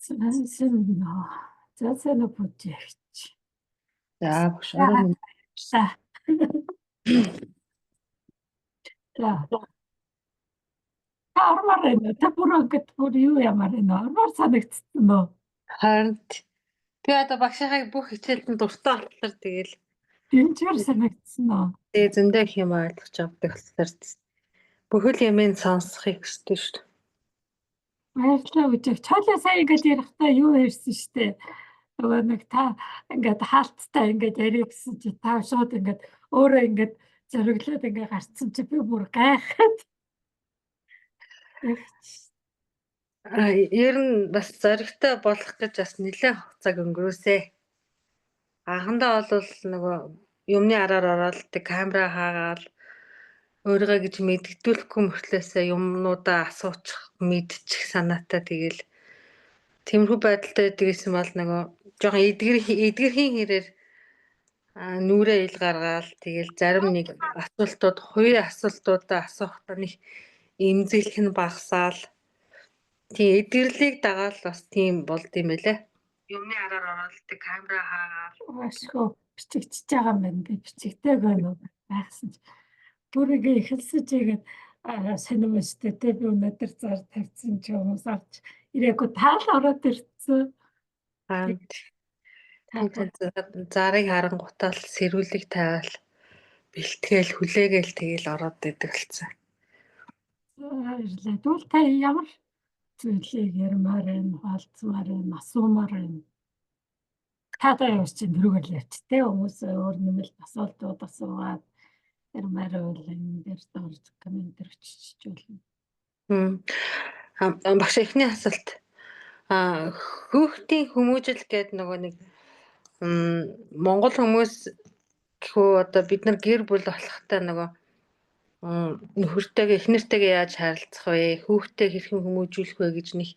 За бүжигч. За багш орой минь. За. Армаар энэ та бүрэнгэт бүр юу ямар энэ армаар санагдсан уу? Харин тэгээ одоо багшийнхаа бүх хичээлд дуртай болохоор тэгэл Дэмжээр санагдсан уу? тэгээ зөндөө их юм ойлгож авдаг болохоор бүхэл юмыг сонсохыг хүсдэг шүү дээ. Баярлалаа бүжиг. Чолоо сая ингэж ярихдаа юу ярьсан штэ. Нөгөө нэг та ингээд хаалттай ингээд яриа гэсэн чи та шууд ингээд өөрөө ингээд зориглоод ингээд гарцсан чи би бүр гайхаад. Ер нь бас зоригтой болох гэж бас нэлээд хугацааг өнгөрөөсэй. Анхандаа бол нөгөө юмны араар ороод тэг камера хаагаал өөрийгөө гэж мэддэгдүүлэхгүй мөртлөөсөө юмнуудаа асуучих, мэдчих санаатай тэгэл тиймэрхүү байдалтай дэгсэн бол нөгөө жоохон эдгэрхийн хэрээр нүрээ ил гаргаал тэгэл зарим нэг асуултууд, хувийн асуултуудаа асуухтаа нэг эмзэглэх нь багасаал. Тийм эдгэрлийг дагаал бас тийм болд юм байлаа. Юмны араар ороод тэг камера хаагаал Ашгүй бичигдчихэж байгаа юм байна. Би бичигтэй гэнэ байхсан чи. Бүрийгээ эхэлсэж игээд сонирмжтэй те би өнөөдөр зар тавьсан чи хүмүүс авч ирээгүй таал ороод ирсэн. Зарыг харангуутаал сэрүүлэг тавиал бэлтгээл хүлээгээл тэгэл ороод идэг болсон. Баярлалаа. Тэгвэл та ямар зүйлийг ярмаар байна, хаалцмаар байна, асуумаар байна. Та явж чинь дөрөөр л явч те хүмүүс өөр нэмэлт асуултууд асуугаад ярмаар бол энэ дээр дорж комментэр өччих болно. Багш эхний асуулт. Хүүхдийн хүмүүжил гэдэг нөгөө нэг Монгол хүмүүс гэхүү одоо бид нар гэр бүл болохтой нөгөө нөхөртэйгээ эхнэртэйгээ яаж харилцах вэ? Хүүхдтэй хэрхэн хүмүүжүүлэх вэ гэж нэг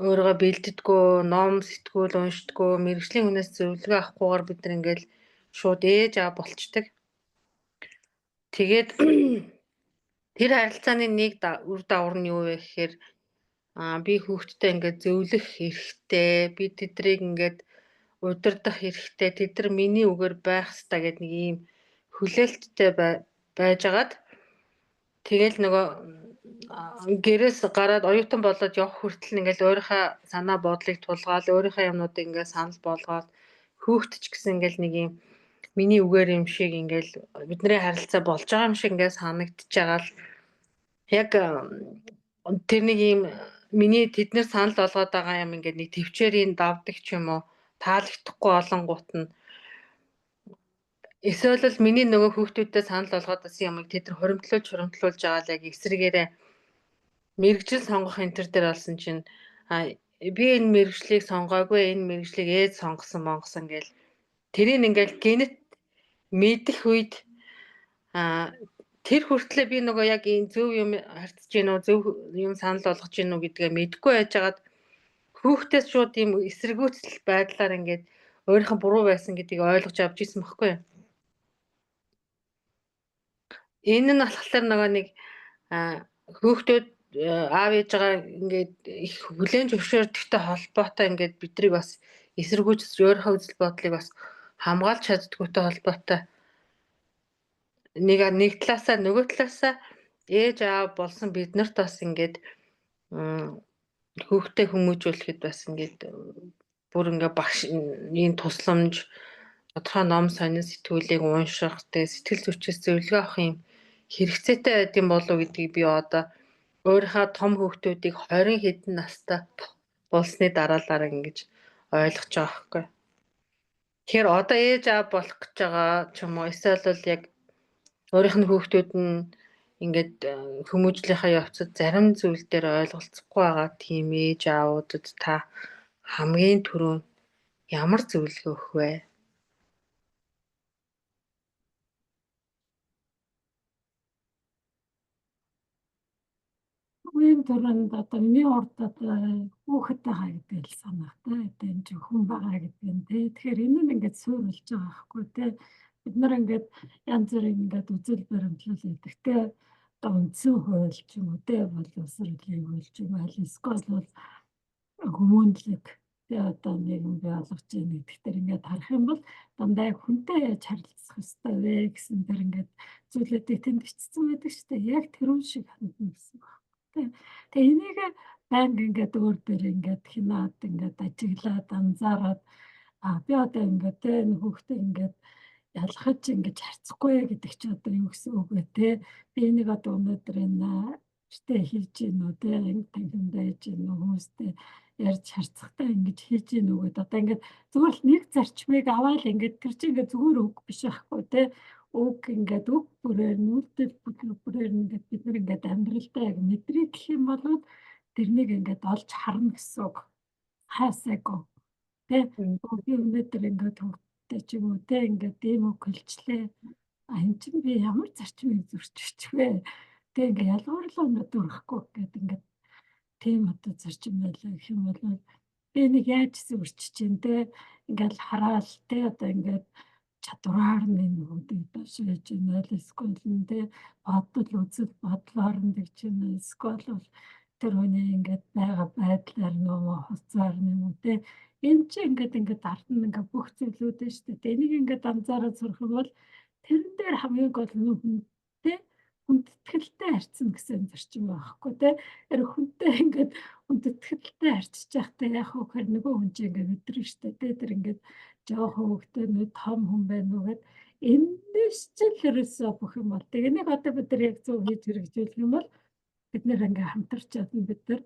өөрийгөө бэлддэггүй, ном сэтгүүл уншдаггүй, мэргэжлийн хүнээс зөвлөгөө авахгүйгээр бид нар ингээл шууд ээж аав болчдөг. Тэгээд тэр харилцааны нэг үр дагавар нь юу вэ гэхээр би хүүхдтэй ингээд зөвлөх хэрэгтэй, би тэдрийг ингээд удирдах хэрэгтэй, тэд нар миний үгээр байх хэрэгтэй гэдэг нэг ийм хүлээлттэй байжгаад тэгэл нөгөө гэрээс гараад оюутан болоод явах хүртэл ингээл өөрийнхөө санаа бодлыг тулгаал, өөрийнхөө юмнуудыг ингээд санал болгоод хүүхд ч гэсэн ингээл нэг ийм миний үгээр юм шиг ингээл бидний харилцаа болж байгаа юм шиг ингээд санагдчихж байгаа л яг тэр нэг ийм миний тэднэр санал болгоод байгаа юм ингээд нэг төвчээрийн давдаг ч юм уу таалагдахгүй олонгууд нь эсвэл л миний нөгөө хүүхдүүдэд санал болгоод байсан юмыг тэд нар хуримтлуулж байгаа л яг эсрэгээрээ мэрэгжил сонгох энэ төр дээр болсон чинь би энэ мэрэгжлийг сонгоогүй энэ мэрэгжлийг ээж сонгосон гэл тэрийг ингээл генет мэдэх үед тэр хүртлээр би нөгөө яг энэ зөв юм харьцаж гин үү зөв юм санал болгож гин үү гэдгээ мэдэхгүй байжгаад хүүхдээс шууд ийм эсэргүүцэл байдлаар ингээд өөрийнх нь буруу байсан гэдгийг ойлгож авч ирсэн байхгүй юу? Энэ нь болохоор нөгөө нэг хүүхдүүд аав ээжгаа ингээд их хүлээн зөвшөөрдөгтэй холбоотой ингээд бидрийг бас эсэргүүцэж өөрийнхөө үзэл бодлыг бас хамгаалж чаддгүйтэй холбоотой нэг талаасаа нөгөө талаасаа ээж аав болсон бид нарт бас ингээд хүүхдээ хүмүүжүүлэхэд бас ингээд бүр ингээд багшийн тусламж тодорхой ном сонин сэтгүүлийг унших тэгээ сэтгэл зүйчээс зөвлөгөө авах юм хэрэгцээтэй байд юм болов уу гэдгийг би одоо өөрийнхөө том хүүхдүүдийг 20 хэдэн настай болсны дараалаар ингэж ойлгож байгаа байхгүй. Тэгэхээр одоо ээж аав болох гэж байгаа ч юм уу эсвэл бол яг өөрийнх нь хүүхдүүд нь ингээд хүмүүжлийнхаа явцад зарим зүйл дээр ойлголцохгүй байгаа тийм ээж аавуудад та хамгийн түрүүнд ямар зөвлөгөө өгөх вэ? Үеийн төрөнд одоо миний урд одоо хүүхэд байгаа гэдэг л санаатай. Одоо энэ чинь хүн байгаа гэдэг юм тий. Тэгэхээр энэ нь ингээд суурилж байгаа байхгүй тий. Бид нар ингээд янз бүрийн ингээд үзэл баримтлал өгдөгтэй одоо үндсэн хууль ч юм уу тий боловсролын хууль ч юм уу аль эсвэл бол хүмүүнлэг тий одоо нийгэм бий болгож ийн гэдэгтэр ингээд харах юм бол дандаа хүнтэй яаж харилцах ёстой вэ гэсэн тэр ингээд зүйлүүдийг тэнд бичсэн байдаг шүү дээ. Яг тэрүүн шиг хандна гэсэн байна. Тэгээ энийг банк ингээд өөр дээр ингээд хинаад ингээд ажиглаад анзаараад би одоо ингээд тэ энэ хүүхдээ ингээд ялгаж ингэж харцахгүй гэдэг чи одоо юу гэсэн үг вэ те би энийг одоо өнөөдөр энэ штэ хийж гин үү те ингэ танхимдаа хийж гин үү хүмүүстэй ярьж харцахтаа ингэж хийж гин үү гэдэг одоо ингээд зүгээр л нэг зарчмыг аваад ингээд тэр чинь ингээд зүгээр үг биш байхгүй те үг ингээд үг бүрээр нүүдэл бүрээр ингээд бид нар ингээд амьдралдаа яг мэдрий гэх юм бол тэрнийг ингээд олж харна гэсэн үг хайсаагүй те би өнөөдөр ингээд хөвгтэй ч юм уу те ингээд ийм үг хэлчлээ энэ чинь би ямар зарчмыг зөрчиж вэ те ингээд ялгуурлаа өнөөдөр өрөхгүй гэдэг ингээд тийм одоо зарчим байлаа гэх юм бол би нэг яаж зөрчиж чинь те ингээд хараал те одоо ингээд чадвараар ньүүдийг башиж инээл эсвэл тэ бодол үзэл бодлоор нь гэж юм эсвэл бол тэр хүний ингээд байгаа байдлаар нөө хуцаар юм уу те энэ чи ингээд ард нь ингээд бүх зүйлүүд нь шүү дээ энийг ингээд анзаараад сурах юм бол тэрэн дээр хамгийн гол нь хүнтэй хүндэтгэлтэй харьцна гэсэн зарчим байхгүй те тэр хүнтэй ингээд хүндэтгэлтэй харьцаж байхдаа яг хөр нөгөө хүн чинь ингээд мэдрэн шүү дээ тэр ингээд жоохон хөвгтэй нэг том хүн байна уу гэд энэс ч л ерөөсөө бүх юм бол энийг одоо бид нар яг зөв хийж хэрэгжүүлэх юм бол бид нэр ингээ хамтарч чадна бид нар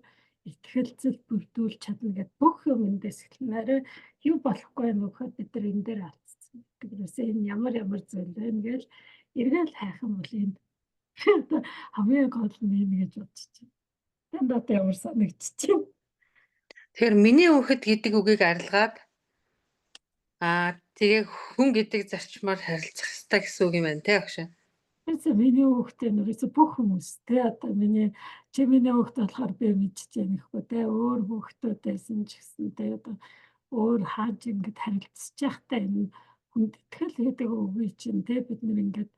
ихтгэлцэл бүрдүүлж чадна гэд бүх юм эндээс эхлэнээр юу болохгүй юм гэхэд бид нар энэ дээр алдсан. Тэрөөсөө энэ ямар зүйл байна гэж эргээл хайх юм бол энэ хамгийн гол нь энэ гэж бодож байна. Тэнд одоо ямар санагдчих чинь. Тэгэхээр миний хүүхэд гэдэг үгийг арилгаад тэгээ хүн гэдэг зарчмаар харилцах хэрэгтэй гэсэн үг юм байна те агш. Тэрсээ миний хүүхдээ нөрөөсө бүх хүмүүс те одоо миний хүүхд болохоор би мэдчихэе нэхгүй те өөр хүүхдүүдээсэн ч гэсэн те одоо өөр хааж ингэж харилцаж байхдаа энэ хүндэтгэл гэдэг үгийг чинь те бид нэр ингээд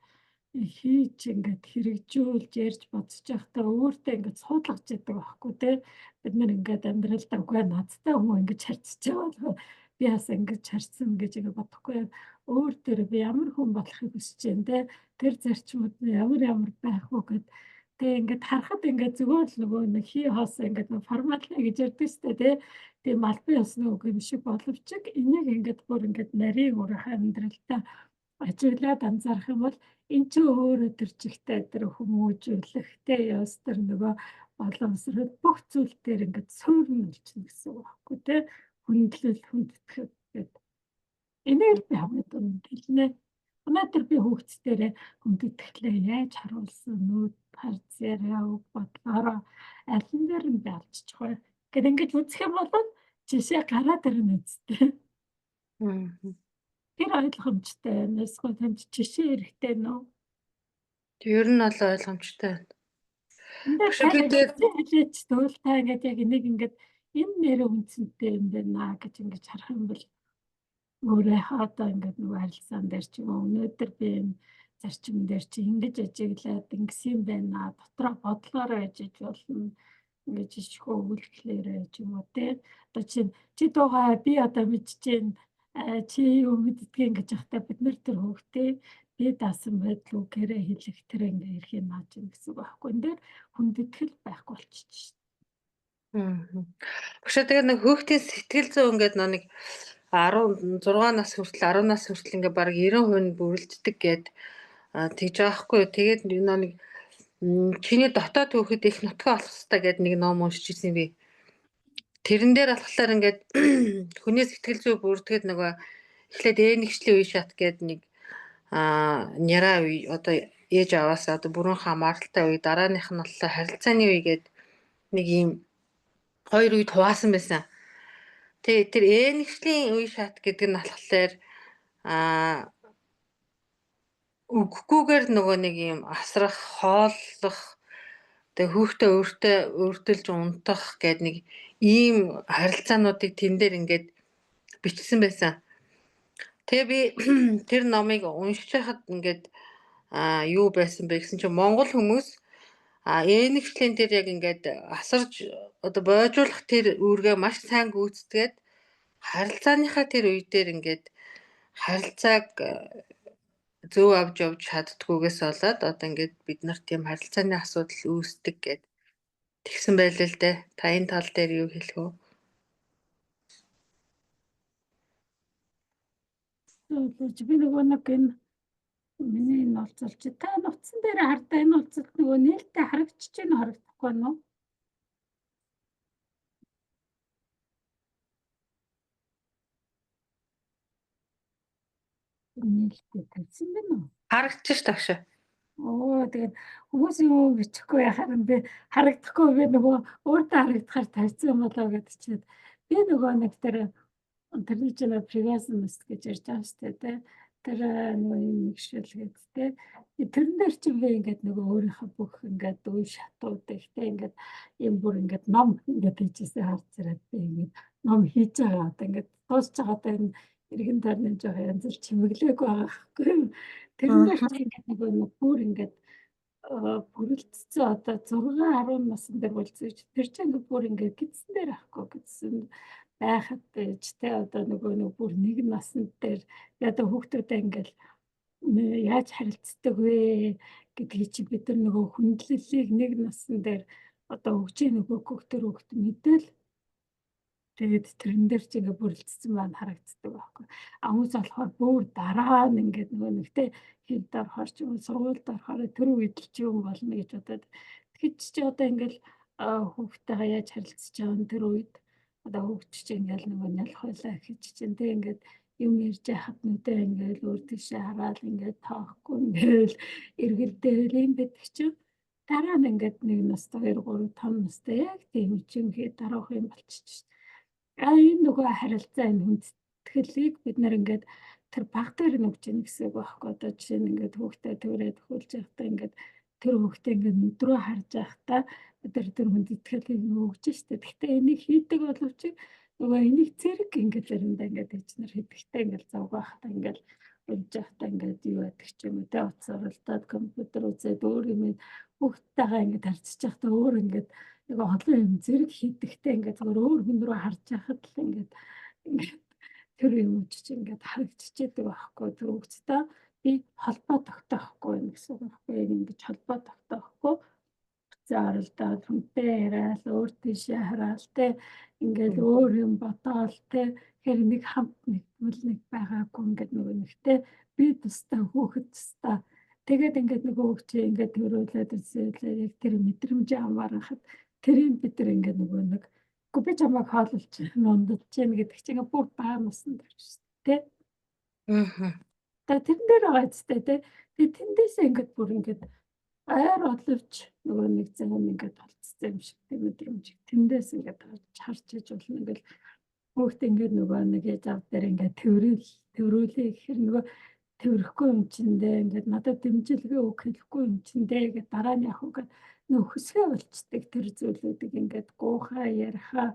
хийж ингээд хэрэгжүүлж ярьж бодож байхдаа өөртөө ингээд суудлгаж яадаг байхгүй те бид нэр ингээд амьдралдаа үгүй надтай хүмүүс ингэж харьцаж байгаа би бас ингэж харьцсан гэж ингэ бодохгүй өөр төр би ямар хүн болохыг хүсэж байна те тэр зарчмууд нь ямар байх вэ гэд тэгээ ингээд харахад ингээд зүгээр л нөгөө нэг хий хоос ингээд форматлаа гэж ярьдаг шүү дээ тийм албан ёсны үг юм шиг боловч энийг ингээд бүр ингээд нарийн өөрийнхөө амьдралдаа ажиглаад анзаарах юм бол эн чинь өөрөө тэр чигтээ тэр хүмүүжүүлэх те ёс тэр нөгөө боломжрол бүх зүйл дээр ингээд суурн болчихно гэсэн үг байхгүй те хүндлэл хүндэтгэх гэдэг энийг би хамгийн түрүүнд хэлнэ. Өнөөдөр би хүүхдүүдээр хүндэтгэлээ яаж харуулсан нүүд харц яриа үг бодлороо алин дээр нь балжчих вэ гэд ингэж үзэх юм бол жишээ гараад ирнэ үстэй. Тэр ойлгомжтой байна. Эсвэл танд жишээ хэрэгтэй нөө? Ер нь бол ойлгомжтой байна. Хэлээч туйлтаа ингээд яг энийг ингээд энэ нэр үнцэнтэй юм байна гэж ингэж харах юм бол өөрөө одоо ингээд нөгөө харилцаан дээр ч юм уу өнөөдөр би энэ зарчим дээр чи ингэж ажиглаад ингэсэн байна дотроо бодлоор ажиж болно ингэж ишхөө үйлчлэлээр ч юм уу те одоо чи дуугаа би одоо мэдчихээн чи юу мэддгийг гэж захтаа бид нар тэр хөвгтэй би даасан байдал уу гэрээ хэлэх тэр ингээ ирэх юм аа гэсэн байхгүй энэ дээр хүндэтгэл байхгүй болчихж байна. Багшаа тэгээд нэг хүүхдийн сэтгэл зүйн ингээд нэг 16 нас хүртэл 10 нас хүртэл ингээ баг 90% нь бүрэлддэг гэд тэгж байгаа хгүй. Тэгээд нэг чиний дотоод түүхэд их нутгаа болох хэрэгтэй гэдэг нэг ном уншиж ирсэн би. Тэрэн дээр болохоор ингээд хүний сэтгэл зүй бүрдгээд нөгөө эхлээд нэгшлийн үе шат гэдэг нэг няраа үе одоо ээж аваасаа одоо бүрэн хамааралтай үе, дарааных нь болохоор харилцааны үе гэдэг нэг ийм хоёр үед хуваасан байсан. Тэгээ тэр нэгшлийн үе шат гэдэг нь болохоор үггүйгээр нөгөө нэг ийм асрах, хооллох, тэгээ хүүхдээ өөртөө өртөлж унтах гэдэг нэг ийм харилцаануудыг тэн дээр ингээд бичсэн байсан. Тэгээ би тэр номыг уншиж байхад ингээд юу байсан бэ гэсэн чинь монгол хүмүүс нэгшлийн дээр яг ингээд асарж одоо бойжуулах тэр үүргээ маш сайн гүйцэтгээд харилцааныхаа тэр үе дээр ингээд харилцааг зөв авч явж чаддгүйгээс болоод одоо ингээд бид нарт тийм харилцааны асуудал үүсдэг гэд тэгсэн байлаа л дээ. Та энэ тал дээр юу хэлэх вэ? Би нөгөө нэг энэ миний энэ уулзалт та нутсан дээр хардаа энэ уулзалт нөгөө нээлттэй харагдчих чинь харагдахгүй байна уу? Нээлттэй тавьсан байна уу? Харагдчих тагшаа. Тэгээд хүмүүс юу бичихгүй харин би харагдахгүй би нөгөө өөртөө харагдахаар тавьсан юм болоо гэдэг чинь би нөгөө нэг тэр чинь привязанность гэж ярьж байгаа шүү дээ. Тэр нөгөө юм нэгшил гэдэг те. Тэрэн дээр чинь би ингээд нөгөө өөрийнхөө бүх ингээд үе шатуудыг те ингээд юм бүр ингээд ном ингээд хийжсэн харж ирээд би ингээд ном хийж байгаа. Одоо ингээд дуусч байгаа энэ иргэн тойрны жоох янз бүр чимэглээг байгаа байхгүй. Тэрэн дээр чинь ингээд нөгөө бүр ингээд бүрэлдсэн одоо 6-10 насны дээр болцсон. Тэр чинь бүр ингээд гидсэн дээр ахгүй гидсэн байхад байж те одоо нөгөө бүр нэг насны дээр одоо хүүхдүүдээ ингээл яаж харилцдаг вэ гэдгийг чи бид нар нөгөө хүндлэлийг нэг насны дээр одоо хөгжээ нөгөөх төр хүүхд мэдээл тэгээд тэрэн дээр чи ингээ бүрэлдсэн байна харагддаг байхгүй. Хүмүүс болохоор бүр дараа нь ингээд нөгөө нэгтэй хэд орохоор ч юм сургуульд орохоор тэр үед ч юм болно гэж бодоод тэгэхэд чи одоо ингээл хүүхдтэйгээ яаж харилцаж байгаа нь тэр үед одоо хөгжиж чинь ингээл нөгөө нялх байлаа гэж чинь тэг ингээд юм ярьж яхад нүдээ ингээл өөр тийшээ хараад ингээд тоохгүй ингээл эргэлдээл юм байдаг чинь дараа нь ингээд 1 настай 2 3 5 настай яг тийм чимхээ дараах юм болчих. Энэ нөгөө харилцаа энэ хүндэтгэлийг бид нар ингээд тэр баг дээр нүгж ийн гэсэн үг байхгүй. Одоо жишээ нь ингээд хүүхдээ төрөөд хөлж явахдаа ингээд тэр хүүхдээ ингээд нүдрөө харж байхдаа бид нар тэр хүндэтгэлийг өгж штэ. Гэхдээ энийг хийдэг боловч нөгөө энийг зэрэг ингээд заримдаа ингээд эчнэр хийдэгтэй ингээд завгаахтаа ингээд үлж явахдаа ингээд юу байдаг ч юм уу тэ уцааралдаад компьютер үзээд өөр юм хүүхдтэйгээ ингээд харьцаж байхдаа өөр ингээд нөгөө хотлон юм зэрэг хийдэгтэй ингээд зөвөр өөр хүн рүү харж байхад л ингээд тэр юм чи ингээд харагдчихэдэг байхгүй тэр үгцтэй би холбоо тогтоохгүй юм гэсэн үг байхгүй ингэж холбоо тогтоохгүй зааралдаад хүнтэй яриад өөр тийшээ хараал те ингээд өөр юм бодоол те хэр нэг хамт нэг байгаагүй ингээд нөгөө нэгтэй би тустай хүүхэд тустай тэгээд ингээд нөгөө хөгчөө ингээд төрүүлээд үзээлээ яг тэр мэдрэмжээ амаарахад тэрийг бид нар ингээд нөгөө нэг би чамайг хаалуулж нундалж чинь гэдэг чинь бүр баа насан дэрч тэ. Тэгээд тэрэн дээр байгаа зү тэ. Тэгээд тэндээсээ ингээд бүр ингээд ойр оловч нөгөө нэг зам ингээд толцсон юм шиг тийм мэдрэмж тэндээс ингээд харж иж болно ингээд хүүхдээ ингээд нөгөө нэг яаж ав дээр ингээд тэрүүлээ гэхэр нөгөө тэрхгүй юм чиндээ ингээд надад дэмжлэгээ үг хэлэхгүй юм чиндээ гэдэг дараа нь явах ингээд нөх хөсгөө болцдог тэр зүйлүүдийг ингээд гоохаа яриахаа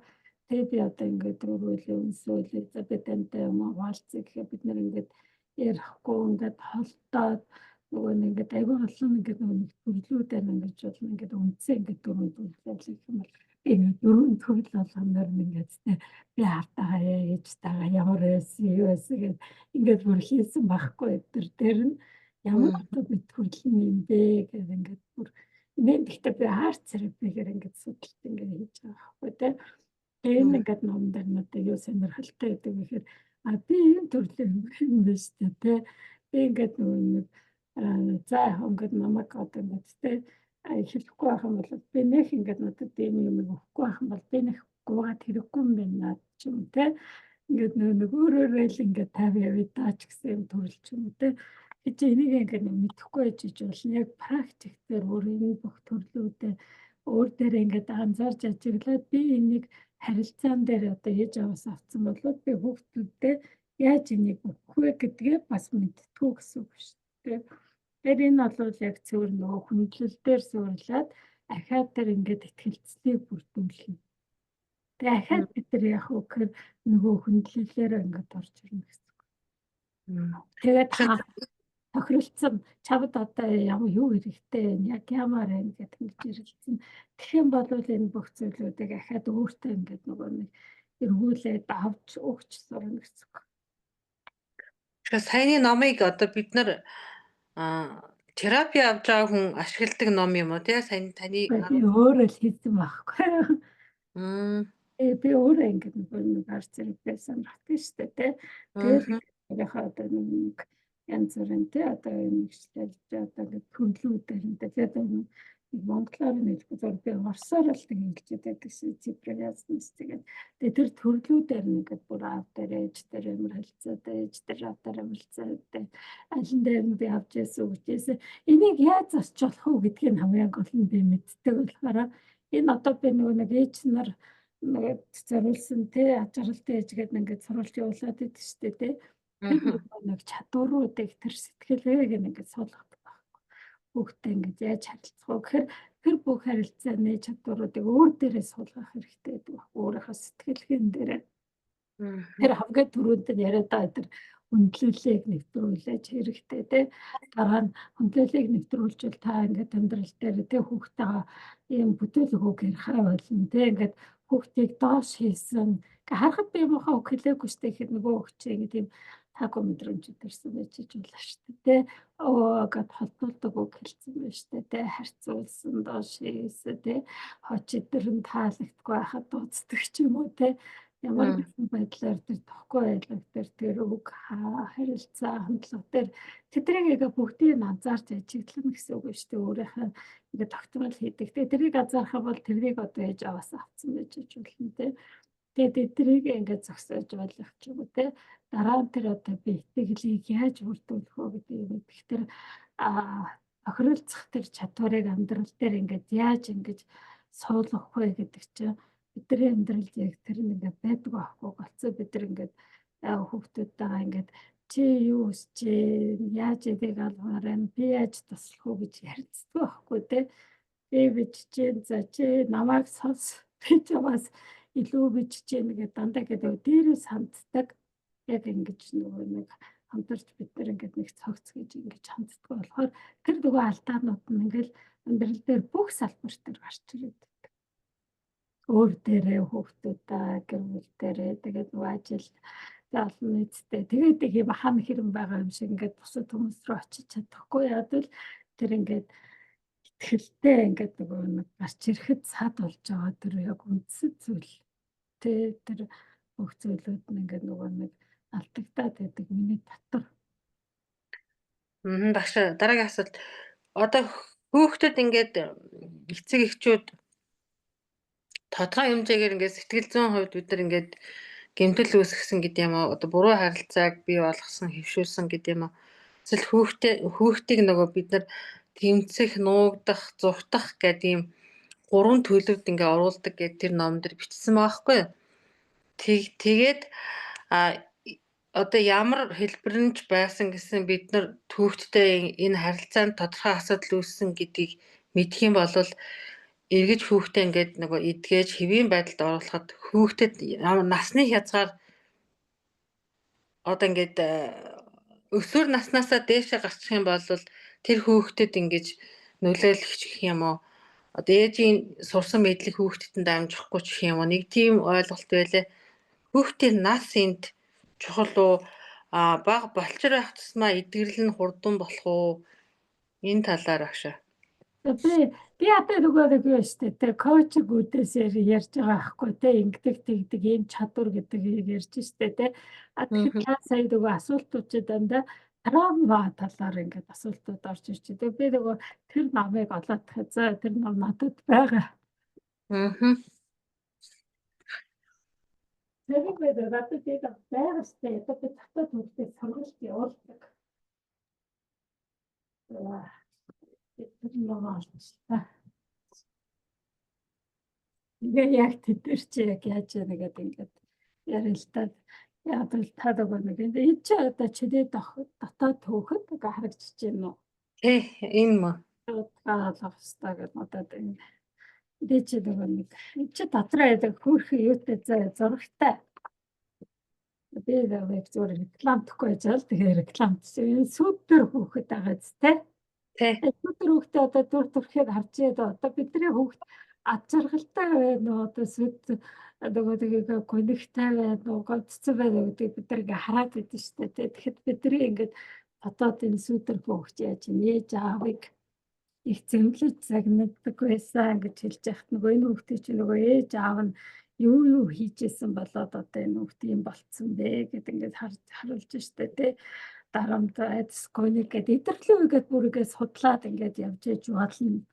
тэг би одоо ингээд өөрөөлөө өнсөөлөө за би тантай юм хаалцъя гэхэд бид нар ингээд ярихгүй ингээд холдоод нөгөө нэг ингээд аягүй олон ингээд нэг төрлүүдээр ингээд болно ингээд үнцээ ингээд дөрөв төрлөөлөх юм бол энэ дөрөв төрөл болгоноор ингээд би хартагаа яаж тагаа ямар байсан юу байсан гэд ингээд бүр хийсэн байхгүй тэр нь ямар бид төрлөн юм бэ гэдэг ингээд бүр энэ гэхдээ би арт терапигээр ингээд судалт ингээд хийж байгаа байхгүй тийм энэ ингээд номдэр надад юу сонирхолтой гэдэг гэхээр би энэ төрлийн юм байна шүү дээ тийм би ингээд нэг За ингээд намайг одоо ингээд тэ хэлэхгүй байх юм бол би нэх ингээд надад ийм юм өгөхгүй байх юм бол би нэх гуугаад хэрэггүй юм байна ч юм те. Ингээд нэг өөрөөрөө л ингээд 50 явъя даач гэсэн юм төрөл ч юм те. Чи энийг ингээд мэдэхгүй байж болно. Яг практик дээр өөр энэ бүх төрлүүдээ өөр дээр ингээд анзаарч ажиглаад би энийг харилцаан дээр одоо ээж аваас авсан болоод би хүүхдүүдтэй яаж энийг өгөх вэ гэдгээ бас мэдтгүү гэсэн үг шүү дээ. Тэгэхээр энэ бол яг цэвэр нөгөө хүндлэл дээр суурлаад ахаад дээр ингээд ихтгэлцлийг бүрдүүлнэ. Тэгээ ахаад бид нар яг үгээр нөгөө хүндлэлээр ингээд орж ирнэ гэсэн үг. Тэгээд тохиролцсон чамд одоо юу хэрэгтэй яг ямар юм гэдэг ингэж ирэлцэн. Тэгэх юм бол энэ бүх зүйлүүдийг ахаад өөртөө ингээд нөгөө нэг эргүүлээд авч өгч сурна гэсэн үг. Тэгэхээр саяны номыг одоо бид нар терапи авч байгаа хүн ашигладаг ном юм уу тий? Саяны таны би өөрөө л хийсэн байхгүй. Би өөрөө ингээд нэг арц зэрэг байсан багтсан шүү дээ тий. Тэгээд одоо нэг янз бүрийн тий одоо энэ ихчлэлж одоо ингээд төлөвлөлтөөр энэ тэгээд монголоор нэлээд зур би орсоор л хэлж байдаг шээ цифрээс тэгээд тэр төрлүүдээр ингээд бүр аав дээр ээж дээр ямар хэлцээтэй ээж дээр аав дээр ямар хэлцээтэй алин дээр нь би авч яасан үгчээсээ энийг яаж засч болох вэ гэдгийг хамгийн гол нь би мэддэг болохоор энэ одоо би нэг ээж нар нэг зориулсан тий ачаалттай ээж гэдэг ингээд сурвалж явуулаад идэв штэ тий нэг чадваруудыг тэр сэтгэлгээг ингээд суулгадаг. Хүүхдээ ингэж яаж харилцах вэ гэхээр тэр бүх харилцааны чадваруудыг өөр дээрээ суулгах хэрэгтэй гэдэг баг. Өөрийнхөө сэтгэлгэн дээрээ. Тэр хамгийн түрүүнд нь яриад байгаа тэр хүндлэлийг нэвтрүүлж хэрэгтэй тий. Дараа нь хүндлэлийг нэвтрүүлжүүл та ингээд амьдрал дээр тий хүүхдтэйгээ ийм бүтээлэг үг ярихаа болно тий. Ингээд хүүхдийг доош хийсэн. Харахад би мохоо үг хэлээгүй штэ гэхэд нөгөө үг чи ингэ тийм таагүй мэдрэмж төрсэн байж болно шүү дээ. Гэт холбуулдаг үг хэлсэн байна шүү дээ. Харьцуулсан доош хийсэн тий. Хоч идэрэн таалагдгүй байхад дуцдаг ч юм уу тий. Ямар нэгэн байдлаар тэр тохгүй байлаг тэр үг харилцаа хандлага дээр тэднийг бүгдийг анзаарч ажиглана гэсэн үг шүү дээ. Өөрийнхөө ингээд тогтмол хийдэг. Тэгээ тэрийг анзаарах бол тэрийг одоо ээж аваас авсан байж болно тий. Тэгээд тэрийг ингээд зогсоож ойлгох ч юм уу те дараа нь тэр одоо би итгэлийг яаж бүрдүүлэх вэ гэдэг юм. Тэгэхээр тохиролцох тэр чадварыг амьдрал дээр ингээд яаж ингэж суулгах вэ гэдэг чинь бидний амьдралд яг тэр нь ингээд байдаг байхгүй болцоо бид нар ингээд хүүхдүүдтэйгээ ингээд чи юу өсч яаж эдийг алгаар нь би яаж туслах вэ гэж ярилцдаг байхгүй те би бичиж за чи намайг сонс би чамаас илүү бичиж нэгэ дандаа гэдэг дээрээс ханддаг яг ингэж нөгөө нэг хамтарч бид нар ингээд нэг цогц гэж ингэж ханддаг болохоор тэр нөгөө алдаанууд нь ингээл амьдрал дээр бүх салбар дээр гарч ирээд байдаг. Өөр дээрээ хүүхдүүдээ гэр бүл дээрээ тэгээд нөгөө ажил олон нийттэй тэгээд ийм хан хэрэм байгаа юм шиг ингээд бусад хүмүүс рүү очиж чадахгүй ядвал тэр ингээд итгэлтэй ингээд нөгөө нэг гарч ирэхэд сад болж байгаа тэр яг үндсэн зүйл. Тэр бүх зүйлүүд нь ингээд нөгөө нэг алдагдаад байдаг миний дотор. Багш дараагийн асуулт. Одоо хүүхдүүд ингээд эцэг эхчүүд тодорхой хэмжээгээр ингээд сэтгэл зүйн хувьд бид нар ингээд гэмтэл үүсгэсэн гэдэг юм уу? Одоо буруу харилцааг бий болгосон, хэвшүүлсэн гэдэг юм уу? Эсвэл хүүхдийг нөгөө бид нар тэмцэх, нуугдах, зугтах гэдэг ийм 3 төлөвд ингээ оруулдаг гэдэг тэр ном дээр бичсэн байгаа байхгүй юу? Тэгээд одоо ямар хэлбэрнж байсан гэсэн бид нар хүүхдтэй энэ харилцаанд тодорхой асуудал үүссэн гэдгийг мэдэх юм бол эргэж хүүхдээ ингээд нөгөө эдгэж хэвийн байдалд оруулахад хүүхдэд насны хязгаар одоо ингээд өсвөр наснаасаа дээшээ гарчих юм бол тэр хүүхдэд ингэж нөлөөлөх гэх юм уу? Одоо ээжийн сурсан мэдлэг хүүхдэд амжихгүй ч юм уу? Нэг тийм ойлголт байлаа. Хүүхдийн нас энд чухал уу? Бага болчор байх тусмаа эдгэрэл нь хурдан болох уу? Энэ талаар агшаа. Би одоо нөгөө нэг юу штэ тэр коучгүүдээс ярьж байгаа байхгүй те ингэдэг тэгдэг ийм чадвар гэдэг ярьж штэ те тэгэхээр та сая нөгөө асуултууд чи дандаа травма талаар ингээд асуултууд орж ирж байна. Тэгээ би нөгөө тэр намыг олоод за тэр нам надад байгаа. Тэрийг бид надад тийм байгаа штэ. Одоо би татаад үлдээ сургалт явуулдаг. Тэр нам олчихлаа. Ингээ яг тэдэр чи яг яаж яана гэдэг ингээд ярилтаад яг л таад байгаа нэг. Энэ чи одоо чиний дотоод хөөхд ингээ харагдчих юм уу? Тий, энэ мө. Таалах хэвээр гэдэг надад энэ дэж байгаа нэг. Энэ чи дотроо ядаг хөөрхөн юутай зурагтай. Би яг зүгээр рекламдахгүй жаал тэгээ рекламд энэ супер хөөхд байгаа зү те. Тий. Супер хөөхтэй одоо дүр төрхөөр харж яа одоо бидний хөөхд ад жаргалтай байна уу одоо сүд нөгөө тэгээ гонигтай байна уу гонцсон байна уу гэдэг бид нар ингээ хараад байдсан шүү дээ. Тэгэхэд бидний ингээд одоо энэ супер хөөхт яаж нээж аавыг их зэмлэж загнагддаг байсан гэж хэлж яхад нөгөө энэ хүүхдээ чи нөгөө ээж аав нь юу хийжсэн болоод одоо энэ хүүхдээ юм болцсон бэ гэд ингээд харуулж штэ тий дарамт айдас коник гэд идэвхтэй үгээд бүрийгээ судлаад ингээд явж ээж болно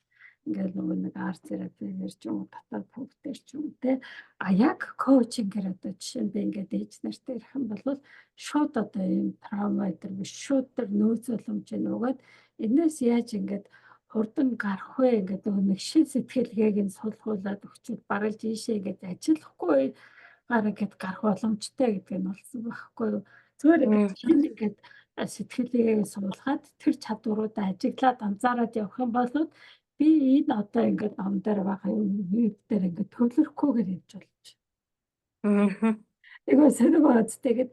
ингээд нөгөө нэг арт терапиэр ч юм татаад хүүхдээр ч юм тий а яг коучингээр одоо жишээ нь би ингээд ээж нартай ирэх юм бол шууд одоо ийм травма гэдэг биш шууд тэр нөөц боломж нөгөөд энэс яаж ингээд хурдан гарах вэ ингээд нэг шин сэтгэлгээг нь сулхуулад өгчүүд бараг ийшээ ингээд ажиллахгүй гараа гэд гарах боломжтой гэдэг нь болсон байхгүй юу. Зүгээр ингээд сэтгэлгээ суулгаад тэр чадваруудаа ажиглаад анзаараад явах юм бол би энэ одоо ингээд ном дээр байгаа юм дээр ингээд төвлөрөхгүйгээр явж болж. Тэгээ сонирхоод тэгээд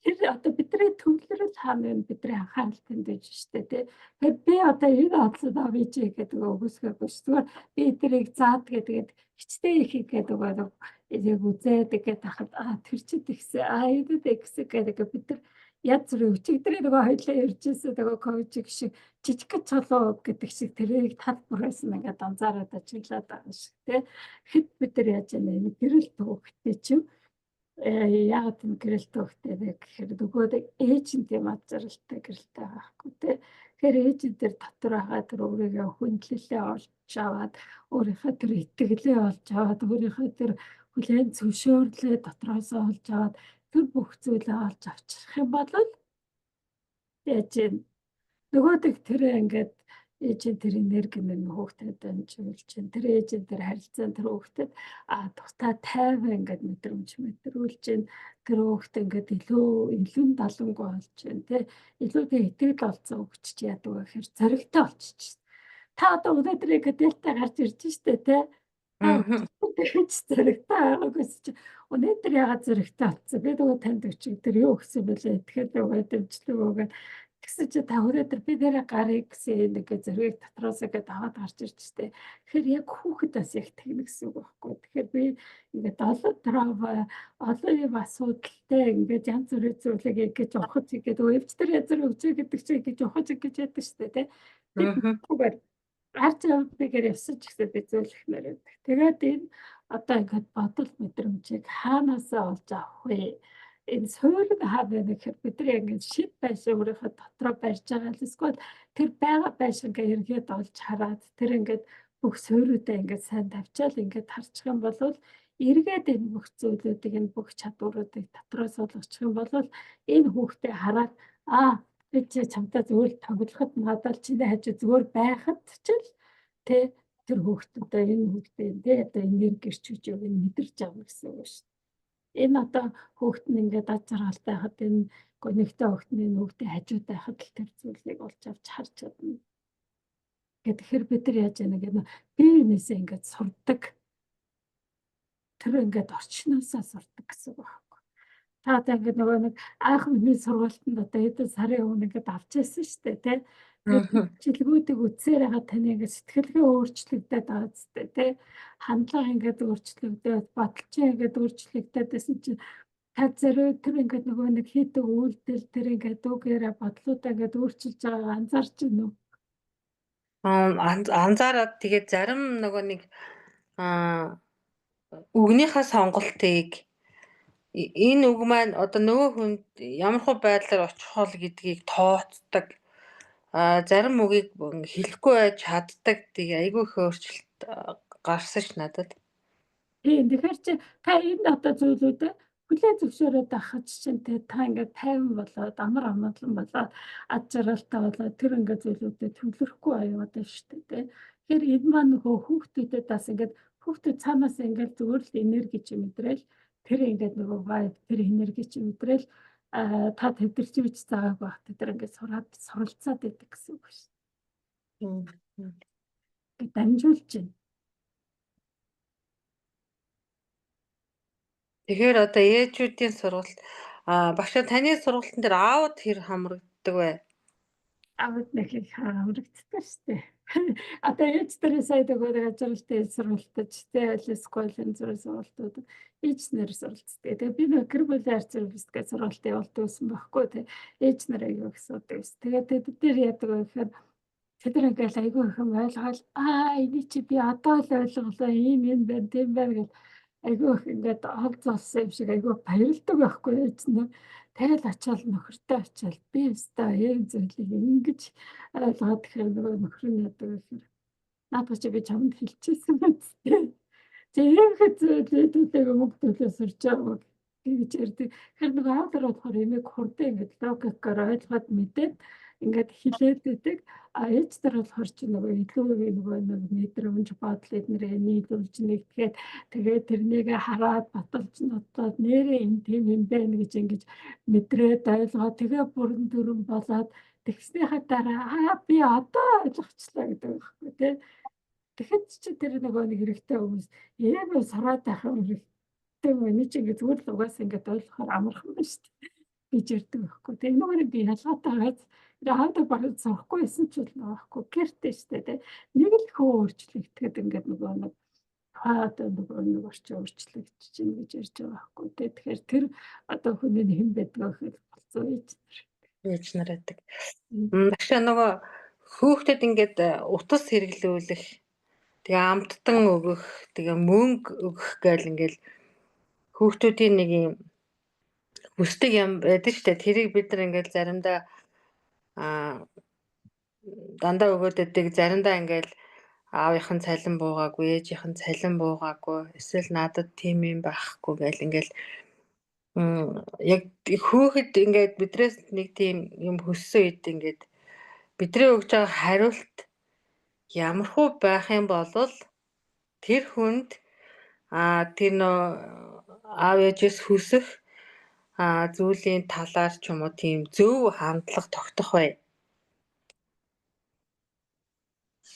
тэр одоо бидний төвлөрөл хаана вэ бидний анхаарал тандж штэ тий. Тэгэхээр би одоо энэ бодлоод авъя ч гэдэг өгөөсгөөгүй ш. Зүгээр би тэрийг заад тэгээд хичтэй ихийг гэдэг байгаа яг үзээд гэдэг хахад тэр чид ихсэн эдэд ихсэн гэдэг бид нар яд зүрх өчигдрээ нөгөө хоёлаа ярьжсэн нөгөө коучиг шиг жижиг цолоо гэдэг шиг тэрийг талбараас ингээд анзаараад ажиглаад байгаа шиг тий. Хэд бид нар яаж яана гэрэл төвхтэй чинь яг тийм гэрэлтэй хөхтэй гэхээр нөгөө эйжентийн мад заралтай гэрэлтэй байхгүй тий. Тэгэхээр эйжентээр дотор байгаа тэр өөрийгөө хүндлэлээ олж аваад өөрийнхөө тэр итгэлээ олж аваад өөрийнхөө тэр хүлээн зөвшөөрлөө дотроосоо олж аваад тэр бүх зүйлээ олж авчих юм бол яаж нөгөөдөг тэр ингээд ээжийн тэр энерги нь хүүхдэд дамжуулж чинь тэр ээжийн тэр харилцаан тэр хүүхдэд тусдаа тайван ингээд мэдрүүлж чинь тэр хүүхд ингээд илүү далангуй болж чинь тий илүү итгэл олцсон өгч чи яадаг вэ гэхээр зоригтой болчих. Та одоо өнөөдөр ингээд дэлтэй гарч ирж штэ тий тэгэж зоригтой байгаагүйс чи өнөөдөр ягаад зоригтой болцсон би нөгөө танд өчигдөр юу өгсөн бэлээ тэгэхээр нөгөө дэмжлэг өгөөд гэсэн чи та өнөөдөр би нэрээ гарыг гэсэн нэг зэрэг дотроос ингээд аваад гарч ирж штэ. Тэгэхээр яг хүүхэд бас яг тэгнэ гэсэн үг байхгүй. Тэгэхээр би ингээд олон травма олон юм асуудалтай ингээд янз бүрийн зүйлийг ингэж ухаж игээд өвчтөр язар өвчөө гэдэг чинь ингэж ухаж ингэж яддаг штэ тий. Тэгэхээр арч авдгаар явсан ч гэсэн би зөвлөх нэр байдаг. Тэгээд энэ одоо ингээд бодол мэдрэмжийг хаанаасаа олж авах вэ? Энэ суурь хаа байна гэхээр бид нар ингээд шид байшин өөрийнхөө дотроо барьж байгаа л эсвэл тэр байгаа байшингаа эргээд олж хараад тэр ингээд бүх суурьудаа ингээд сайн тавьчаал ингээд харчих юм бол эргээд энэ бүх зүйлүүдийг энэ бүх чадваруудыг дотроос олгочих юм бол энэ хүүхдээ хараад би чи чамтай зүгээр тоглоход надад чиний хажуу зүгээр байхад ч л тэ тэр хүүхдүүдээ энэ хүүхдээ тэ одоо энерги ирчүүж явах нь мэдэрч авна гэсэн үг шүү. Энэ одоо хүүхэд нь ингээд ад жаргалтай хахад энэ гонигтой хүүхдээ хажууд байхад л тэр зүйлийг олж авч харж чадна. Тэгэхээр бид нар яаж яана гэдэг биенээсээ ингээд сурдаг. Тэр ингээд орчноосоо сурдаг гэсэн үг байна. Та одоо ингээд нөгөө нэг анх миний сургалтанд одоо хэдэн сарын өмнө ингээд авч яасан шүү дээ тий. Жилгүүдийг үтсээр байгаа таны ингээд сэтгэлгээ өөрчлөгдөд байгаа зү тий. Хандлага ингээд өөрчлөгдөд, бодолчин ингээд өөрчлөгдөд байсан чинь та зэрэг тэр ингээд нөгөө нэг хийдэг үйлдэл тэр ингээд үгээрээ бодлуудаа ингээд өөрчилж байгааг анзаарч байна уу? Анзаараад тэгээд зарим нөгөө нэг үгнийхээ сонголтыг Энэ үг маань одоо нөгөө хүнд ямархуу байдлаар очих хол гэдгийг тооцдог. Зарим үгийг хэлэхгүй байж чаддаг. Тэгээ айгүй их өөрчлөлт гарсан ш надад. Тийм тэгэхээр чи та энэ одоо зүйлүүдээ хүлээн зөвшөөрөөд байхад чинь та ингээд тайван болоод амар амгалан болоод ад жаргалтай болоод тэр ингээд зүйлүүдэд төвлөрөхгүй аюултай шүү дээ. Тэгэхээр энэ маань нөгөө хүүхдүүдэд бас ингээд хүүхдүүд цаанаас ингээд зүгээр л энерги чи мэдрээл тэр ингээд нөгөө vibe тэр энерги чи мэдрээл та төвдөрч бич заагааг байх тэр ингээд суралцаад байдаг гэсэн үг шүү. Ингээд дамжуулж байна. Тэгэхээр одоо ээжүүдийн сургалт багшаа таны сургалтын дээр аауд хэр хамрагддаг вэ? Аавд нэг их хамрагддаг шүү дээ. Одоо ээж дээрээ сая нөгөө ажралтай сургалтаж тэ сколын сургалтууд ээжнэр суралцдаг. Тэгээ би нэг гэр бүлийн арц service-гээ сургалт явуулдаг гэсэн байхгүй тий. Ээж нар аягүй их суудаг ус. Тэгээд тэд дээр яадаг вэ гэхээр тэд нар ингээл аягүй их ойлгоол эний чи би одоо л ойлголоо ийм юм байна тийм байна гэл айгүй их ингээд ол золсон юм шиг айгүй баярлдаг байхгүй ээж нар. Тэгэл ачаал нөхөртэй ачаал би өстой ийм зүйлийг ингэж ойлгоод тэгэхээр нөгөө нөхөр нь яадаг гэхээр наадах чи би чамд хэлчихсэн биз дээ. Чи ийм зүйлүүдийг мөнгө төлөө сурч байгаа гэж ярьдаг. Тэгэхээр нөгөө аавдар болохоор эмээг хурдан ингээд логикоор ойлгоод мэдээд ингээд хилээд байдаг. Ээж нар болохоор чи нөгөө илүү нөгөө нэг мэдрэмж бодол эднэрээ нийлүүлж нэгтгэхэд тэгээд тэрнийг хараад баталж нотлоод нэрээ энэ тийм юм байна гэж ингэж мэдрээд ойлгоод тэгээ бүрэн дүрэн болоод тэгснийхаа дараа би одоо ойлгочлаа гэдэг байхгүй тий. Тэгэхэд чи тэр нөгөө нэг хэрэгтэй хүмүүс ийм сураад байх юм хэрэгтэй миний чи ингэ зүгээр л угаасаа ингэ ойлгохоор амархан байна шүү дээ гэж ярьдаг байхгүй. Тэгээ энэгээр би ялгаатай газ хаадаг бараг сурахгүй байсан ч бол байхгүй гэртэй шүү дээ. Нэг л хөө өөрчлөгдөд ингээд нөгөө нэг одоо нөгөө нэг орчин өөрчлөгдөж чинь гэж ярьж байгаа байхгүй. Тэгэхээр тэр одоо хүний хэн байдгаа гэхэд болцоо Ээж нар байдаг. Багшаа нөгөө хүүхдэд ингээд утас хэрэглүүлэх тэгээ амттан өгөх тэгээ мөнгө өгөх гээл ингээл хүүхдүүдийн нэг юм хүсдэг юм байдаг шүү дээ. Тэрийг бид нар ингээл заримдаа дандаа өгөөд өгдөг заримдаа ингээл аавынхан цалин буугаагүй ээжийнхэн цалин буугаагүй эсвэл надад тийм юм байхгүй гээл ингээл яг хүүхэд ингээд бидрээс нэг тийм юм хөссөн үед ингээд бидний өгж байгаа хариулт ямархуу байх юм бол тэр хүнд тэр нөө аав ээжээс хүсэх зүйлийн талаар ч юм уу тийм зөв хандлага тогтох бай.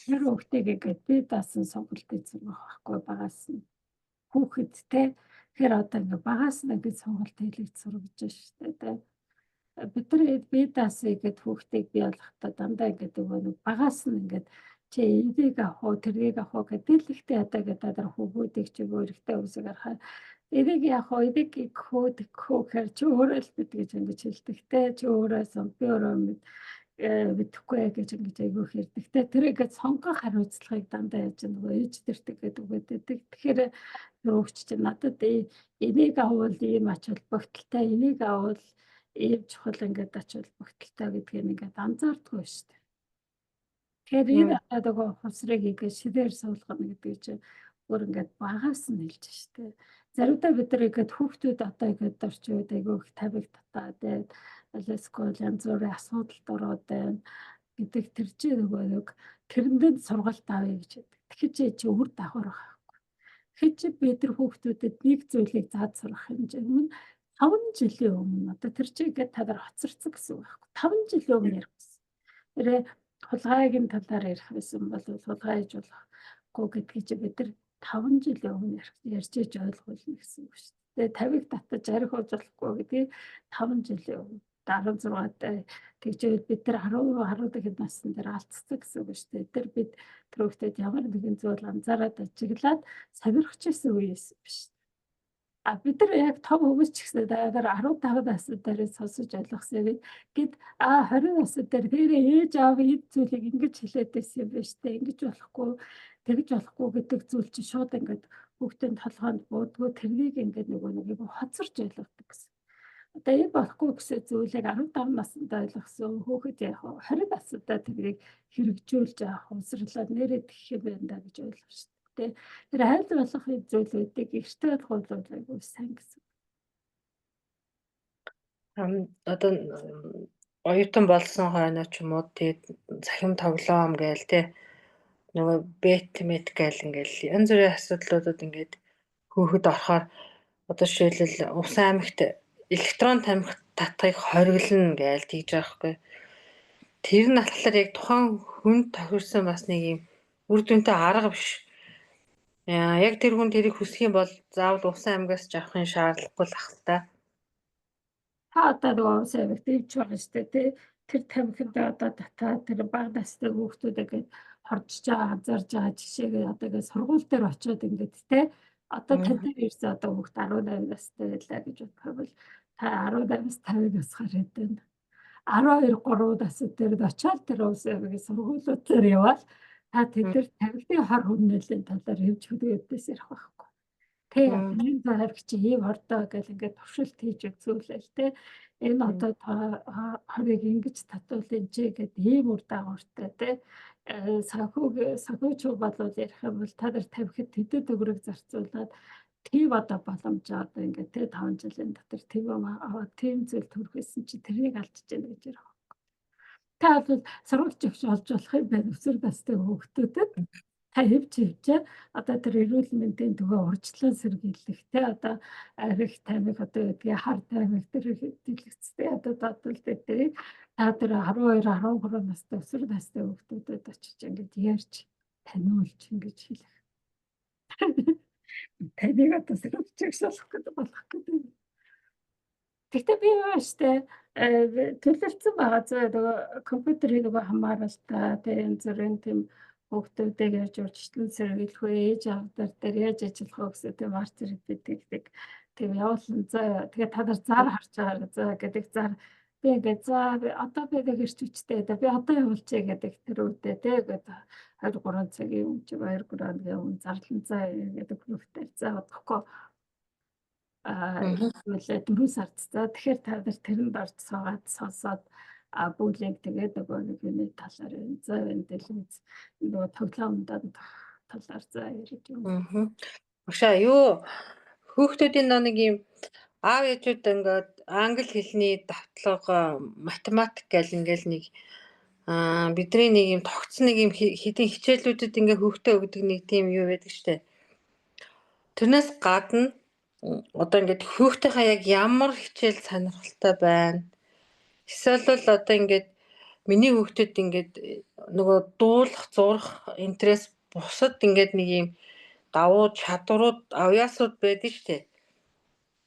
Тэр хүүхдийг ингээд би даасан сонголт эзэн байхгүй багаас нь хүүхэд те тэгэхээр одоо ингээд багаас нь ингээд сонголт хийлгэж сургаж шүү дээ те. Бид нар би даасаа гэдэг хүүхдийг бий болгохдоо дандаа ингээд нөгөө нэг багаас нь ингээд чи энийг авах уу тэрийг авах уу гэдэг л ихтэй одоо гэдэг хүүхдүүдийг чи өөртөө үсэг харахаа энийг яах вэ энийг хөөд гэхээр чи өөрөө л бид гэж ингэж хэлдэг те чи өөрөө сон би өөрөө мэдэхгүй гэж ингэж айгүй хэрдэг те тэрийг сонгох хариуцлагыг дандаа яаж нөгөө ээж дэрдэг гэдэг үг гэдэг. Тэгэхээр өвч чи надад энийг авал ийм ач холбогдолтой энийг авал ийм чухал ингээд ач холбогдолтой гэдгийг ингээд анзаардгүй шүү дээ. Тэгэхээр энэ одоо хувцрыг ингээд ширээр суулгана гэдэг чинь бүр ингээд багаас нь хэлж штэ. Заримдаа бид нар ингээд хүүхдүүд одоо ингээд орчууд айгүй их тавиг татаа тэгээд скол янз бүрийн асуудалд ороод байна гэдэг тэр чинь нөгөө нэг тэрэндээ сургалт авъя гэж байдаг. Тэгэхээр чи өвөр давхар байхгүй. Тэгэхээр чи бид нар хүүхдүүдэд нэг зүйлийг зааж сурах хэмжээ нь 5 жилийн өмнө одоо тэр чинь ингээд та нар хоцорсон гэсэн үг байхгүй. 5 жилийн өмнө ярих гэсэн. Тэр хулгайгийн талаар ярих байсан бол хулгай хийж болохгүй гэдгийг чи бид нар 5 жилийн өмнө ярьж иж ойлгуулна гэсэн үг шүү дээ. Тэгээ 50-ыг татаж арих болж болохгүй гэдгийг 5 жилийн өмнө 16-тай тэгжээ бид нар 10 дахь насны дээр алдцдаг гэсэн үг шүү дээ. Тэр бид тэр хүүхдэд ямар нэгэн зүйл анзаараад ажиглаад савирч ирсэн үеэс биш. Бид нар яг том хүмүүс ч гэсэн даягаар 15 насны дээр сонсож ойлгосон гэд 20 насны дээр тэрээ ээж аав энэ зүйлийг ингэж хэлээд байсан юм байна шүү дээ. Ингэж болохгүй тэгж болохгүй гэдэг зүйл чинь шууд ингээд хүүхдийн толгойд буудгүй тэрнийг ингээд нэг юм хоцорч ойлгодог гэсэн. Одоо энэ болохгүй гэсэн зүйлийг 15 наснда ойлгосон хүүхэд яг 20 наснда тэрийг хэрэгжүүлж авах усрлаад нэрээ тэгэх юм байна да гэж ойлгох шүү дээ. Тэр айл болохын зүйлүүдийг эртээ ойлгуулвал айгүй сайн гэсэн. Одоо оюутан болсон хойноо ч юм уу тэгээд цахим тоглоом гээл те нөгөө бет мет гээл ингээл янз бүрийн асуудлуудад ингээд хөөхд орохоор одоо жишээлбэл Увс аймагт электрон тамхи татахыг хориглоно гээл тэгж байгаа хгүй. Тэр нь болохоор яг тухайн хүнд тохирсон бас нэг юм үр дүнтэй арга биш. Яг тэр хүн тэрийг хүсэх юм бол заавал Увс аймагаас ч авахын шаардлагагүй л ах л та. Та одоо нөгөө Увс аймагт ивч байгаа шүү дээ тий. Тэр тамхинд одоо татаад тэр бага настай хүүхдүүд ингээд хордож байгаа анзаарж байгаа жишээгээ одоо ингээд сургууль дээр очиод ингээд тий. Одоо тань дээр ирсэн одоо хүүхд 18 настай байлаа гэж бодоход та 18-аас 50 насгаар хэдэн 12 3 настай дээр очиод тэр Увс аймагын сургуулиуд дээр яваад та тэдэр тамхины хор хүннэлийн талаар хэмж хөдөөдөөс ярих байхгүй. Тэ энэ зарагч ийм ордоо гэл ингээд туршилт хийж үзүүлээл тэ энэ одоо хорийг ингэж татуулын ч гэдэг ийм үр дагавартай тэ санхүүч болвол ярих юм бол та нар тамхид тэдэд төгрөг зарцуулаад тийм одоо боломж одоо ингээд тэ 5 жилийн дотор тийм зүйл төрөх байсан чи тэрийг алдчихж байна гэж ярих. Та бол сургуульч өгч олж болох юм байна. Өсвөр настай хүүхдүүдэд та хөвчээ одоо тэр эрүүл мэндийн төвөө урьдчилан сэргийлэх те одоо арих тамхи одоо гэдгийг хар тамхи тэр дэлгэцтэй одоо дадвал тэрийг та тэр 12 13 настай өсвөр настай хүүхдүүдэд очиж ингэж ярьж таниулж ингэж хэлэх. Таныг одоо сургуульч өгч болох гэдэг. Гэхдээ би өштэй төлөвлөсөн байгаа зөө нөгөө компьютерийг нөгөө хамааралтай тийм зүрийн тийм хүүхдүүдийг яаж урьдчилан сэргийлэх вэ ээж авдар дээр яаж ажиллах вэ гэсэн тийм арт зэрэгтэй тийм явуулсан зөө тэгээд та нар зар харж байгаа зөө гэдэг зар би ингээд за одоо би нэг ирч хүчтэй да би одоо явуулчих гэдэг тэр үедээ тэгээд 23 цагийн өмнө 2 3 өмнө зарлан заа гэдэг хүүхдтэй за бодохгүй үлээ 4 сард за тэгэхээр та нар тэрэнд орж суугаад сонсоод бүлэг тэгээд нөгөө нэг юуны талаар за энэ телевиз нөгөө тоглоомд талаар за ярьж юм. Багшаа юу хүүхдүүдийн нэг юм аав ээжүүд ингээд англи хэлний давтлага математик гэл ингээл нэг бидний нэг юм тогтсон нэг юм хэдийн хичээлүүдэд ингээ хүүхдээ өгдөг нэг тийм юу байдаг штэ. Тэрнээс гадна одоо ингээд хүүхдийнхаа яг ямар хичээл сонирхолтой байна. Эсвэл бол одоо ингээд миний хүүхдэд ингээд нөгөө дуулах, зурах интерес бусад ингээд нэг юм давуу чадварууд авьяасууд байдаг штэ.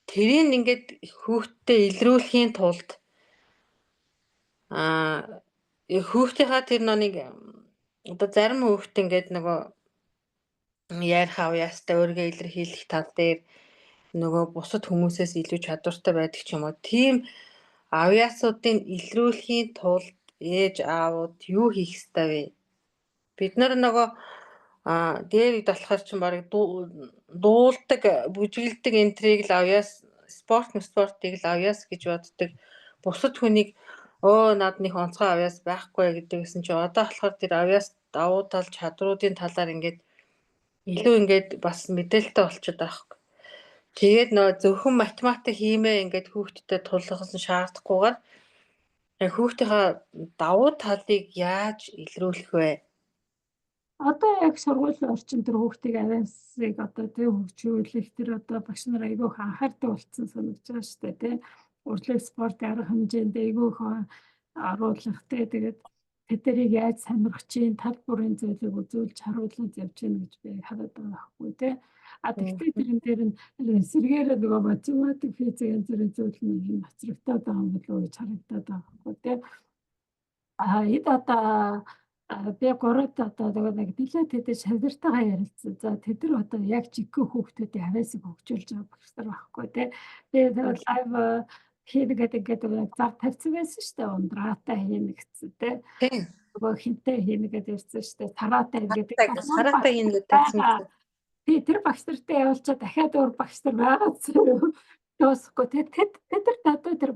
Тэрийг ингээд хүүхдэд илрүүлэхийн тулд хүүхдийнхаа тэр нэг одоо зарим хүүхд ингээд нөгөө ярих авьяастай өөрийгөө илэрхийлэх тал дээр нөгөө бусад хүмүүсээс илүү чадвартай байдаг ч юм уу. Тийм авьяасуудыг илрүүлэхийн тулд ээж аавууд юу хийх ёстой вэ? Бид нар нөгөө дээрд болохоор ч барыг дуулдаг, бүжиглдэг энтрийг л авьяас спортыг л авьяас гэж боддог. Бусад хүнийг над нэг онцгой авьяас байхгүй гэдэг гэсэн чи одоо болохоор тэр авьяас давуу тал чадруудын талаар ингээд илүү ингээд бас мэдээлэлтэй болчиход байгаа хэрэг. Тэгээд нөө зөвхөн математик хиймээ ингээд хүүхдэд тулгасан шаардахгүйгээр хүүхдийнхаа давуу талыг яаж илрүүлэх вэ? Одоо яг сургуулийн орчин тэр хүүхдийг авьяасыг одоо тэг хөгжүүлэх тэр одоо багш нар айгүйх анхаардаг болсон санагдаж байгаа шүү дээ тий. Урлагийн спорт арга хэмжээнд айгүйх оруулах тий тэгээд тэднийг яаж сонирхож чинь тал бүрийн зүйлийг үзүүлж харуулж явж гин гэж би хараад байгаа байхгүй тий. Тэгтээ тэрэн дээр нь сэргээр нөгөө математик физик янз бүрийн зүйл нь юм хоцрогдоод байгаа юм болов уу гэж харагдаад байгаа байхгүй тий. Эд одоо би 3-д одоо нэг нэлээд тэд шавнартайгаа ярилцсан. За тэд нар одоо яг жиггүй хүүхдүүдийн авьяасыг хөгжүүлж байгаа багш нар байхгүй тий. Би лайв хийгээд ингээд яг зар тавьсан байсан шүү дээ. Ундраатай хийнэ гэсэн тий. Нөгөө хинтээ хийнэ гэдэг ирсэн шүү дээ. Сараатай ингээд сараатай хийнэ гэж тавьсан. Тэгээ тэр багш нартай явуулчаа дахиад өөр багш нар байгаа зү дуусахгүй. Тэгээд тэд нар надад тэр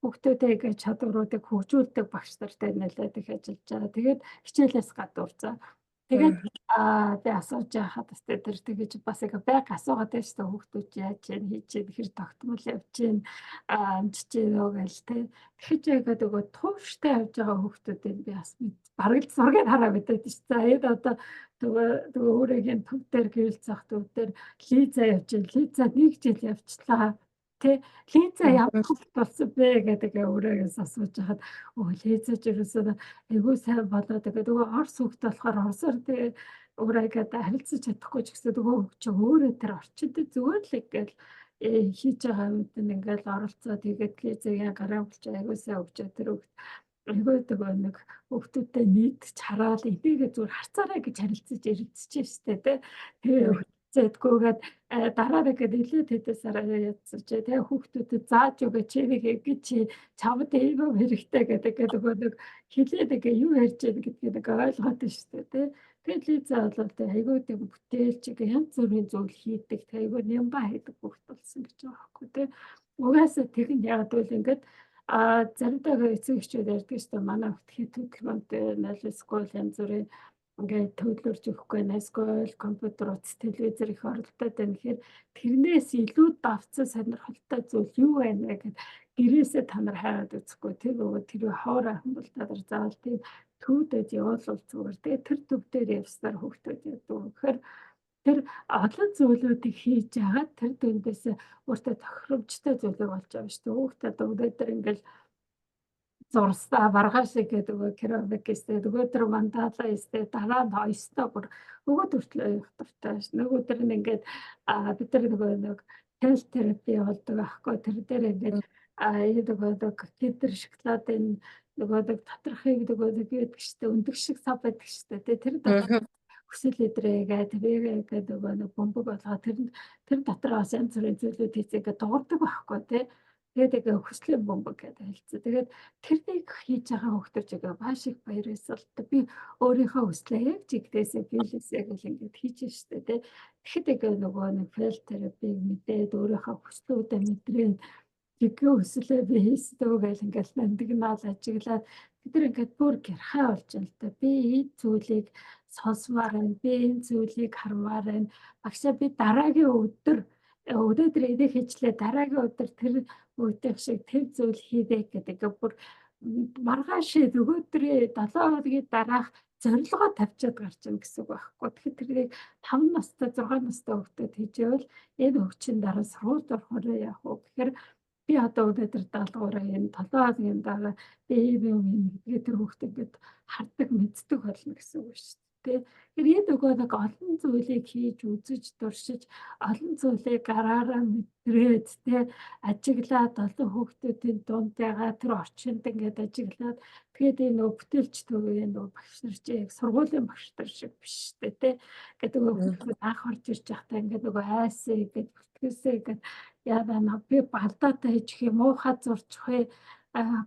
хүүхдүүдээ чадваруудыг хөгжүүлдэг багш нартай нэлээд их ажиллаж байгаа. Тэгээд хичээлээс гадуур за. Тэгээд би асууж байхад тест тэр тэгэж бас яг байг асуугаад байж та хүүхдүүд яаж чинь хийж чинь хэр тогтмол явж чинь амжиж гинөө гэл тэ. Тэгэхэж ягаад нөгөө тууштай явж байгаа хүүхдүүдийн би бас бараг л зургийг хараа мэдээд ш. За эд одоо нөгөө өөрийн төв дээр гэрэлцэх төв дээр лиза явж чинь лиза нэг жил явчлаа. Тэ лиза ямар болсон бэ гэдэг өөрөөс асууж хахад лиза ч ерөөсөө айгүй сайн болоод тэгээд нөгөө орс хүүхд болохоор орсоор тэгээ өөрийгөө харилцаж чадахгүй ч гэсэн нөгөө хүүхд чи өөрөө тэр орчинд зүгээр л ингээл хийж байгаа юмд ингээл оролцоо тэгээд лизагийн гараа болж айгүй сайн өгчөө тэр хүүхд айгүй нөгөө нэг хүүхдүүдтэй нийтж хараад энийг зүгээр харцаарай гэж харилцаж ирэлцэж штэ тэгээ зэдгүүгээд дараа нэгэд нэлээд хэдэн сараа ядсаж тэгээ хүүхдүүдэд зааж өгөө чивийг гэж чамд ийм хэрэгтэй гэдэг нөгөө нэг хэлээд юу ярьж байгаа гэдгийг нэг ойлгоод штэ тэгээд лиза болоод айгүй тийм бүтээлч янз бүрийн зүйл хийдэг айгүй нямба хийдэг хүүхд болсон гэж байгаа байхгүй те угаасаа тэг нь яг л ингээд заримдаа эцэг эхчүүд ярьдаг шүү дээ манай хүүхд хөдөлгөөнд нойлскол янз бүрийн ингээд төлөвлөрч өгөхгүй найскол компьютер утас телевизэр их оролдоод байна гэхээр тэрнээс илүү давцсан сонирхолтой зүйл юу байна вэ гэхэд гэрээсээ та нар хайгаад үзэхгүй тэр нөгөө тэр хоорой хамбалдаад заавал тийм төвдөд явуулвал зүгээр тэгээ тэр төв дээр явснаар хүүхдүүд яадаг гэхээр тэр олон зүйлүүдийг хийж яагаад тэр дэндээс өөртөө тохиромжтой зүйлийг болж байгаа шүү дээ хүүхдэд өнөөдөр ингээд зурстаа маргааш гэдэг керамик эстэй нөгөөдөр мандала эстэй дараа нь ойстой бүр өгөөд хүртэл явах дуртай ш. Нөгөөдөр нь ингээд бид нар нэг тэл терапи болдог байхгүй тэр дээр ингээд нөгөө кедр шоколадын нөгөө татрахыг нөгөө гэдэг штэ өндөг шиг сав байдаг штэ тэр хүсэл идрээгээ тэрийгээ нөгөө нэг бомбог болгоо тэр дотор бас янз бүрийн зүйлүүд хийцээгээ дуурдаг байхгүй тий тэгээд хүслийн бомбог гэдэг хэлцээ. Тэгээд тэрнийг хийж байгаа хүүхдүүчгээ маш их баярлалтай. Би өөрийнхөө хүслээ яг жигдээсээ биелээсээ гэл ингээд хийж штэ тий. Тэгэхэд нөгөө нэг фэл терапиг мэдээд өөрийнхөө хүслүүдээ мэдрээд жигээ хүслээ би хийсдэг гэл ингээд нандинал ажиглаад бид нар ингээд бүр гэрхай болж байна л да. Би энэ зүйлийг сонсмаар байна. Би энэ зүйлийг хармаар байна. Багшаа би дараагийн өдөр өнөөдөр энийг хийчлээ дараагийн өдөр тэр үеийнх шиг тэр зүйл хийдэг гэдэг бүр маргааш нөгөөдрийн 7 хоногийн дараах зорилгоо тавьчаад гарч ийн гэсэн үг байхгүй. Тэгэхээр тэрийг 5 настай 6 настай хүүхдэд хийжээвэл энэ хөгжин дараа сургуульд орохоор яах вэ гэхээр би одоо өнөөдөр даалгавраа энэ 7 хоногийн дараа би юм гэдгээ тэр хүүхд ингээд хардаг мэддэг болно гэсэн үг шүү дээ. Тэгэхээр нөгөө нэг олон зүйлийг хийж үзэж туршиж олон зүйлийг гараараа мэдрээд ажиглаад олон хүүхдүүдийн дунд ягаа тэр орчинд ингээд ажиглаад тэгээд энэ нөгөө бүтээлч төвийн нөгөө багш нар чи яг сургуулийн багш нар шиг биш үү те гэдэг нөгөө хүүхдүүд анх орж ирж байхдаа ингээд нөгөө айсээ гэдэг бүтгээсээ ингээд яа би балдаатай хийчих юм уу хад зурчих вэ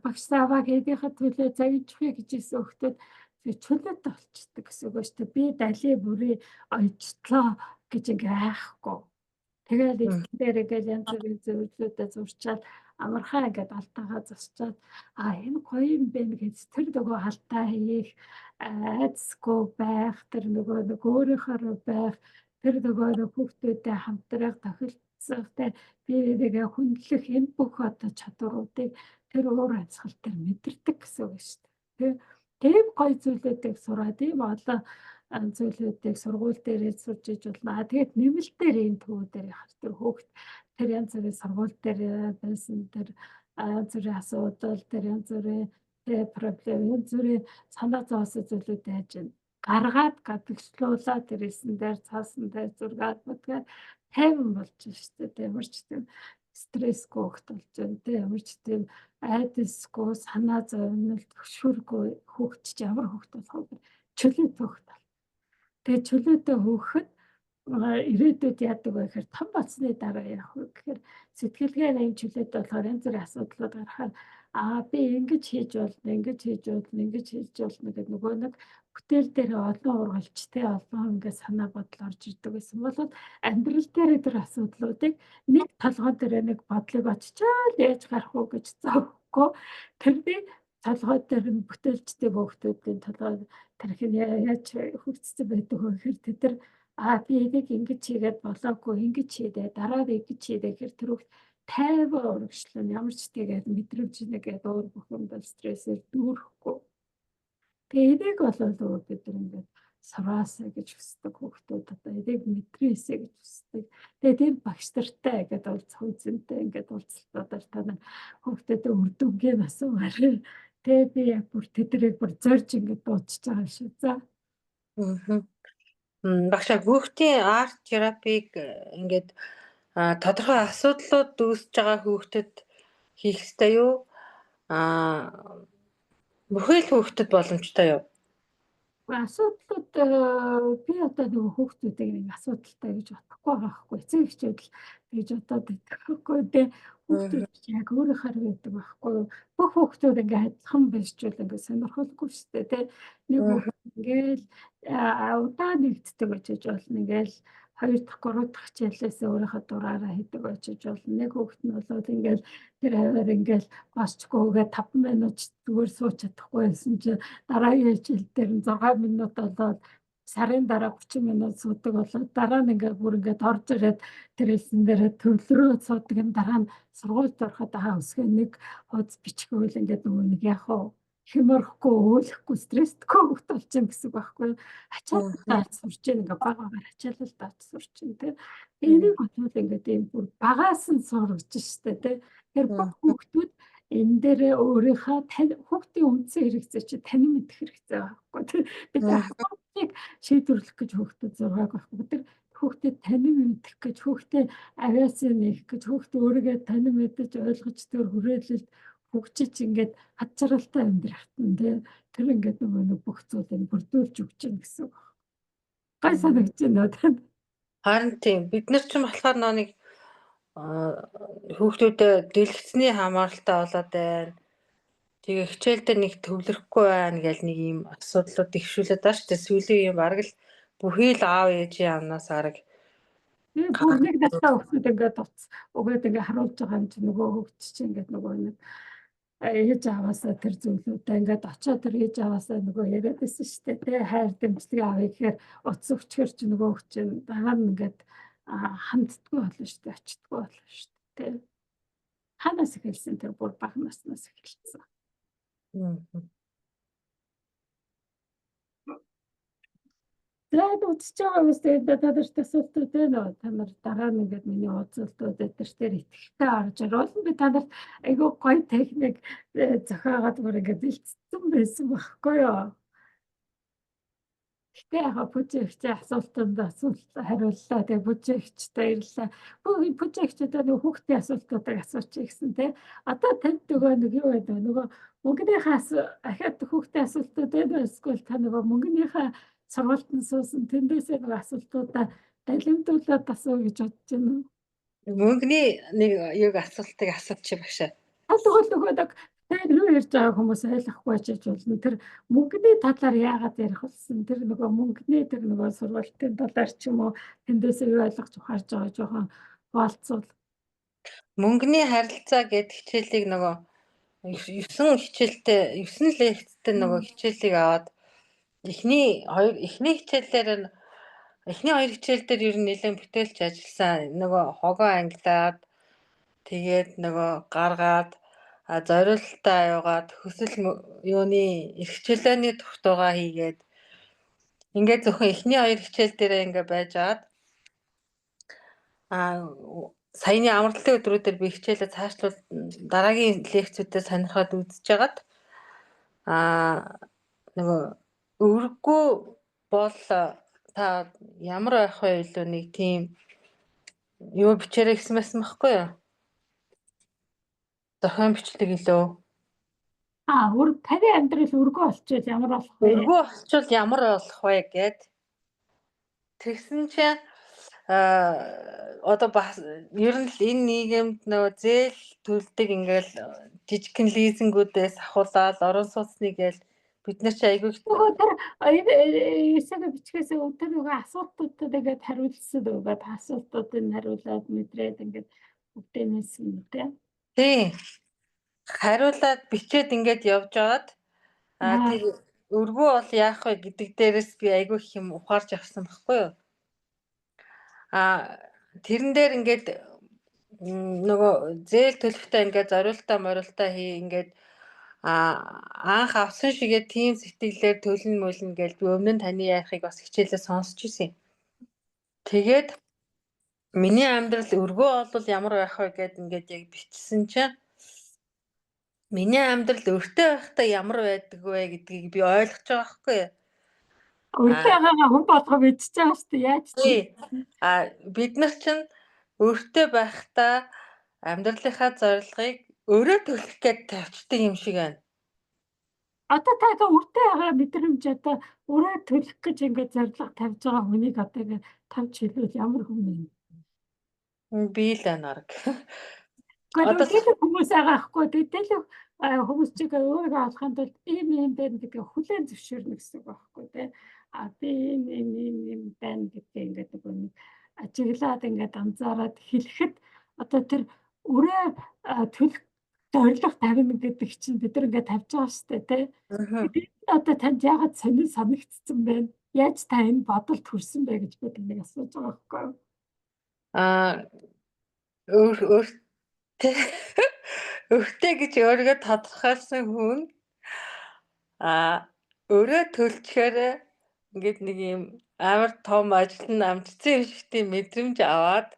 багш саваа гэдийнхээ төлөө загинчих вэ гэжсэн хүүхдүүд чөлөөт болчдөг гэсэн үг шүү дээ. Би дали бүрий ойжтлоо гэж ингээ айхгүй. Тэгээд энэ дээр ингээ янз бүрийн зөвлөлтөд зурчаад амархаа ингээ алтайгаа засчаад энэ гоё юм байна гэж тэр нөгөө алдаа хийх айцгүй байх тэр нөгөө өөрийнхөө байх тэр нөгөө хүүхдүүдтэй хамтрах тохиролцох би нэгэ хүндлэх энэ бүх одоо чадваруудыг тэр өөр амьсгал дээр мэдэрдэг гэсэн үг шүү дээ. Тийм гоё зүйлүүдийг сураад ийм олон зүйлүүдийг сургууль дээрээ сурж иж болно. Тэгээд нэмэлтээр энэ төвүүд дээр яхах тэр хөөхт тэр янз бүрийн сургууль дээр байсан тэр янз бүрийн асуудал тэр янз бүрийн проблем янз бүрийн санаа зовсон зүйлүүдээ хаж гаргаад гадагшлуулаад тэрсэн дээр цаасан дээр зургаад бодгаад тайван болж шүү дээ. Ямар ч тийм стрессгүй хөлт болж байна. Тэ ямар ч тийм айдасгүй санаа зовнил төвшөргүй хүүхд ч ямар хүүхд болох вэ? Чөлөөтэй хүүхд бол. Тэгээ чөлөөтэй хүүхэд ирээдүйд яадаг вэ гэхээр том болсны дараа яах вэ гэхээр сэтгэлгээ нэм чөлөөтэй болохоор янз бүрийн асуудлууд гарахаар би ингэж хийж болно, ингэж хийж болно, ингэж хийж болно гэдэг нөгөө нэг бүтээл дээр олон ургалжтэй олон ингээд санаа бодол орж ирдэг байсан бол амьдрал дээр тэр асуудлуудыг нэг толгой дээр нэг бодлыг очичаал яаж гарах уу гэж зовхгүй тэрний толгой дээр нь бүтээлчтэй хүүхдүүдийн толгой тэрх нь яаж хөгжсөн байдаг вэ гэхээр тэд нар би энийг ингэж хийгээд болоогүй ингэж хийдэ дараа нь ингэж хийдэ гэхээр тэр хүүхд тайван урагшлан ямар ч тэгээд мэдрэмж нэгээд өөр бүхэндээ стрессээр дүүрэхгүй. Тэгээ энийг бол бид нар ингээд сараасаа гэж хүсдэг хүүхдүүд одоо энийг мэдрээсэй гэж хүсдэг. Тэгээ тийм багш нартай ингээд уулзах үзэнтэй ингээд уулзалтуудаар та нар хүүхдүүдэд үрдүнгийн асуумаар тэгээ би яг бүр тэдрийг бүр зорж ингээд дуудаж байгаа шүү. За. Багшаа хүүхдийн арт терапиг ингээд тодорхой асуудлууд үүсэж байгаа хүүхдэд хийх ёстой юу? Бүхэл хүүхдэд боломжтой юу? Асуудлууд би одоо нөгөө хүүхдүүдийг нэг асуудалтай гэж бодохгүй байгаа байхгүй. Эцэг эхчүүд л гэж бодоод байдаг байхгүй. Тэгээ хүүхдүүд яг өөрөөхөр байдаг байхгүй. Бүх хүүхдүүд ингээ адилхан байжчул ингээ сонирхолгүй шүү дээ. Тэ нэг хүүхд ингээл удаа нэгддэг очиж болно. Ингээл 2 дахь 3 дахь хичээлээс өөрийнхөө дураараа хийдэг очиж болно. Нэг хүүхд нь болоод ингээл тэр хаваар ингээл босчгүйгээ 5 минут зүгээр сууч чадахгүй байсан чи дараагийн хичээл дээр нь 6 минут болоод сарын дараа 30 минут суудаг болоод дараа нь ингээд бүр ингээд орж ирээд тэр хэлсэн дээрээ төвлөрөө суудаг нь дараа нь сургуульд ороход өсгөө нэг хуудас бичгүүл ингээд нөгөө нэг яг хэмэрхгүй өөлөхгүй стресстгүй хөвгт болчихно гэсэн байхгүй. Ачаалтаа сурч ийн ингээ багаагаар ачаалтаа сурч ийн тэ. Энийг бодвол ингээд ийм бүр багаас нь сурч штэ тэ. Тэр бүх хүүхдүүд энэ дээрээ өөрийнхөө хүүхдийн үндсэн хэрэгцээ чи танин мэдэх хэрэгцээ байхгүй. Бид асуудлыг шийдвэрлэх гэж хүүхдэд зургааг байхгүй. Тэр хүүхдэд танин мэдэх гэж хүүхдээ авиасын нээх гэж хүүхдээ өөрийгөө танин мэдэж ойлгож тэр хүрээлэлд хөгжиж ингээд ад жаргалтай амьдрах нь тэр ингээд нөгөө бүх зүйлийг бүрдүүлж өгч гин гэсэн үг. Гай санагдаж байна тань. Харин тийм бид нар ч болохоор нэг хүүхдүүдэд дэлгэцний хамааралтай болоод байна. Тэгээ хичээл дээр нэг төвлөрөхгүй байна гэл нэг юм асуудлууд ихшүүлээд байна шүү дээ. Сүүлийн юм бараг л бүхий л аав ээжийн амнаас арга бүр нэг настай хүүхдүүд ингээд өгөөд ингээд харуулж байгаа юм чи нөгөө хүүхд чинь ингээд нөгөө нэг ээж аваасаа тэр зүйлүүдээ ингээд очиод тэр ээж аваасаа нөгөө яриад байсан шүү дээ. Тэ хайр дэмжлэг авъя гэхээр утас өгчгөр чи нөгөө хүүхд чинь дараа нь ингээд ханддаггүй болно шүү дээ. Очдоггүй болно шүү дээ. Тэ ханаас эхэлсэн тэр бүр бага наснаас эхэлсэн. Тэгээд үзэж байгаа юмс тэгээд та нарт асуултууд байна уу? Та нар дараа нь ингээд миний уулзалтууд дээр итгэвтэй орж ирвэл би та нарт айгүй гоё техник зохиогоод бүр ингээд бэлдсэн байсан байхгүй юу? Гэтэ яхаа бүжигчтэй асуултанд асуулт хариуллаа. Тэгээд бүжигчтэй ирлээ. Бүжигчтэй нөгөө хүүхдийн асуултуудыг асуучих гэсэн тий. Одоо танд нөгөө нэг юу байдаг нөгөө мөнгөнийхээ ахаад хүүхдийн асуултууд байна эсвэл та нөгөө мөнгөнийхээ сургуультанд суусан тэндээсээ нөгөө асуултуудаа далимдуулаад асуу гэж бодож байна уу? Мөнгөний нэг юг асуултыг асуучих багшаа. Тэгвэл нөгөө нэг тэр юу ярьж байгаа хүмүүс ойлгохгүй очиж болно. Тэр мөнгөний талаар яагаад ярих болсон? Тэр нөгөө мөнгөний тэр нөгөө сургалтын талаар ч юм уу тэндээсээ юу ойлгож ухаарж байгаа жоохон хаалцвал. Мөнгөний харилцаа гэдэг хичээлийг нөгөө 9 хичээлтэй 9 лекцтэй нөгөө хичээлийг аваад эхний 2 хичээл дээр ер нь нэлээд бүтээлч ажилласан. Нөгөө хогоо ангилаад тэгээд нөгөө гаргаад зориулалтаа яваад хөсөл юуны их хичээлээний тогтоогоо хийгээд ингээд зөвхөн эхний 2 хичээл дээрээ ингээ байж аваад саяны амралтын өдрүүдээр би хичээлээ цаашлуул дараагийн лекцүүдэд сонирхоод үзэж хагаад нөгөө өргөгүй бол та ямар байх вэ илүү нэг тийм юу бичээрэй гэсэн байсан байхгүй юу? Зохион бичлэг илүү. Таны амьдрал өргөө болчихвол ямар болох вэ? Өргөө болчихвол ямар болох вэ гэд. Тэгсэн чинь одоо бас ер нь л энэ нийгэмд нөгөө зээл төлдөг ингээл жижигхэн лизингүүдээс ахуулаад орон сууцны гээл бид нар чи айгүй Нөгөө тэр эсэгээ бичгээсээ тэр нөгөө асуултуудад ингээд хариулсан байгаа асуултуудыг хариулаад мэдрээд ингээд бүгдээс юм тий. тий хариулаад бичээд ингээд явж аваад тэр өргөө бол яах вэ гэдэг дээрээс би айгүй их юм ухаарч авсан баггүй юу. Тэрэн дээр ингээд нөгөө зээл төлөхтэй ингээд зориултаа морилтаа хий ингээд анх авсан шигээ тийм сэтгэлээр төлнө мөлнө гэж би өмнө нь таны яахыг бас хичээлээ сонсч ирсэн. Тэгээд миний амьдрал өргөө бол ямар байх вэ гэд ингээд яг бичсэн чинь миний амьдрал өртөө байхдаа ямар байдаг вэ гэдгийг би ойлгож байгаа байхгүй юу. Өөртөө хүн болгоо мэдчихэж байгаа шүү дээ. Яаж тий. Бид нар чинь өртөө байхдаа амьдралынхаа зорилгыг өөрөө төлөх гэж тавьчдаг юм шиг байна. Одоо та өртөө байгаа мэдрэмж одоо өөрөө төлөх гэж ингээд зорилго тавьж байгаа хүнийг одоо ингээд тавьж хэлвэл ямар хүн юм? Би л анарг. Одоо хүмүүс байгаа хгүй тэгэл хүмүүс чиг өөрийгөө олохын тулд ийм байна гэдгийг хүлээн зөвшөөрнө гэсэн үг байхгүй тий. Би ийм байна гэдгийг ингээд нөгөө нэг ажиглаад ингээд анзаараад хэлэхэд одоо тэр өөрөө төлөх зорилго тавина гэдэг чинь бид нар ингээд тавьж байгаа шүү дээ тий. Одоо танд яагаад санагдсан бэ? Яаж та энэ бодолд хүрсэн бэ гэж би тнийг асууж байгаа байхгүй юу? Өртөө гэж өөрийгөө тодорхойлсон хүн өөрөө төлчихөөр ингээд нэг юм амар том ажил нь амжсан юм шиг тийм мэдрэмж аваад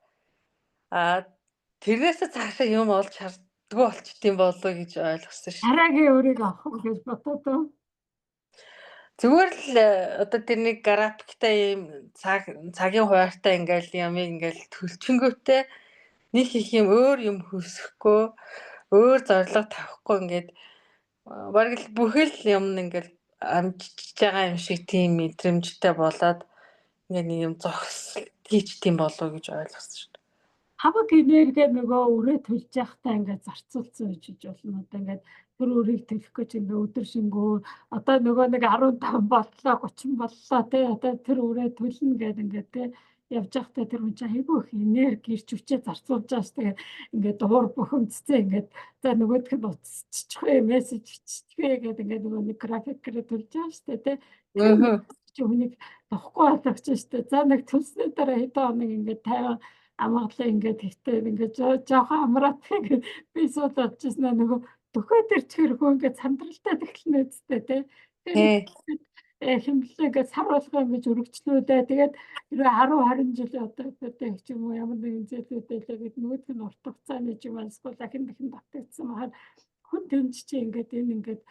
тэрнээсээ цаашаа юм олж шаарддаггүй болчтой болов гэж ойлгосон шүү. Хараагийн өөрийгөө авах гэж бодоод уу? Зүгээр л одоо тэр нэг графиктай юм цагийн хуваартай ингээл ямыг ингээл төлчөнгөтэй нэг их юм өөр юм хүсэхгүй өөр зорилго тавихгүй ингээд бараг л бүхэл юм ингээл амжиж байгаа юм шиг тийм мэдрэмжтэй болоод ингээд нэг юм зогсолт хийж тийм болов гэж ойлгосон шүү. Хамаг энерги нөгөө өрөө төлж явахдаа ингээд зарцуулсан үжиж болно. Одоо ингээд тэр өрийг төлөх гэж ингээд өдөр шингөө одоо нөгөө нэг 15 боллоо 30 боллоо тий одоо тэр өрөө төлнө гэдэг ингээд тий явж байхдаа тэр хүн чинь айгүй их энерги ирч хүчээ зарцуулж байгаа шүү. Тэгээд ингээд дуур бухимдцээ ингээд за нөгөөх нь уцчихвээ мессеж биччихвээ гэдэг ингээд нөгөө нэг графикээр төлж байгаа шүү тий. Чи хүнийг тохгүй болгож шүү. За нэг төлсний дараа хэдэн хоног ингээд 50 амгалан ингээд хэвтээ ингээд жоохон амраад ингээд би сууд очижсэн нөгөө төхөө дээр чирхүү ингээд сандралтай тэглэнэ үстэй тий. Хэмлээ ингээд сар болгоо ингээд өргөжлүүлээ. Тэгээд 10 20 жилийн одоо гэдэг ч юм уу ямар нэгэн зээлүүдэлээ гэд нөгөөх нь урт хугацааны ч юм уу эсвэл дахин батгдсан махад хүн тэмч чи ингээд энэ ингээд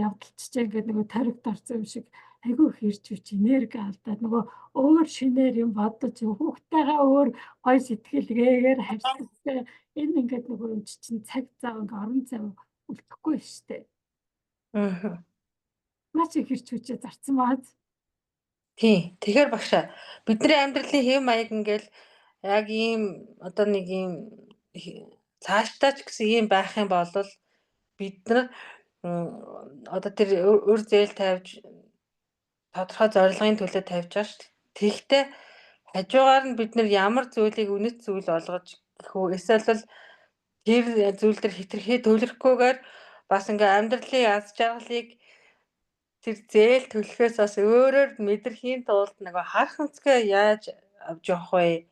явдалч чи ингээд нөгөө таригт орсон юм шиг айгүй хэрч хүч энерги алдаад нөгөө өөр шинээр юм бодож хүүхдтэйгээ өөр гой сэтгэлгээгээр харьцдаг энэ ингээд нөгөө юм чинь цаг зав ингээд орон зав үлдэхгүй штэ. Маш их хэрч хүчээ зарцсан бааз. Тий. Тэгэхээр багшаа бидний амьдралын хэв маяг ингээл яг ийм одоо нэг ийм цаашдаа ч гэсэн ийм байх юм бол бид нар одоо тэр өр зээл тавьж тодорхой зорилгын төлөө тавьж байгаа шүү дээ. Тэгэхдээ хажуугаар нь бид нар ямар зүйлийг үнэт зүйл олгож гэх үү эсвэл тэр зүйл төр хитрхээ төлөхгүйгээр бас ингээ амьдралын аз жаргалыг тэр зээл төлөхөөс бас өөрөөр мэдрэхийн тулд нөгөө харах өнцгөө яаж авч явах вэ?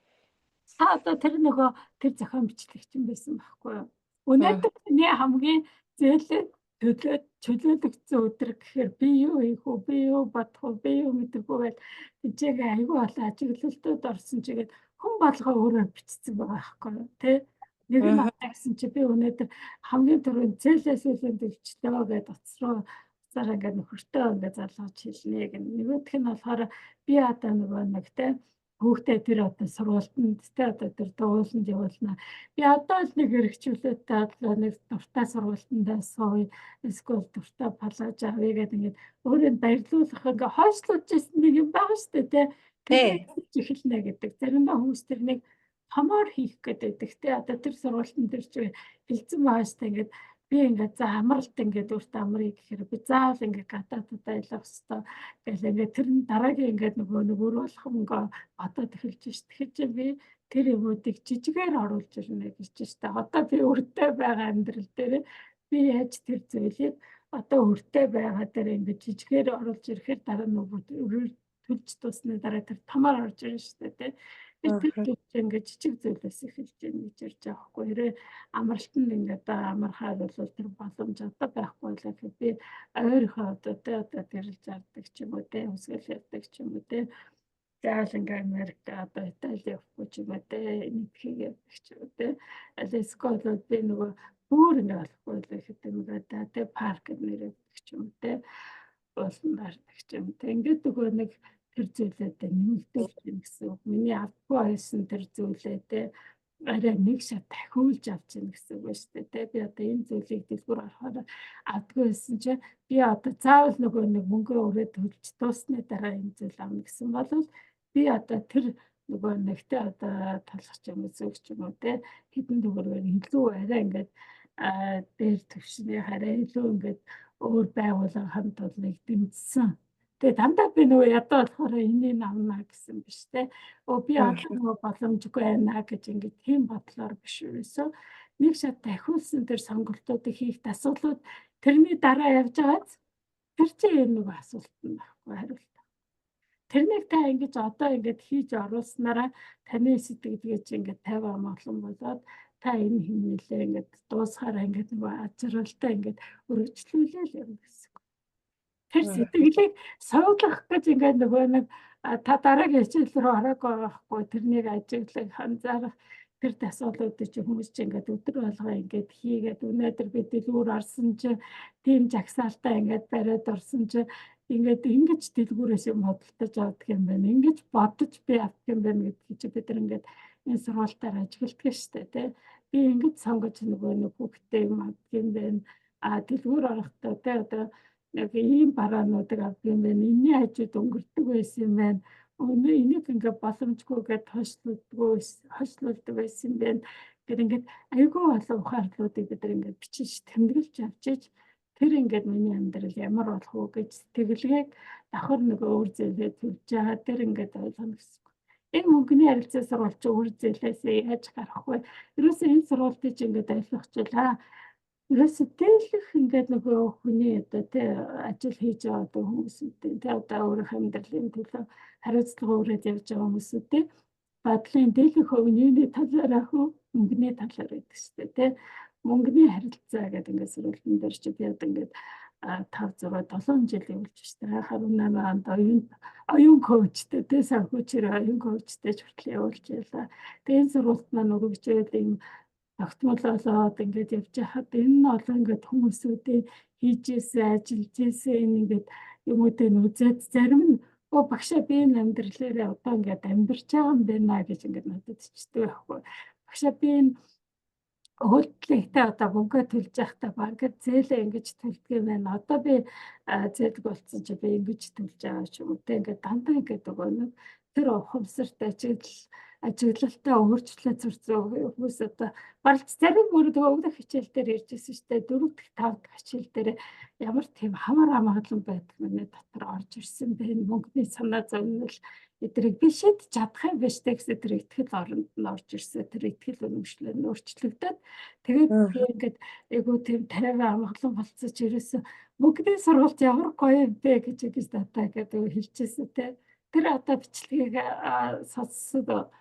Та одоо тэр нөгөө тэр зохион бичлэгч юм байсан байхгүй юу? Өнөөдөр миний хамгийн зээлээ чөлөөлөгдсөн өдөр гэхээр би юу хийх вэ? Би юу бодох вэ? Би юу мэдэх вэ гэж тэнцээгээ айгүй болоо ажиглалтад орсон чигээд хүн болгоо өөрөө бичсэн байгаа байхгүй юу? Тэ? Нэг нь атагсан чи би өнөөдөр хамгийн түрүүнд зээлээс үлэн төвчлөө гэдээ утасруу уцаараа ингээд нөхөртөө ингээд залгаж хэлнэ гэх. Нөгөөх нь болохоор би одоо нөгөө нэг тэ хүүхдээ тэр одоо сургуультанд тэ одоо тэр дууланд явуулна. Би одоо л нэг хэрэгжүүлэлттэй одоо нэг дуртай сургуультандаа сууя. Эсвэл дуртай палаж авъя гэдэг ингээд өөрөө баярлуулах ингээд хойшлуулж ирсэн нэг юм байгаа шүү дээ тэ. Тий. эхэлнэ гэдэг. Заримдаа хүмүүс тэрнийг томоор хийх гэдэг. Гэхдээ одоо тэр сургуультын дээр чи хилцэн мааштай ингээд би ингээд за амралт ингээд өөртөө амрыг гэхээр би заавал ингээд гадааддаа ялах хэвээр гэл ингээд тэр нь дараагийн ингээд нөгөө өр болгонгоо одоо тэхэлж ш. Тэгэхээр чи би тэр юмуудыг жижигээр оруулж ирнэ гэж штэ. Одоо би өртөө байгаа амьдрал дээр би яаж тэр зүйлийг одоо өртөө байгаа дээр ингээд жижигээр оруулж ирэхээр дараа нөгөө төлж туусны дараа тэр томоор орж ирнэ штэ тий. Би тэр зүйл ингээд жижиг зүйлээс эхэлж ийн гэж ярьж байгаа хгүй. Хэрэг амралтанд ингээд амархаад бол тэр боломж одоо байхгүй л гэхэд би өөрийнхөө одоо тэрэл зардаг ч юм уу тий үсгэл ярьдаг ч юм уу тий заавал ингээ Америк одоо Итали явахгүй ч юм уу тий нэгхийг явдаг ч юм уу тий эсвэл би нөгөө бүр ингээ болохгүй л гэхэд ингээ тий парк нэрэгдэг ч юм уу тий уулан дардаг ч юм тий ингээд нөгөө нэг тэр зүйлээдээ нэмэгдүүлж юм гэсэн үг. Миний авахгүй байсан тэр зүйлээ тий арай нэг шат дахиулж авч ийн гэсэн үг байна шүү дээ. Би одоо энэ зүйлийг дэлгүүр орохоор авдгүй байсан чи би одоо заавал нөгөө нэг мөнгө өрөө төлж дуусны дараа энэ зүйл авна гэсэн бол би одоо тэр нөгөө нэгтэй одоо талах ч юм уу зүг ч юм уу те хэдэн төгрөгөөр илүү арай ингээд дээр төвшний хараа илүү ингээд өөр байгууллага хамт олныг дэмжсэн. Тэгээ дандаа би нөгөө ядуу болохоор энийг авна гэсэн биш те. Би одоо нөгөө боломжгүй байна гэж ингээд тийм бодлоор биш ерөөсөө нэг шат дахиулсан тэр сонголтуудыг хийх асуудлууд тэрний дараа явж байгааз тэр чинь нэг асуулт нь байхгүй хариулт. Тэрнийг та ингэж одоо ингэж хийж оруулснараа таны сэтгэлгээ чи ингэж 50 амгалан болоод та энэ хэмнэлээ ингэж дуусахаараа ингэж нөгөө ажралтай ингэж өргөжлүүлээл юм гэсэн. Тэр сэтгэлийг суулгах гэж ингээд нөгөө нэг та дараагийн хичээл рүү ороогүй байхгүй тэрнийг ажиглах анзаарах тэр асуудлуудыг чи хүмүүс чи ингээд өдөр болгоо ингээд хийгээд өнөөдөр би дэлгүүр орсон чи тийм жагсаалтаа ингээд бариад орсон чи ингээд ингэж дэлгүүрээс юм бодолтож авдаг юм байна. Ингэж бодож би авдаг юм байна гэдгийг чи бид ингээд энэ сургуультаар ажигладаг штэ тий. Би ингэж сонгож нөгөө нэг хүүхдээ юм авдаг юм байна. Дэлгүүр орохдоо тий одоо яг ийм бараануудыг авдаг юм байна. Энийн хажууд өнгөрдөг байсан юм байна. Энийг ингээд боломжгүйгээд хойшлуулдаг байсан юм байна. Гэт ингээд айгүй олон ухаарлуудыг бид ингээд бичиж тэмдэглэж авчиж тэр ингээд миний амьдрал ямар болох вэ гэж сэтгэлгээг давхар нөгөө өөр зээлээ төлж байгаа тэр ингээд ойлгоно гэсэн. Энэ мөнгөний харилцаа сурвалж өөр зээлээс яаж гарах вэ? Ерөөсөө энэ сурвалтыг чи ингээд ойлгочихлаа. Ерөөсөө дийлэх ингээд нөгөө хүний одоо тий ажил хийж байгаа одоо хүмүүсүүдтэй тий одоо өөрөх амьдралын төлөө хариуцлага өрөөд явж байгаа хүмүүсүүдтэй бодлын дийлэх хувь нь юуны талаар ах вэ? Мөнгөний талаар гэдэг шүү дээ тий. Мөнгөний харилцаа гэдэг ингээд сурвалтын дээр чи би одоо ингээд 5 6 7 жил явуулж штэ. 18 онд оюун коучтэй тий санхүүчээр оюун коучтэй ч хүртэл явуулж байлаа. Тэгээ энэ сурвалт маань өргөжөөд юм тогтмол болоод ингээд явж хахад энэ нь олон ингээд хүмүүсүүдийн хийжсэн ажиллажсэн энэ ингээд юмудыг үзээд зарим нь багшаа би энэ амьдралаараа одоо ингээд амьдарч байгаа юм байна гэж ингээд надад чичдэг байхгүй. Багшаа би энэ хөлтлэгтэй одоо мөнгө төлж явахдаа банк зээлээ ингэж төлдөг юм байна. Одоо би зээлг болцсон чи би ингэж төлж байгаа ч юм уу те ингээд дандаа ингээд нөгөө нэг тэр ухамсарт ажиглалтаа өөрчлөлт сурсан хүмүүс одоо барилц зарим өөрөө өвдөх хичээл дээр иржсэн шүү дээ 4 дахь 5 дахь хичээл дээр ямар тийм хамаар амгалан байдаг миний дотор орж ирсэн байна. Мөнгөний санаа зовнил эдрийг би шийдэж чадах юм биш тэ гэсэн тэр ихтгэл оронд нь орж ирсэн. Тэр ихтгэл үнэмшлэр нь өөрчлөгдөд тэгээд би ингээд айгуу тийм 50 амгалан болцож ирсэн. Мөнгөний сургалт ямар гоё юм бэ гэж татаа гэдэг хэлчихсэн тэ. Тэр одоо бичлэгийг сонсоод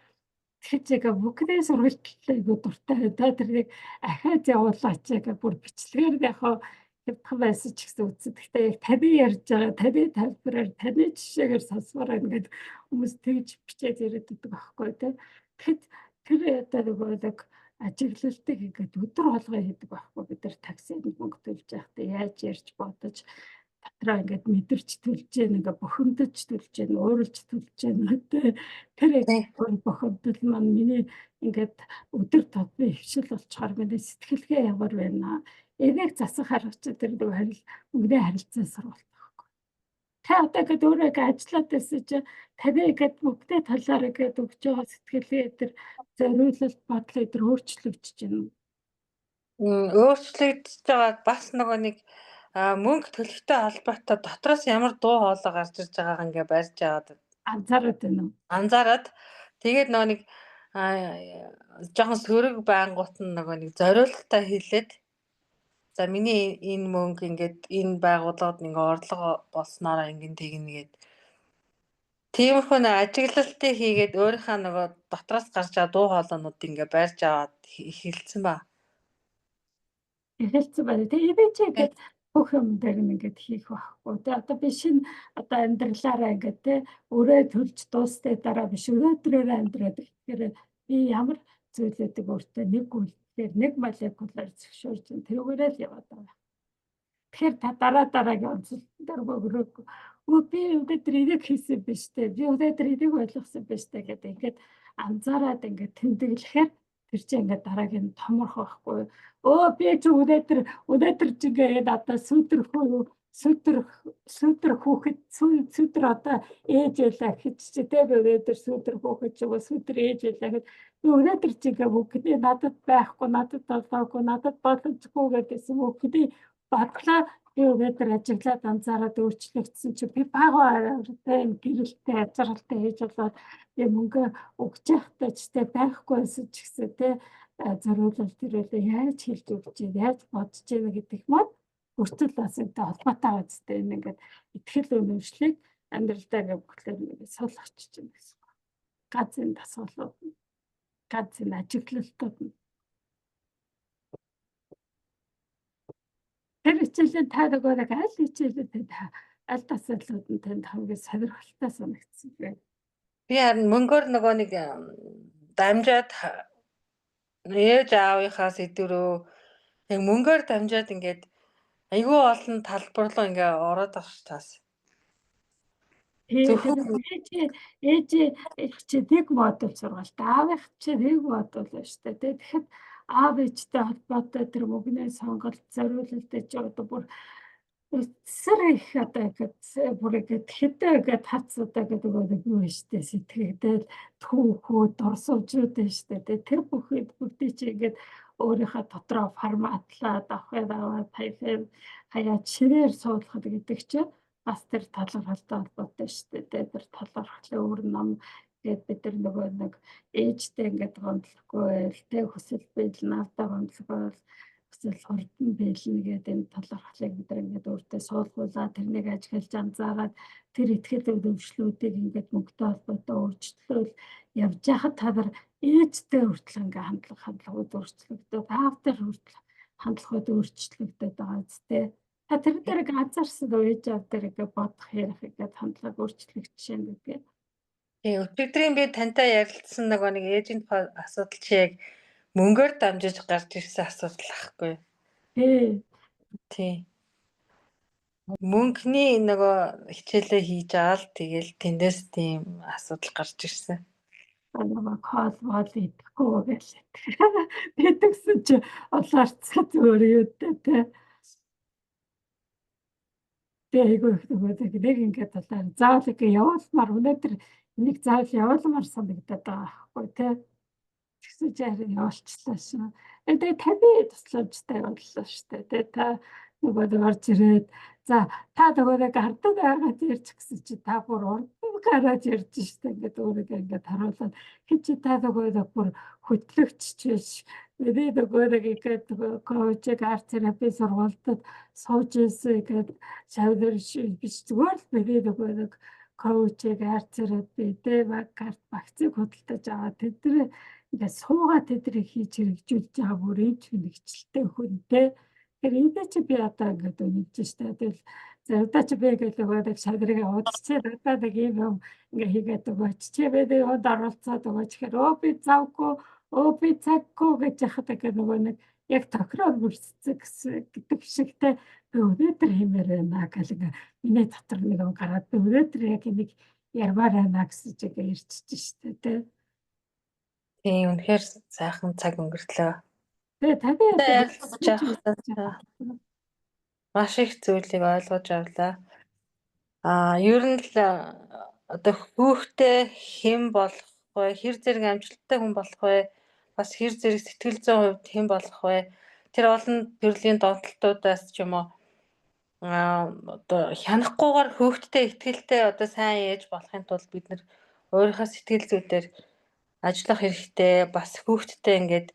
тэгэхээр бүгдээ сургалттай айгуу дуртай та тэрийг ахаад явуулаач гэх бүр бичлэгээр яг хөвдөх байсан ч гэсэн үзсэн. Гэхдээ яг таны ярьж байгаа таны тайлбараар таны жишээгээр сонсмоор ингээд хүмүүс тэгж бичээд яриад байдаг байхгүй тий. Тэгэхэд тэр одоо нөгөө нэг ажиглалтыг ингээд өдөр болгоо хийдэг байхгүй бид нар таксинд мөнгө төлж байхдаа яаж ярьж бодож дотроо ингээд мэдэрч төлж гэн ингээд бохомдож төлж гэн ууралж төлж гэн тэр бохомдол маань миний ингээд өдөр тутмын хвшил болчоор миний сэтгэлгээ ямар байна. Энийг засах харгач тэр нэг мөнгөний харилцаа сургалт байхгүй. Та одоо ингээд өөрөө ингээд ажиллаад байсан чи таны ингээд бүгдээ талаар ингээд өгч байгаа сэтгэлээ тэр зориулалт бодлоо тэр өөрчлөгдөж байна. Өөрчлөгдөж байгаа бас нөгөө нэг мөнгө төлөхтэй холбоотой дотроос ямар дуу хоолой гарч ирж байгааг ингээ барьж аваад Анзаараад байна уу? анзаараад тэгээд нөгөө нэг жоохон сөрөг байнгут нь нөгөө нэг зориулалтаа хэлээд за миний энэ мөнгө ингээд энэ байгууллагад ингээ орлого болсноор ингээд тэгнэ гээд тиймэрхүү нэг ажиглалтыг хийгээд өөрийнхөө нөгөө дотроос гарч байгаа дуу хоолойнууд ингээ барьж аваад хэлсэн ба. Эхэлсэн байна. Тэгээ эвээ чи ингээд бүх юм дээр нь ингээд хийх байхгүй. Тэгээ одоо би шинэ одоо амьдралаараа ингээд те өрөө төлж дуустай дараа биш өнөөдрөөр амьдраад ихээр би ямар зүйлүүдийг өөртөө нэг үйлдэлээр нэг молекулаар зөвшөөрж тэрүүгээрээ л яваад байгаа. Тэгэхээр та дараагийн онцлогтон дээр өгрөөг. Би өнөөдөр энийг хийсэн биш те. Би өнөөдөр энийг ойлгосон биш те гэдэг ингээд анзаараад ингээд тэмдэглэхээр тэр чинь ингээд дараагийн томорх байхгүй. Би чи өнөөдөр чи ингээд одоо сүйдэр хүүхэд сүйдэр одоо ээж байлаа гэж чи те би өнөөдөр сүйдэр хүүхэд чи сүйдэр ээж байлаа гэж би өнөөдөр чи ингээд бүгдээ надад байхгүй надад болоогүй надад боломжгүй гэдээсэн бүгдээ бодлоо би өнөөдөр ажиглаад анзаараад өөрчлөгдсөн чи би бага те гэрэлтэй ажралтай хийж болоод би мөнгө өгч явахтай ч те байхгүй байсан ч гэсэн те зориулалт тэрэлээ яаж хэлж өгч яаж бодож яана гэдэг мод өртөл бас энэ холбоотой байцтай энэ ингээд итгэл үнэмшлийг амьдралдаа ингээд бүхлээр ингээд сул очиж байна гэсэн. Газрын дасгалууд нь газрын ажиглалтууд нь тэр хичээлийн та нөгөө нэг аль хичээлүүд аль тасгалууд нь танд хамгийн сонирхолтой санагдсан бэ? Би харин мөнгөөр нөгөө нэг дамжаад ээж аавынхаа сэдврөө яг мөнгөөр дамжаад ингээд айгүй олон талбар руу ингээ ороод авч таас. Ээж чи нэг модуль сургалт аавынх чи нэг модуль байна шүү дээ. Тэгэхэд аав ээжтэй холбоотой тэр мөнгөний сонголт зориулалт гэж одоо бүр эсэр их одоо ингээд бүр ингээд хэдэн ингээд хацуудаа гэдэг нэг юу байна шүү дээ. Сэтгэгдэл түүхүү дурсамжууд байна шүү дээ. Тэр бүхэл бүгдийг чи ингээд өөрийнхөө дотроо форматлаад аваад хаяа чирээр суулгах гэдэг чинь бас тэр талархалтай холбоотой шүү дээ. Тэр талархлын өөр ном тэгээд бид нар нөгөө нэг ээжтэй ингээд гомдлохгүй байл тэ хүсэл байдал наавтай гомдлохгүй байл хүсэл хурдан байлна гэдэг энэ талархлыг бид нар ингээд өөртөө суулгуулаад тэрнийг ажиглаж анзаараад тэр итгэл өвчлүүдийг ингээд мөнгөтэй холбоотой өөрчлөлөөл явж байхад та нар ээжтэй хүртэл ингээд хандлагууд өөрчлөгдөв. Аавтай хүртэл хандлагууд өөрчлөгдөд байгаа зү. Та тэр дээр анзаарсан уу ээж аав дээр ингээд бодох ярих ингээд хандлага өөрчлөгдөж байна гэдэг. Өчигдрийн би тантай ярилцсан нөгөө нэг ээжийн асуудал чи яг мөнгөөр дамжиж гарч ирсэн асуудал ахгүй. Тий. Мөнгөний нөгөө хичээлээ хийж аал тэгэл тэндээс тийм асуудал гарч ирсэн. Нөгөө кол мол идэхгүй байлаа. Тэгсэн чи олоорцоо зүгээр юу дээ. Айгүй нэг ингээд болоо заавал ингээ явуулмаар өнөөдөр энийг заавал явуулмаар санагдаад байгаа байхгүй тий. Тэгсэн чи харин явуулчлаа шүү. Тэгээ 50 тусламжтай явууллаа шүү дээ. Та нөгөө орж ирээд за та нөгөө нэг харддаг байгаад ярьж гисэн чи та бүр урд гараад ярьж штэ ингээд өөрийгөө ингээд харуулаад хин чи та нөгөө бүр хөтлөгч ч биш. Бидний нөгөө нэг ингээд коучиг арт терапи сургалтад сууж ийсэн ингээд шавнар биш зүгээр л бидний нөгөө нэг коучиг арт терапи карт вакцины худалдаж аваад тэдний ингээд суугаад тэднийг хийж хэрэгжүүлж байгаа бүр энэ хүнэгчлээ хүнтэй. Тэгэхээр энэ чи би одоо ингээд үнэлж штэ. Тэгэл заримдаа чи би ингээд нөгөө шавдрыг удалчээ надад нэг юм ингээ хийгээд өгөөч. Чи бид юунд оролцоод өгөөч гэхээр би завгүй би цаггүй гэж яхад ингээд нөгөө нэг яг тохироор бүрсцэг гэдэг шиг те би өнөөдөр хиймээр байна гэх ингээ миний дотор нэг юм гараад би өнөөдөр яг энийг ярмаар байна гэсэн чиг ирчихэж штэ те. Тийм үнэхээр сайхан цаг өнгөртлөө. Тэгээ таны маш их зүйлийг ойлгож авлаа. Ер нь л одоо хүүхдээ хэн болох вэ? Хэр зэрэг амжилттай хүн болох вэ? Бас хэр зэрэг сэтгэл зүйн хувьд хэн болох вэ? Тэр олон төрлийн донтолтуудаас ч юм уу одоо хянахгүйгээр хүүхдтэй ихтгэлтэй одоо сайн ээж болохын тулд бид нар өөрийнхөө сэтгэл зүйдээр ажиллах хэрэгтэй. Бас хүүхдтэй ингээд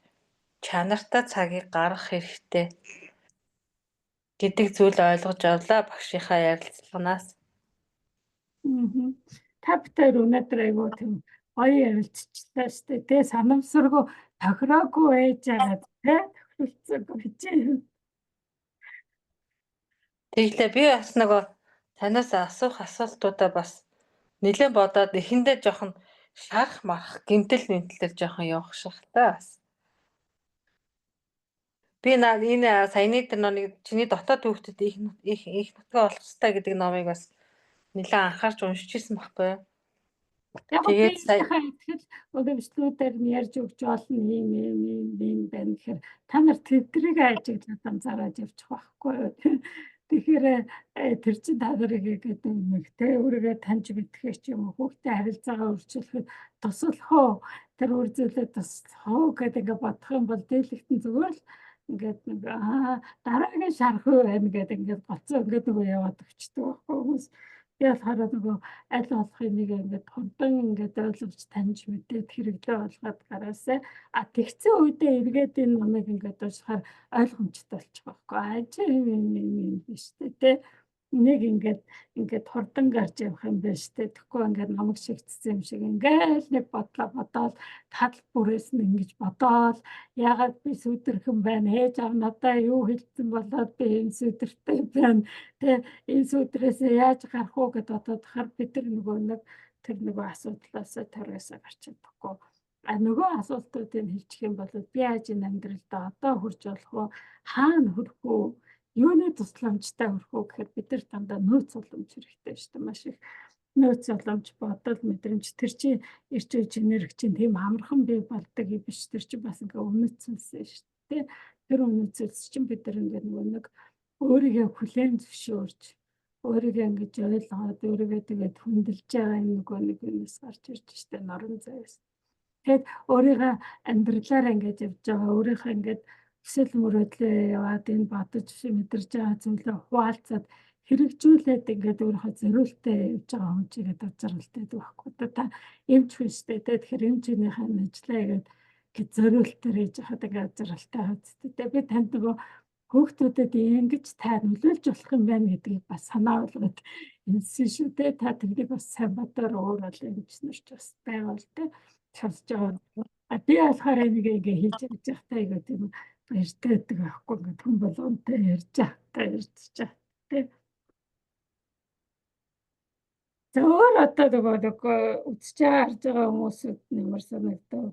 чанартай цагийг гаргах хэрэгтэй гэдэг зүйл ойлгож авлаа багшийнхаа ярилцлаганаас. Та бүхэн өнөөдөр айгүй тийм гоё ярилцчихлаа шүү дээ. Тэ санамсаргүй тохироогүй байж байгаа тэ тохиролцоогүй хичээ. Тэглээ би бас нөгөө танаас асуух асуултуудаа бас нэлээд бодоод эхэндээ жоохон шарах марах гэмтэл мэмтэлээр жоохон явах шахтаа бас. Би энэ саяны тэр нэг чиний дотоод хүүхдэд их нутгаа болох хэрэгтэй гэдэг номыг бас нэлээд анхаарч уншиж ирсэн байхгүй юу? Яг Тэгээд сая итгэл өдөржлүүдээр нь ярьж өгч олон юм байна гэхээр та нар тэднийг ажиглаад анзаараад явчих байхгүй юу? Тэгэхээр тэр чинь та нарыг гэдэг нэг те өөрийгөө таньж мэдхээ ч юм уу хүүхдэд харилцаагаа өөрчлөхөд туслах уу тэр үр зүйлээ туслах уу гэдэг ингээ бодох юм бол дийлэгтэн зүгээр л ингээд нэг дараагийн шарах уу байна гэдэг ингээд гоцоо ингээд нөгөө яваад өгчдөг байхгүй хүмүүс. Би болохоор нөгөө аль болох энийг ингээд хурдан ингээд ойлгож таньж мэдээд хэрэглээ болгоод гараасаа тэгсэн үедээ эргээд энэ номыг ингээд уншихаар ойлгомжтой болчих واخгүй. Чи юм биш тэ нэг ингээд хурдан гарч явах юм байна штэ. Тэгэхгүй ингээд намайг шигтсэн юм шиг ингээл нэг бодоод тал бүрээс нь ингэж бодоод ягаад би сүдэрхэн байна ээж аав надаа юу хэлсэн болоод би энэ сүдэртэй байна тэ энэ сүдрээс яаж гарах уу гэдээ бодоод хахаар бид нар тэр нөгөө асуудлаас торгосоо гарч чадахгүй. Нөгөө асуултуудыг хэлчих юм бол би яаж энэ амьдралдаа одоо хүрч болох вэ? Хаана хүрэх үү? Юуны тусламжтай хүрэх үү гэхээр бид нар дандаа нөөц уламж хэрэгтэй шүү дээ. Маш их нөөц уламж бодол мэдрэмж тэр чинь ирч үеч энерги чинь тийм амархан бий болдог юм биш. Тэр чинь бас ингээ өмнөцсөн шүү дээ. Тэр өмнөцөлс чинь бид нар ингээ нэг өөрийгөө хүлээн зөвшөөрч өөрийгөө ингэж ойлгоод өөрийгөө тэгээд хүндэлж байгаа юм нэг юмс гарч ирж штэ норон зайс. Тэгэд өөрийнхөө амьдралаараа ингэж явж байгаа өөрийнхөө ингэж өсөл мөрөөдлөө яваад энэ бодож мэдэрж байгаа зүйлээ хуваалцаад хэрэгжүүлээд ингээд өөрийнхөө зориултаа явж байгаа хүн чигээд авчралтай байхгүй та эмч хүн штэ тэгэхээр эмчнийхээ ажлаа ингээд зориултаар хийж хахад ингээд авчралтай хаацтай би танд нөгөө хүүхдүүдэд ингэж та нөлөөлж болох юм байна гэдгийг бас санаа болгоод хэлсэн шүү дээ. Та тэрийг бас сайн бодоор өөр бол эмчнэрч бас байгаа л дээ. Сонсож байгаа. Би болохоор энийг ингээ хийж явж байхдаа айгаа тийм баяртай байдаг байхгүй ингээ хүн болгонтэй ярьж байхдаа ярьчих тий. Зөвөр одоо нөгөө үзэж байгаа харж байгаа хүмүүсүүд нэмэр санагдав.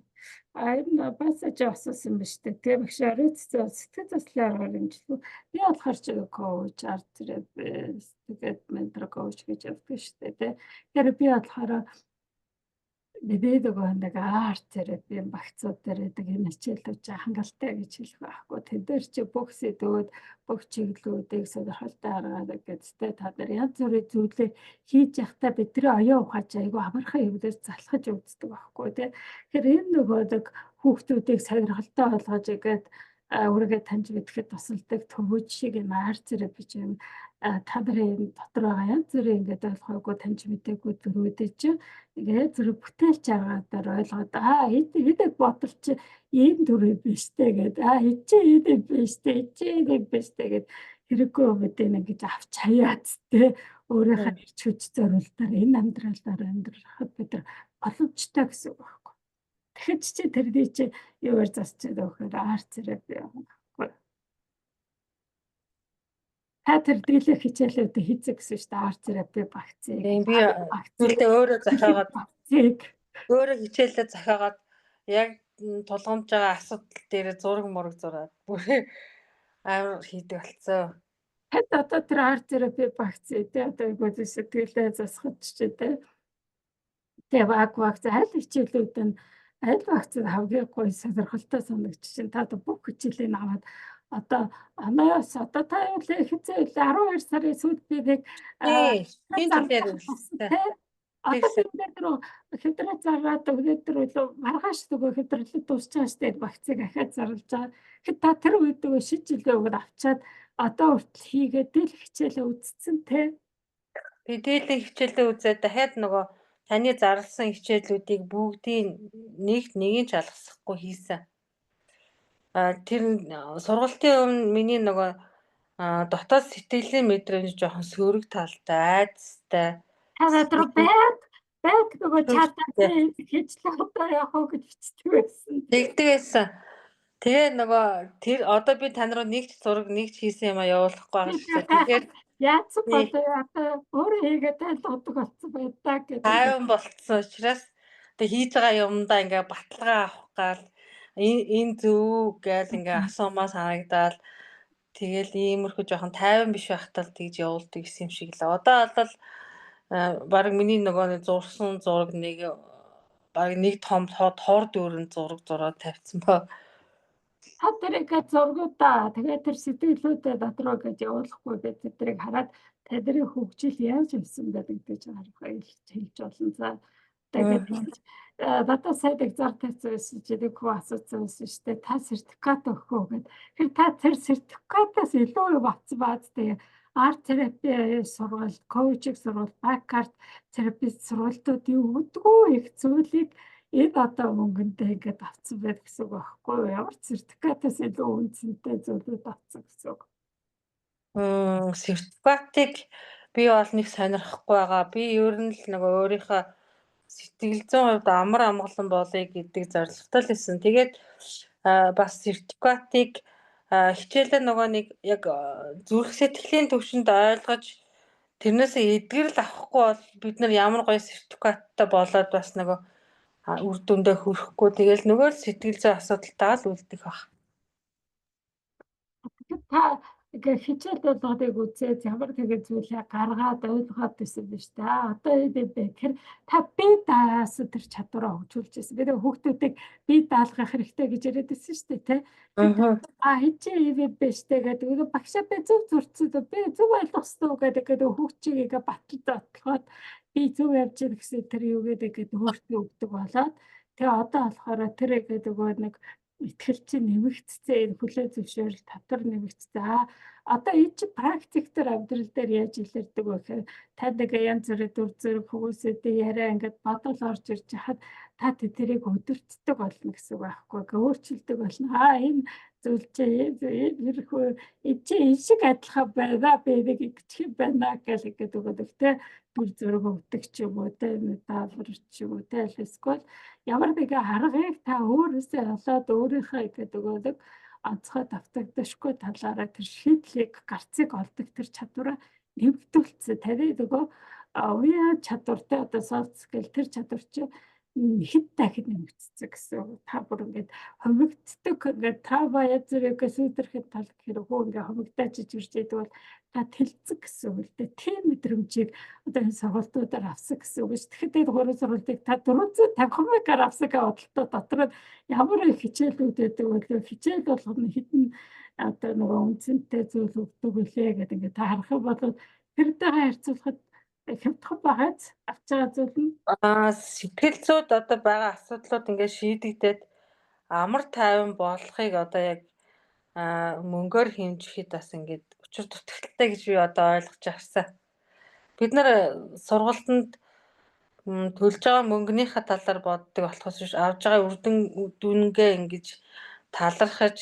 Энэ бас асуусан юм ба штэ. Тэгээ багш оройцсон сэтгэл заслын аргаар хэмжлэг. Би болохоор ч коуч, арт терапевт, тэгээд ментор коуч гэж явдаг штэ тий. Тэгэхээр би болохоор бид нэг арт терапи багцууд дээр гэдэг энэ хичээлүүд хангалттай гэж хэлэх байхгүй. Тэд дээр чи бүх сэдвүүд, бүх чиглэлүүдийг сонирхолтой аргаар гэдэгтэй та нар янз бүрийн зүйлээ хийж явахдаа бидний оюун ухаач айгүй амархан юмдээс залхаж өгддөг байхгүй тий. Тэгэхээр энэ нэг хүүхдүүдийг сонирхолтой болгож игээд өөрийгөө таньж мэдэхэд тусалдаг төвөж шиг энэ арт терапи чинь та нарын дотор байгаа янз бүрийн ингээд ойлгоогүй таньж мэдээгүй зүрхүүдээ чинь ингээд зүрх бүтээлч аргаадаар ойлгоод эдэг бодол чи ийм төрөй биш те гэдэг чи эдэг биш те чи эдэг биш те гэд хэрэггүй мэдээ ингэж авч хаяац те өөрийнхөө ирч хүч зориултаар энэ амьдралаар амьдрахад бид нар боломжтой гэсэн үг байхгүй. Тэгэхэд чи тэрний чи юугаар засчаад өгөхөөр арт терапи байхгүй. Та тэр дийлэх хичээлүүд хийцэг гэсэн шүү дээ арт терапи багцыг. Би зүйлдээ өөрөө захиагаад өөрөө хичээлээ захиагаад яг тулгамж байгаа асуудал дээр зураг мураг зураад бүрээ амар хийдэг болцсон. Хэд одоо тэр арт терапи багцыг тий одоо айгуу сэтгэлээ засахад ч тий. Тэгээ багц аль хичээлүүд нь аль багцыг хамгийн гоё сонирхолтой санагдчих чинь та бүх хичээлийг аваад Одоо намаас одоо та юу л хэзээ 12 сарын сүүлд би нэг тийм зүйлээр үлстэй. одоо би өнөөдөр хэвдрээ зараад өнөөдөр маргааш нөгөө хэвдрэлд дуусч байгаа штэ вакциг ахаад зарлж байгаа. Хэд та тэр үед нөгөө шийдэлээ өгөөд авчаад одоо хүртэл хийгээд тэл хичээлээ үзсэн те. Би дээдлийн хичээлээ үзээд дахиад нөгөө таны зарласан хичээлүүдийг бүгдийг нэгийг ч алгасахгүй хийсэн. Тэр сургалтын өмнө миний нөгөө дотоод сэтгэлийн мэдрэмж жоохон сөрөг талтай, айдастай. Таваад руу байг нөгөө чатаа хичлээ одоо яах вэ гэж бичдэг байсан. Тэгдэг байсан. Тэгээ нөгөө тэр одоо би тань руу нэг ч зураг нэг ч хийсэн юм явуулахгүй байгаа шүү дээ. Тэгэхээр яатсан болоо одоо өөрөө хийгээд ойлгодог болсон байдаа гэдэг. тайван болцсон учраас одоо хийж байгаа юмдаа ингээ баталгаа авах гал энэ зөв гээл ингээ асуумаа санагдаал тэгэл иймэрхүү жоохон тайван биш байхтаа тэгж явуулдаг гэсэн юм шиг л. Одоо бол баг миний нөгөө зурсан зураг нэг баг нэг том тор дүүрэн зураг зураад тавьсан баа. Та тэрийг зургуудаа тэгээд тэр сэтгэлүүдэд дотроо гэж явуулахгүй гэж тэрийг хараад тэдний хөгжил яаж өссөн байдаг гэж хэлж болно. За тэгээд надад сайдыг зар тавьсан байсан чи нэг хүү асуусан байсан шүү дээ. Та сертификат өгөх үү гэд. Тэр та тэр сертификатаас илүү юу батсан баад тэгээ арт терапи сургалт, коучинг сургалт, бакарт терапист сургалтууд юу гэдгүү их зүйлийг энэ одоо мөнгөндөө ингээд авсан байх гэсэн үг байхгүй юу? Ямар сертификатаас илүү үнцэнтэй зүйлүүд авсан гэсэн үг. Сертификатыг би бол нэг сонирхохгүй байгаа. Би ер нь л нөгөө өөрийнхөө сэтгэл зүйн хувьд амар амгалан болъё гэдэг зорилготой л байсан. Тэгээд бас сертификатыг хичээлээ нөгөө нэг яг зүрх сэтгэлийн төвшөнд ойлгож тэрнээсээ эдгэрэл авахгүй бол бид нар ямар гоё сертификаттай болоод бас нөгөө үр дүндээ хүрэхгүй тэгэл нөгөө л сэтгэл зүйн асуудалтаа л үлдэх баг. Та ингээ хичээл болгоодыг үзээд ямар тэгээд зүйлээ гаргаад ойлгоод байсан биз дээ. Одоо тэр та би дааас тэр чадвараа хөгжүүлж байсан. Би нэг хүүхдүүдийг би даалгах хэрэгтэй гэж яриад байсан шүү дээ, тэ. Хичээ биш тэгээд багшаа би зөв зурцсан. Би зөв ойлгох хэрэгтэй гэдэг хүүхдчигээ баталгаад би зөв явж ийн гэсэн тэр юу гэдэг өөртөө өгдөг болоод тэгээ одоо болохоор тэр нөгөө нэг итгэл чинь нэмэгдсэн энэ хүлээ зөвшөөрөл татвар нэмэгдсэн. Одоо энэ чи практиктэр амьдрал дээр яаж илэрдэг вэ гэхээр та нэг янз бүрийн дүр зэрэг хүмүүстэй яриа ингээд бодол орж ирж хахад та тэрийг өдөртдөг болно гэсэн үг байхгүй. Өөрчилдөг болно. Энэ зүйл чи энэ шиг адилхан байна. Би нэг ингэчих юм байна гэдэг өгöd тэ дүр зэрэг өгдөг ч юм уу тэ метафор ч юм уу тэ эсвэл ямар нэгэн аргыг та өөрөөсөө олоод өөрийнхөө өгöd онцгой давтагдашгүй талаараа тэр шийдлийг гарцыг олдог тэр чадвараа нэмэгдүүлсэн. Таны нөгөө уяа чадвартай одоо soft skill тэр чадвар чинь хэд дахин нэмэгдсэн гэсэн. Та бүр ингээд хомигддаг ингээд та баяа зэрэгээс үүдэрхэд тал гэхээр хөө ингээд хомигдаж ирж идэг бол та тэлцэг гэсэн үг л дээ. Тийм мэдрэмжийг одоо энэ сургалтуудаар авсан гэсэн үг шүү. Тэгэхээр энэ гурван сургалтыг та 450 авсан гэх бодлоо дотор ямар их хичээлүүд байдаг вэ? Хичээл болгоно хэдэн одоо нөгөө үнцэнтэй зүйл өгдөг үлээ гэдэг ингээд та харах юм бол тэрнтэйгээ харьцуулахад хямдхан багаж авч байгаа зүйл нь сэтгэл зүйд одоо байгаа асуудлууд ингээд шийдэгдээд амар тайван болохыг одоо яг мөнгөөр хэмжихэд бас ингээд учир дутагдaltaй гэж би одоо ойлгож авсан. Бид нар сургалтанд төлж байгаа мөнгөнийхөө талаар боддог болохоос биш авж байгаа үр дүнгээ ингэж талархаж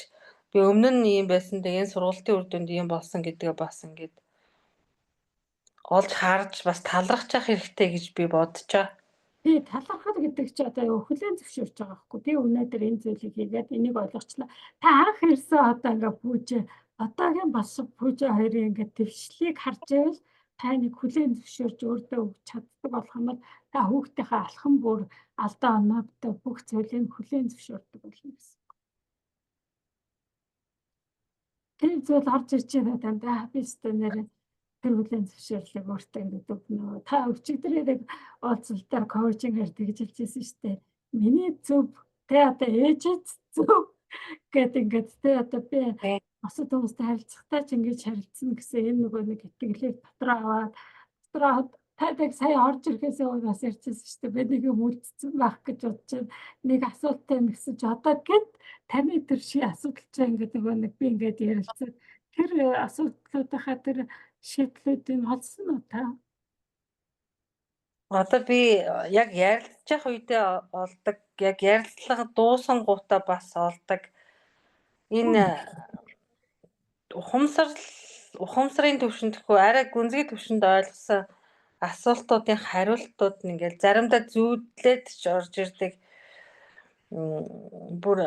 би өмнө нь ийм байсан тэгээ энэ сургалтын үр дүнд ийм болсон гэдгээ бас ингээд олж харж бас талархах хэрэгтэй гэж би бодож байгаа. тий талархал гэдэг чи одоо хүлээн зөвшөөрч байгаа байхгүй тий өнөөдөр энэ зүйлийг хийгээд энийг ойлгочлаа. Та анх ирсэн одоо ингээ пүүжэ одоогийн болсон пүүжэ хоёрын ингээ твшлийг харж байвал та нэг хүлээн зөвшөөрч өөртөө өгч чаддаг болох юм бол та хүүхдийнхээ алхам бүр алдаа оноодтой бүх зүйлийг хүлээн зөвшөөрдөг болно гэсэн. Тэр зүйл орж ирж байгаа дандаа би стенээр тэр хүлээн зөвшөөрлийг өөртөө ингэдэг нөө та өчигдрээ уулзалтаар коучингээр тэгж хэлжсэн шүү дээ. Миний зөв тэ одоо ээжэд зөв Гэт ингээд тэ одоо би Тий. бусад хүмүүстэй харилцахдаа ч ингэж харилцсан гэсэн энэ нөгөө нэг итгэлийг дотроо аваад дотроо тайдаг сая орж ирэхээс өмнө бас ярьчихсан шүү дээ. Би нэг юм үлдсэн байх гэж бодож байна. Нэг асуулттай нэгсэж одоо гэд таны тэр шиг асуудал чинь ингээд нөгөө нэг би ингээд ярилцсан. Тэр асуудлуудынхаа тэр шийдлүүдийг олсон уу та? Одоо би яг ярилцах үедээ олдог, яг ярилцлага дуусангуудаа бас олдог. Энэ ухамсарын түвшинд гэхүү арай гүнзгий түвшинд ойлгосон асуултуудын хариултууд нь ингээл заримдаа зүүдлээд ч орж ирдэг. Бүр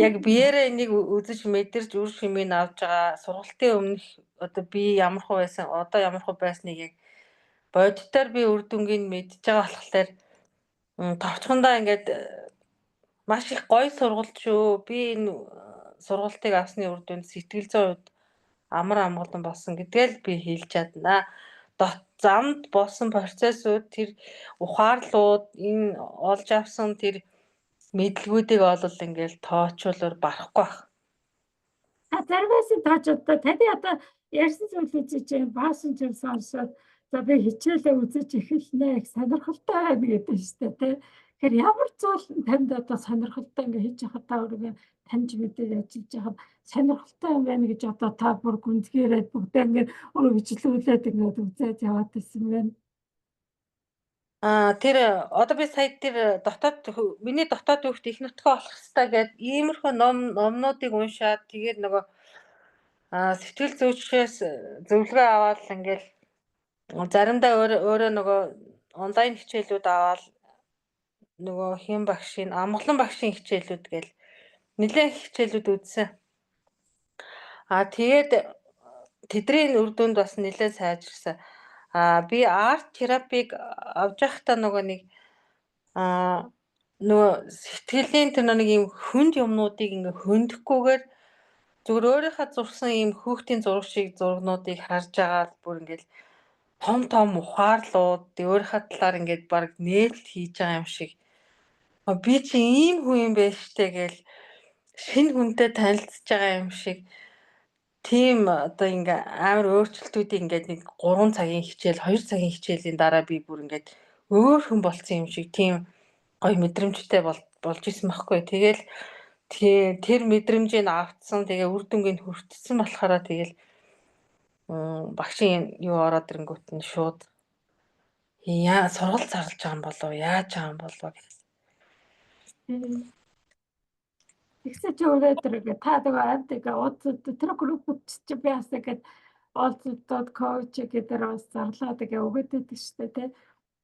яг биеэрээ энийг үзэж мэдэрч үр шимийг авч байгаа сургалтын өмнөх одоо би ямархуу байсан, одоо ямархуу байсныг яг бодитоор би үр дүнгийг мэдж байгаа болохоор товчхондоо ингээд маш их гоё сургалт шүү. Би энэ сургалтыг авсны үр дүнд сэтгэл зүйн хувьд амар амгалан болсон гэдгээ л би хэлж чадна. Замд болсон процессууд тэр ухаарлууд энэ олж авсан тэр мэдлгүүдийг олол ингээл тоочуулбар барахгүй байх. Заримаас нь тааж одоо таны одоо ярьсан зүйлүүд чинь баасан ч сонсоод за би хичээлээ үзэж эхэлнэ их сонирхолтой байна гэдэг нь шүү дээ тий. Тэгэхээр ямар зүйл танд одоо сонирхолтой ингээ хийж яхад та өөрийгөө таньж мэдээд ажиллаж яхад сонирхолтой юм байна гэж одоо та бүр гүнзгийрээд бүгдээ ингээ өөрөө бичлүүлээд ингээ үзээд яваад байсан байна. Тэр одоо би сая тэр миний дотоод хүүхд их нутгаа болох хэвээр гээд иймэрхүү номнуудыг уншаад тэгээд нөгөө сэтгэл зүйчнээс зөвлөгөө аваад ингээл заримдаа өөрөө нөгөө онлайн хичээлүүд аваад нөгөө хэн багшийн амгалан багшийн хичээлүүд гээл нэлээд хичээлүүд үзсэн. Тэгээд тэдний үр дүнд бас нэлээд сайжирсан. Би арт терапиг авч байхдаа нөгөө нэг нөгөө сэтгэлийн тэр нэг юм хүнд юмнуудыг ингээ хөндөхгүйгээр зүгээр өөрийнхөө зурсан ийм хүүхдийн зургнуудыг харж агаад бүр ингээл том ухаарлууд өөрийнхөө талаар ингээд баг нээлт хийж байгаа юм шиг би чи ийм хүн юм байна штэ гээл шинэ хүнтэй танилцж байгаа юм шиг тийм одоо ингээ амар өөрчлөлтүүдийг ингээд нэг 3 цагийн хичээл 2 цагийн хичээлийн дараа би бүр ингээд өөр хүн болцсон юм шиг тийм гоё мэдрэмжтэй болж исэн байхгүй. Тэгэл тэр мэдрэмжийг авцсан тэгээ үр дүнгийн хүртсэн болохоор тэгэл багшийн юу ороод ирэнгүүт нь шууд сургалт зарлаж байгаа юм болов яаж байгаа юм болов гэж. Тэгсэн чи өнөөдөр ингээ та нөгөө амт ингээ уулзаад тэр группт чи би бас ингээ уулзалтууд коуч гэдэг бас зарлаад ингээ өгөөд байдаг шүү дээ тий.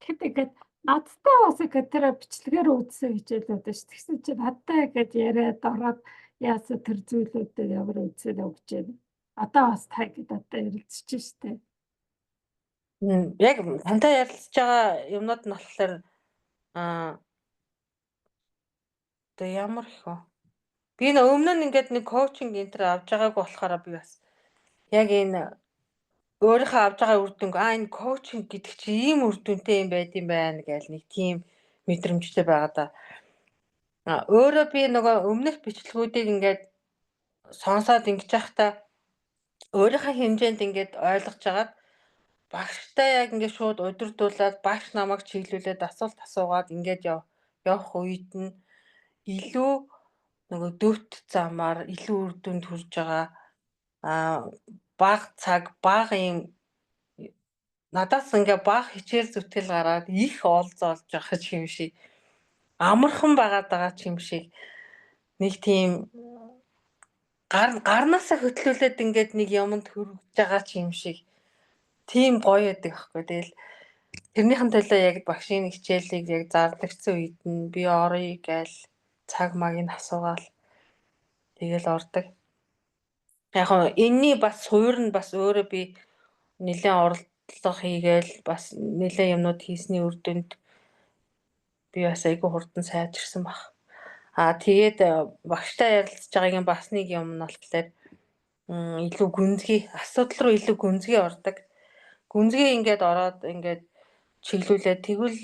Тэгэхэд ингээ надтай бас ингээ тэр бичлэгээр үзсэн хичээлүүд шүү. Тэгсэн чи надтай ингээ яриад ороод яасан тэр зүйлүүдэд ямар үзээд өгч байна. Одоо бас та ингээ надтай ярилцж штэ. Яг тантай ярилцж байгаа юмнууд нь болохоор одоо ямар их вэ? Би өмнө нь ингээд нэг коучинг энтер авч байгаагүй болохоор би бас яг энэ өөрийнхөө авж байгаа үр дүнг энэ коучинг гэдэг чи ийм үр дүнтэй юм байд юм байна гэж нэг тийм мэдрэмжтэй байгаа да. Өөрөө би нөгөө өмнөх бичлэгүүдийг ингээд сонсоод ингэж явахдаа өөрийнхөө хэмжээнд ингээд ойлгож агаад багштай яг ингээд шууд удирдуулаад багш намайг чиглүүлээд асуулт асуугаад ингээд явах үед нь илүү нөгөө дөт замаар илүү үр дүнд хүрж байгаа бага цаг бага юм надаас ингээ бага хичээл зүтгэл гараад их олзоолж байгаа юм шиг амархан байгаа юм шиг нэг тийм гарнаасаа хөтлүүлээд ингээд нэг юмд хөрвж байгаа юм шиг тийм гоё байдаг аахгүй. Тэгэл тэрнийхэн төлөө яг багшийн хичээлийг яг зардагцсан үед нь би оръё гээл цаг магийг асуугаал тэгэл ордог. Яг нь энэний бас суур нь бас өөрөө би нэлээд оролдлого хийгээл бас нэлээд юмнууд хийсний үр дүнд би бас айгүй хурдан сайжирсан баг. Тэгээд багштай ярилцж байгаагийн бас нэг юм нь болохоор илүү гүнзгий асуудал руу илүү гүнзгий ордог. Гүнзгий ингээд ороод ингээд чиглүүлээд тэгвэл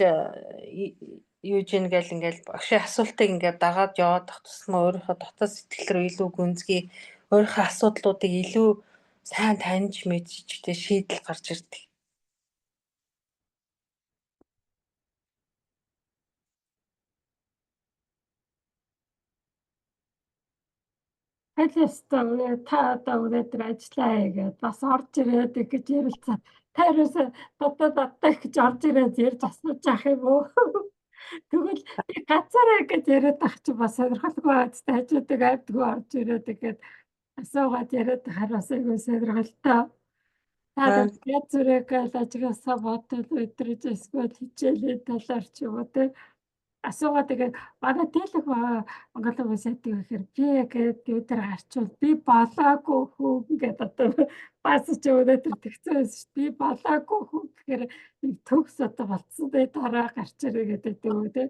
юу ч ингээл ингээл багшийн асуултыг ингээд дагаад яваад тах тусмаа өөрийнхөө дотоод сэтгэл рүү илүү гүнзгий өөрийнхөө асуудлуудыг илүү сайн таньж мэдж тэ шийдэл гарч ирдэг. Хэлээстэй та одоо өнөөдөр ажиллаа хийгээд бас орж ирээд гэж ярилцаад та ерөөсө датаа гэж орж ирээд ярьж асууж ах юм уу? Тэгвэл газараа гэж яриад ах чи бас сонирхолтой байцтай хажуудаг айдгүй орж ирээд тэгээд асуугаад яриад хараас айгүй сонирхолтой. Та яг зүрэг л ажигласаа бодвол өдрөж эсвэл хичээлийн талаар ч юм уу те асуугаад тэгээд манай телех Монголын сайдыг гэхээр би гээд өдөр гарчвал би болоогүй хүү ингээд одоо бас ч өнөөдөр тэгсэн байсан шүү. Би болоогүй хүү гэхээр нэг төгс одоо болцсон дээ дараа гарч ирээ гэдэг үү те.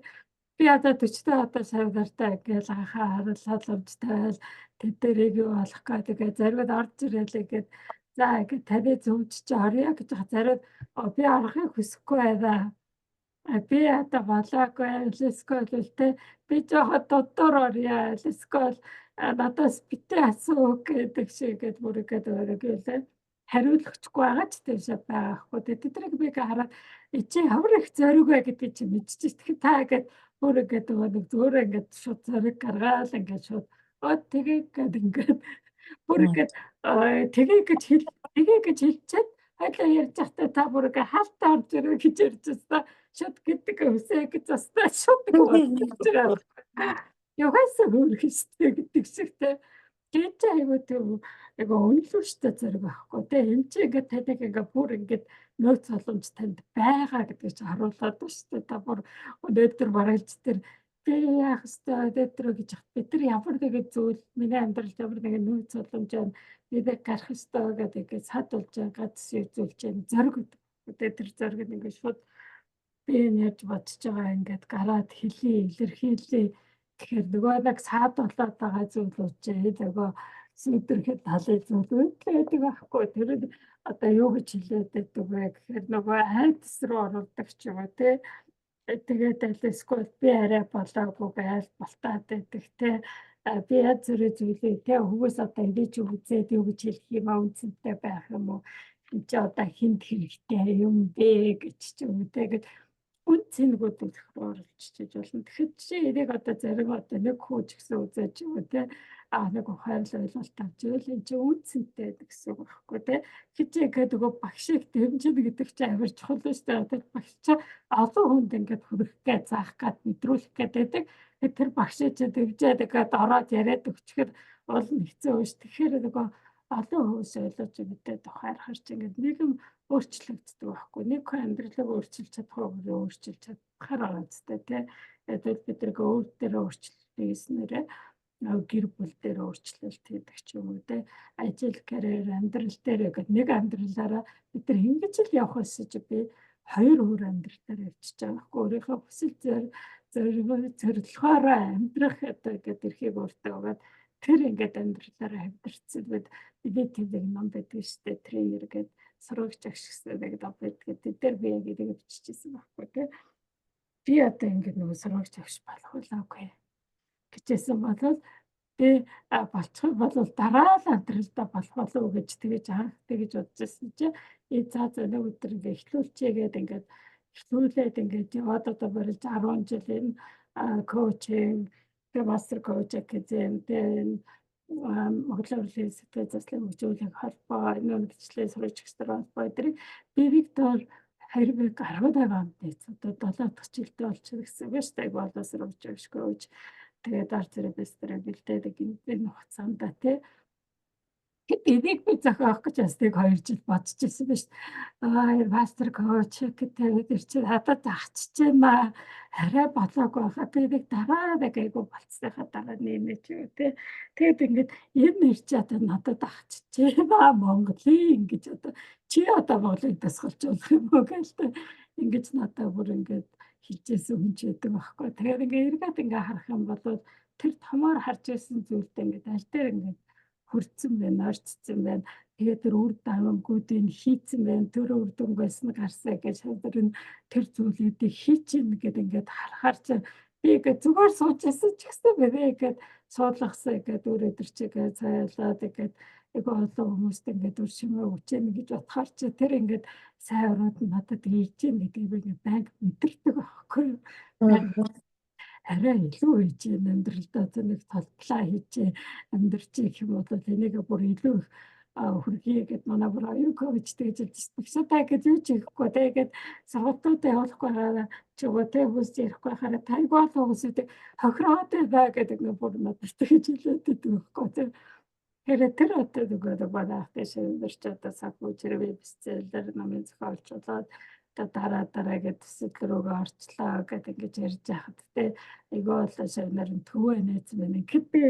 Би одоо 40-тэй одоо савдартай гэж анхаа харуулаад амжтай тэд дээрээ юу болох гэ тэгээ заримд орж ирээлээ гэд за ингээд таны зөвч чи орё гэж заримд би орохыг хүсэхгүй байна. Би одоо болоогүй лэскол те би жоохон дутуур орё лэскол надаас битээ асуу гэдэг шигээд бүргээд өрөглөө хариулахгүй байгаа ч тийш байхгүй тэдрэг би хараад чи ямар их зориг вэ гэдэг чи мэдчихэж тэгэхээр та ингээд бүргээд нэг зөөрөө ингээд шууд зориг гаргаал ингээд шууд тэгээд бүргээд тэгээ гэж хэлчихэд хайлаа ярьж байхдаа та бүргээ хаалтаа орж ирээ гэж ярьж байна. Шууд гэдэг өсөө гэж басна шууд гэж байгаа. Яваасаа хөөрөх штэ гэдэг шигтэй. Гэж айгуу төв айгуу өнлөвчтэй зэрэг байхгүй те энэ чи ингээд таныг ингээд бүр ингээд нөөц боломж танд байгаа гэдгийг чи харуулад байна штэ та бүр өнөөдөр барайлж тэр би яах ёстой өнөөдөр гэж бид нар ямар нэгэн зүйл миний амьдралд ямар нэгэн нөөц боломж байна бидээ гарах ёстой гэдэг садулж байгаа зүйлж байна зориг өдөө тэр зориг нь ингээд шууд би энэ яаж бодож байгаа ингээд гараад хэлий илэрхийлээ тэгэхээр нөгөө нэг саад болоод байгаа зүйлүүд чи нөгөө сүдэрхэд талын зүйлүүд байдаг байхгүй тэр одоо юу гэж хэлээд байдаг вэ гэхээр нөгөө хайдас руу оруулдаг ч юм уу тий тэгээд алискол би арай болоогүй байл болтаад байдаг те би янз бүрийн зүйлээ те хүмүүс одоо ингэж үзээд юу гэж хэлэх юм аа үнцэнтэй байх юм уу энэ чи одоо хинт хэрэгтэй юм бэ гэж ч юм уу те гэд үн цэнгүүд оруулж чиж болно. Тэгэхээр чи энийг одоо зарим одоо нэг хүү ч гэсэн үзэж юм уу те нэг ухаал ойлголт авч ивэл энэ чи үн цэнтэй гэсэн үг байхгүй те хичээ гэдэг нөгөө багшиг дэмжинэ гэдэг чинь амар чухал шүү дээ. Одоо багш чи олон хүнд ингээд хүрэх гээ заах гад мэдрүүлэх гэдэг. Тэр багшаа чи дэмжээд ингээд ороод яриад өчгөр бол хэцүү биш. Тэгэхээр нөгөө олон хүмүүс ойлгож мэдээд ухаарахар чи ингээд нийгэм өөрчлөгддөг байхгүй. Нэг хүн амьдралыг өөрчилж чадахгүй өөрчилж чадхаар байгаа зү тэ. Тэгээд бид нэг өөр дээр өөрчлөлт хийснээрээ гэр бүл дээр өөрчлөлт хийдэг ч юм уу те ажил карьер амьдрал дээр гэдэг нэг амьдралаараа бид нар ингэж л явах гэсэн чи би хоёр өөр амьдралаар явчихж байгаа байхгүй өөрийнхөө хүсэл зорилгоороо амьдрах одоо гэдэг эрхийг өөртөө өгөөд тэр ингээд амьдралаараа амьдрцсан бид бидний тэмдэг ном байдаг шүү дээ тренер гэдэг сургагч агш гэсэн нэг ном байдаг тэд дээр би яг энийг биччихсэн байхгүй те би одоо ингээд нөгөө сургагч агш болох болоогүй гэжсэн болол би болчих бол дараа л амьдралдаа болох болов уу гэж тэгэж анх тэгэж бодчихсон чи за нэг өдөр ингээ эхлүүлчихье гэдэг ингээд эхлүүлээд ингээд яваад одоо барилж 10 жил энэ коучинг тэгээ мастер коуч гэсэн тэгээ Монголын урлагийн сэтгэл заслын хөгжүүлэх холбоо энэ нэгчлээ сурвалжлагч нар холбоо эдрийг би Виктор 2018 онд одоо 7 дахь жилдээ болчихсон гэсэн үг шүү дээ болоо сурвалжлагч коуч тэгээд арт терапевтээр бэлдээдэг энэ хугацаанд тий энийг би зохиох гэж бас нэг 2 жил бодчихсон ба шүү. Мастер коуч гэдэг чинь хадад ахчих юмаа арай болоогүй хаа би нэг дараа нэг айгу болцсныхаа дараа нэмэж юу тий. Тэгэд ингээд энэ нэр чи одоо надад ахчих юмаа Монголын ингэж одоо чи одоо Монголыг тасгалж болох юм уу гэлтэй ингэж надад бүр ингээд хилжсэн хүн ч байдаг байхгүй. Тэгэхээр ингээд эргээд ингээд харах юм бол тэр томоор харж байсан зүйлдээ ингээд аль дээр ингээд хүрцэн байна, орцсон байна. Тэгээд тэр үр дагамгуудыг хийцэн байна. Тэр үр дүнгээс нь гарсаа гэж тэр зүйлүүдийг хийчихнэ гэдэг ингээд харахаар чи би ингээд зүгээр суучсан ч гэсэн бивэ ингээд суулгасан ингээд өөрөө тэр чигээ цайлаад ингээд айгүй олон хүмүүст ингээд үр шимээ өчнө гэж бодохоор чи тэр ингээд сайн урууд нь надад хийж гин гэдгийг би ингээд банк мэдэрдэг байхгүй юу. Арай илүү хийж амьдралдаа нэг толтлаа хийж амьдрч гэх юм бол энийг бүр илүү их хүргэе гэд манай бүр аюукович тэгж хэлсэн. Тэгсэн та гэж юу ч хийхгүй тэгээд сургалтууд явуулахгүй хараа чи өдөө бүс ярихгүй хараа тайгуул хүмүүсүүд хохироод бай гэдэг нэг бүр надад тэгж хэлээд байдаг байхгүй. Тэр одоо нөгөө банах гэж амьдарч одоо сахуу чирвэ бисцэлдэр намын зохиолчлоод дараа гэдэг төсөл рүүгээ орчлоо гэдэг ингэж ярьж байхад те айгүй болоо шавнаар нь төвөө найз минь ингээд би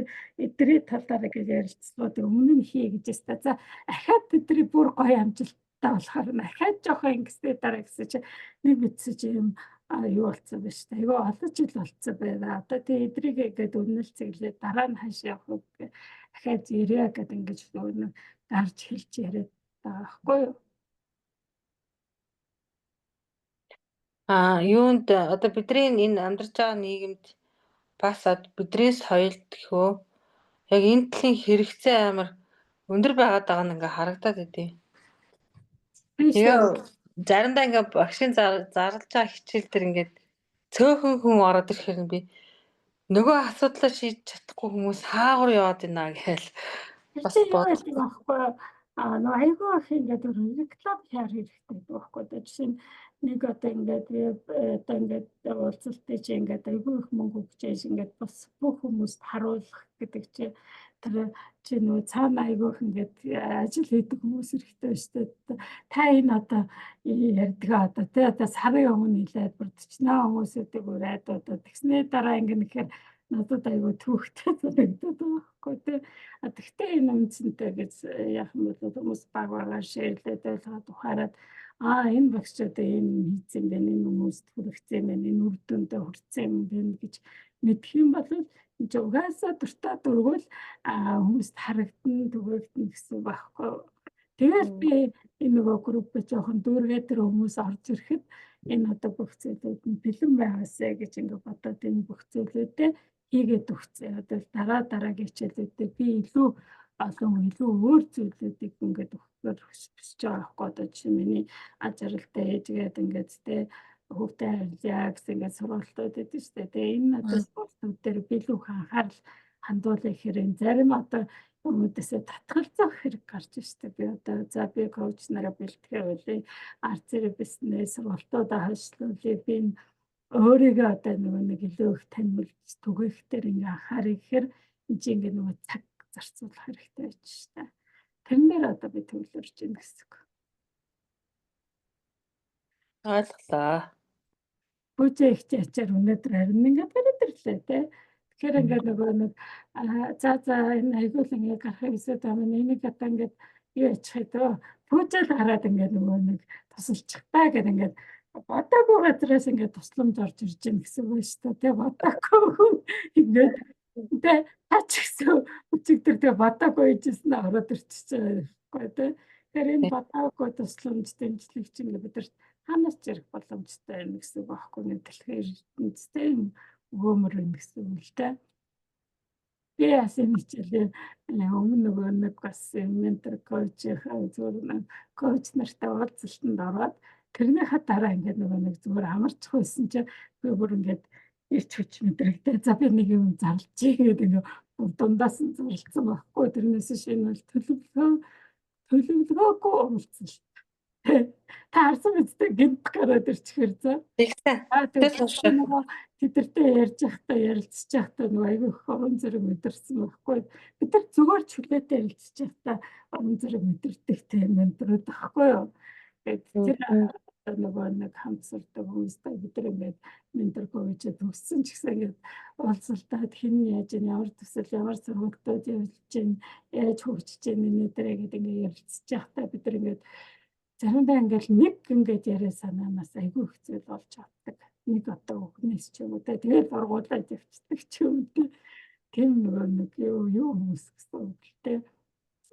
эдрийн талаар гэж ярилцлууд өмнө нь хий гэж өстой. За ахаад тэдний бүр гоё амжилттай болохоор ахаад жоохон ингэстэй дараа гэсэн чи нэг мэдсэн чи юм юу болсон ба шүү дээ. Айгүй олон жил болцсон байна. Одоо тий эдрийг ингээд үнэл цэглээ дараа нь хааш явах вэ? Ахаад ирээ гэдэг ингэж нөгөө гарч хэлж яриад байгаа байхгүй юу? Юунд одоо бидний энэ амьдарч байгаа нийгэмд бас бидний соёлд гэхөө яг энэ талын хэрэгцээ амар өндөр байгаад байгаа нь ингээ харагдаад байдیں۔ Тэгээ заримдаа ингээ багшийн зарлж байгаа хичээл дээр ингээд цөөхөн хүн ороод ирэхээр би нөгөө асуудлаа шийдэж чадахгүй хүмүүс хаагур яваад байна гэхэл бас бодлоо байхгүй. Нөгөө айгүй их ингээд реклам хийх хэрэгтэй байхгүй. Жишээ нь нэг одоо ингээд одоо ингээд уулзалтыг чи ингээд айгүй их мөнгө өгчээж ингээд бас бүх хүмүүст харуулах гэдэг чи тэр чи нөгөө цаана айгүй их ингээд ажил хийдэг хүмүүс хэрэгтэй шүү дээ. Та энэ одоо ярьдгаа одоо тий одоо сарын өмнө хэлээд бүрдчихнэ хүмүүсүүдийг ураад одоо тэгснээ дараа ингээд нэхэр надад айгүй түүхтэй санагдаад байгаа байхгүй тий. Тэгтээ энэ үнцэнтэй гэж яах юм бол хүмүүс баг багаар шеэрлээд ойлгоод ухаарад энэ багш одоо энэ хийцэн байна, энэ хүмүүст хүрэгцэн байна, энэ үр дүндээ хүрсэн юм байна гэж мэдэх юм бол энэ угаасаа дуртай дургуул хүмүүст харагдана, түгээгдэн гэсэн байхгүй. Тэгэл би энэ нөгөө группээ жоохон дүүргээ тэр хүмүүс орж ирэхэд энэ одоо бүх зүйлүүд нь бэлэн байгаасаа гэж ингээд бодоод энэ бүх зүйлүүдээ хийгээд өгцөө. Одоо дараагийн хичээлүүдээ би илүү олон илүү өөр зүйлүүдийг ингээд өгөхөөр хүсэж байгаа байхгүй. Одоо жишээ миний ажралтай ээжгээд ингээд тэ хүүхдээ харьяа гэсэн ингээд сургалтууд өгдөө шүү дээ. Тэгээ энэ одоо спортууд дээр билүүх анхаарал хандуулах хэрэг зарим одоо хүмүүсээсээ татгалзах хэрэг гарч ирсэн. Би одоо за би коуч нараа бэлтгэе үлээ арт зэрэг бизнес сургалтуудаа хойшлуулъя би өөрийгөө одоо нэг илүү их таниулж түгээхтэр ингээ анхаарах гэхээр энэ чинь ингээ нөгөө цаг зарцуулах хэрэгтэй байж штэ. Тэрнээр одоо би төвлөрч ийн гэсэн үг. Ойлголоо. Бүжээ их ячаар өнөөдөр харин ингээ бариадрлээ те. Тэгэхээр ингээ нөгөө нэг за энэ айгуул ингээ гарахыг эсвэл энийг одоо ингээ юу ячих вэ? Бүжээл хараад ингээ нөгөө нэг тусалчих та гэдэг ингээ бодоогүй газраас ингээд тусламж орж ирж байна гэсэн үг шүү дээ. Тэгээ бодоогүй хүн ингээд тэ тач гэсэн үчигдэр тэгээ бодоогүй хийжсэн ороод ирчихэж байгаа байхгүй тий. Тэгэхээр энэ бодоогүй тусламж дэмжлэг чинь бид нар ханаас ч ярих боломжтой байна гэсэн үг байхгүй. Нэг дэлхийн эрдэнэтэй өгөөмөр байна гэсэн үг л дээ. Би бас энэ хичээлээ өмнө нөгөө нэг бас ментор коуч зүгээр коуч нартай уулзалтанд ороод тэрнийхээ дараа ингээд нөгөө нэг зүгээр амарчих байсан чи би бүр ингээд ирч хүч мэдрэгтэй. За би нэг юм зарлжээ гэдэг ингээд дундаас нь зарлцсан байхгүй. Тэрнээс шинэ бол төлөвлөгөөгүй уулзалт. Та харсан үстэй гинт гараад ирчихэр за. Тэгсэн. Тэдэртэй ярьж байхдаа ярилцж байхдаа нөгөө айгүй их орон зэрэг мэдэрсэн байхгүй. Бид нар зүгээр чөлөөтэй ярилцж байхдаа орон зэрэг мэдэрдэг тийм ментор байхгүй юу? Тэр нөгөө нэг хамт сурдаг хүмүүстэй бид нар ингээд ментор коуч төгссөн ч гэсэн ингээд уулзалтаад хэн яаж ямар төсөл ямар сургалтууд явуулж чинь яаж хөгжиж чинь өнөөдрээ гэдэг ингээд ярилцж байхдаа бид нар ингээд заримдаа ингээд нэг ингээд яриа санаанаас айгүй их зүйл болж авдаг. Нэг одоо өгнөөс ч юм уу тэгээд ургуулад явчихдаг ч юм уу тийм нөгөө нэг юу хүмүүс гэсэн үг л дээ.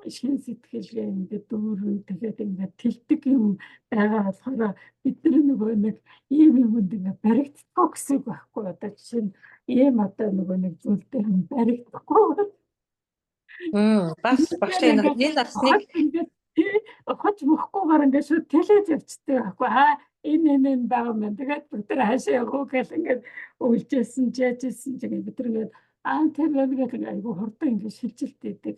шин сэтгэлгээ ингээд дүүрэн тэгээд ингээд тэлдэг юм байгаа болохоор бид нөгөө нэг ийм юмд ингээд баригдахгүй гэсэн үг байхгүй. Одоо жишээ нь ийм одоо нөгөө нэг зүйл дээр баригдахгүй. Бас багш энэ насныг ингээд хож мөхгүйгээр ингээд шууд тэлээд явцдаг байхгүй. Энэ байгаа юм. Тэгээд бид нар хаашаа явах гэл ингээд үйлжсэн яажсэн ч ингээд бид нар ингээд тэр нэг айгу хурдан ингээд шилжилт идэг.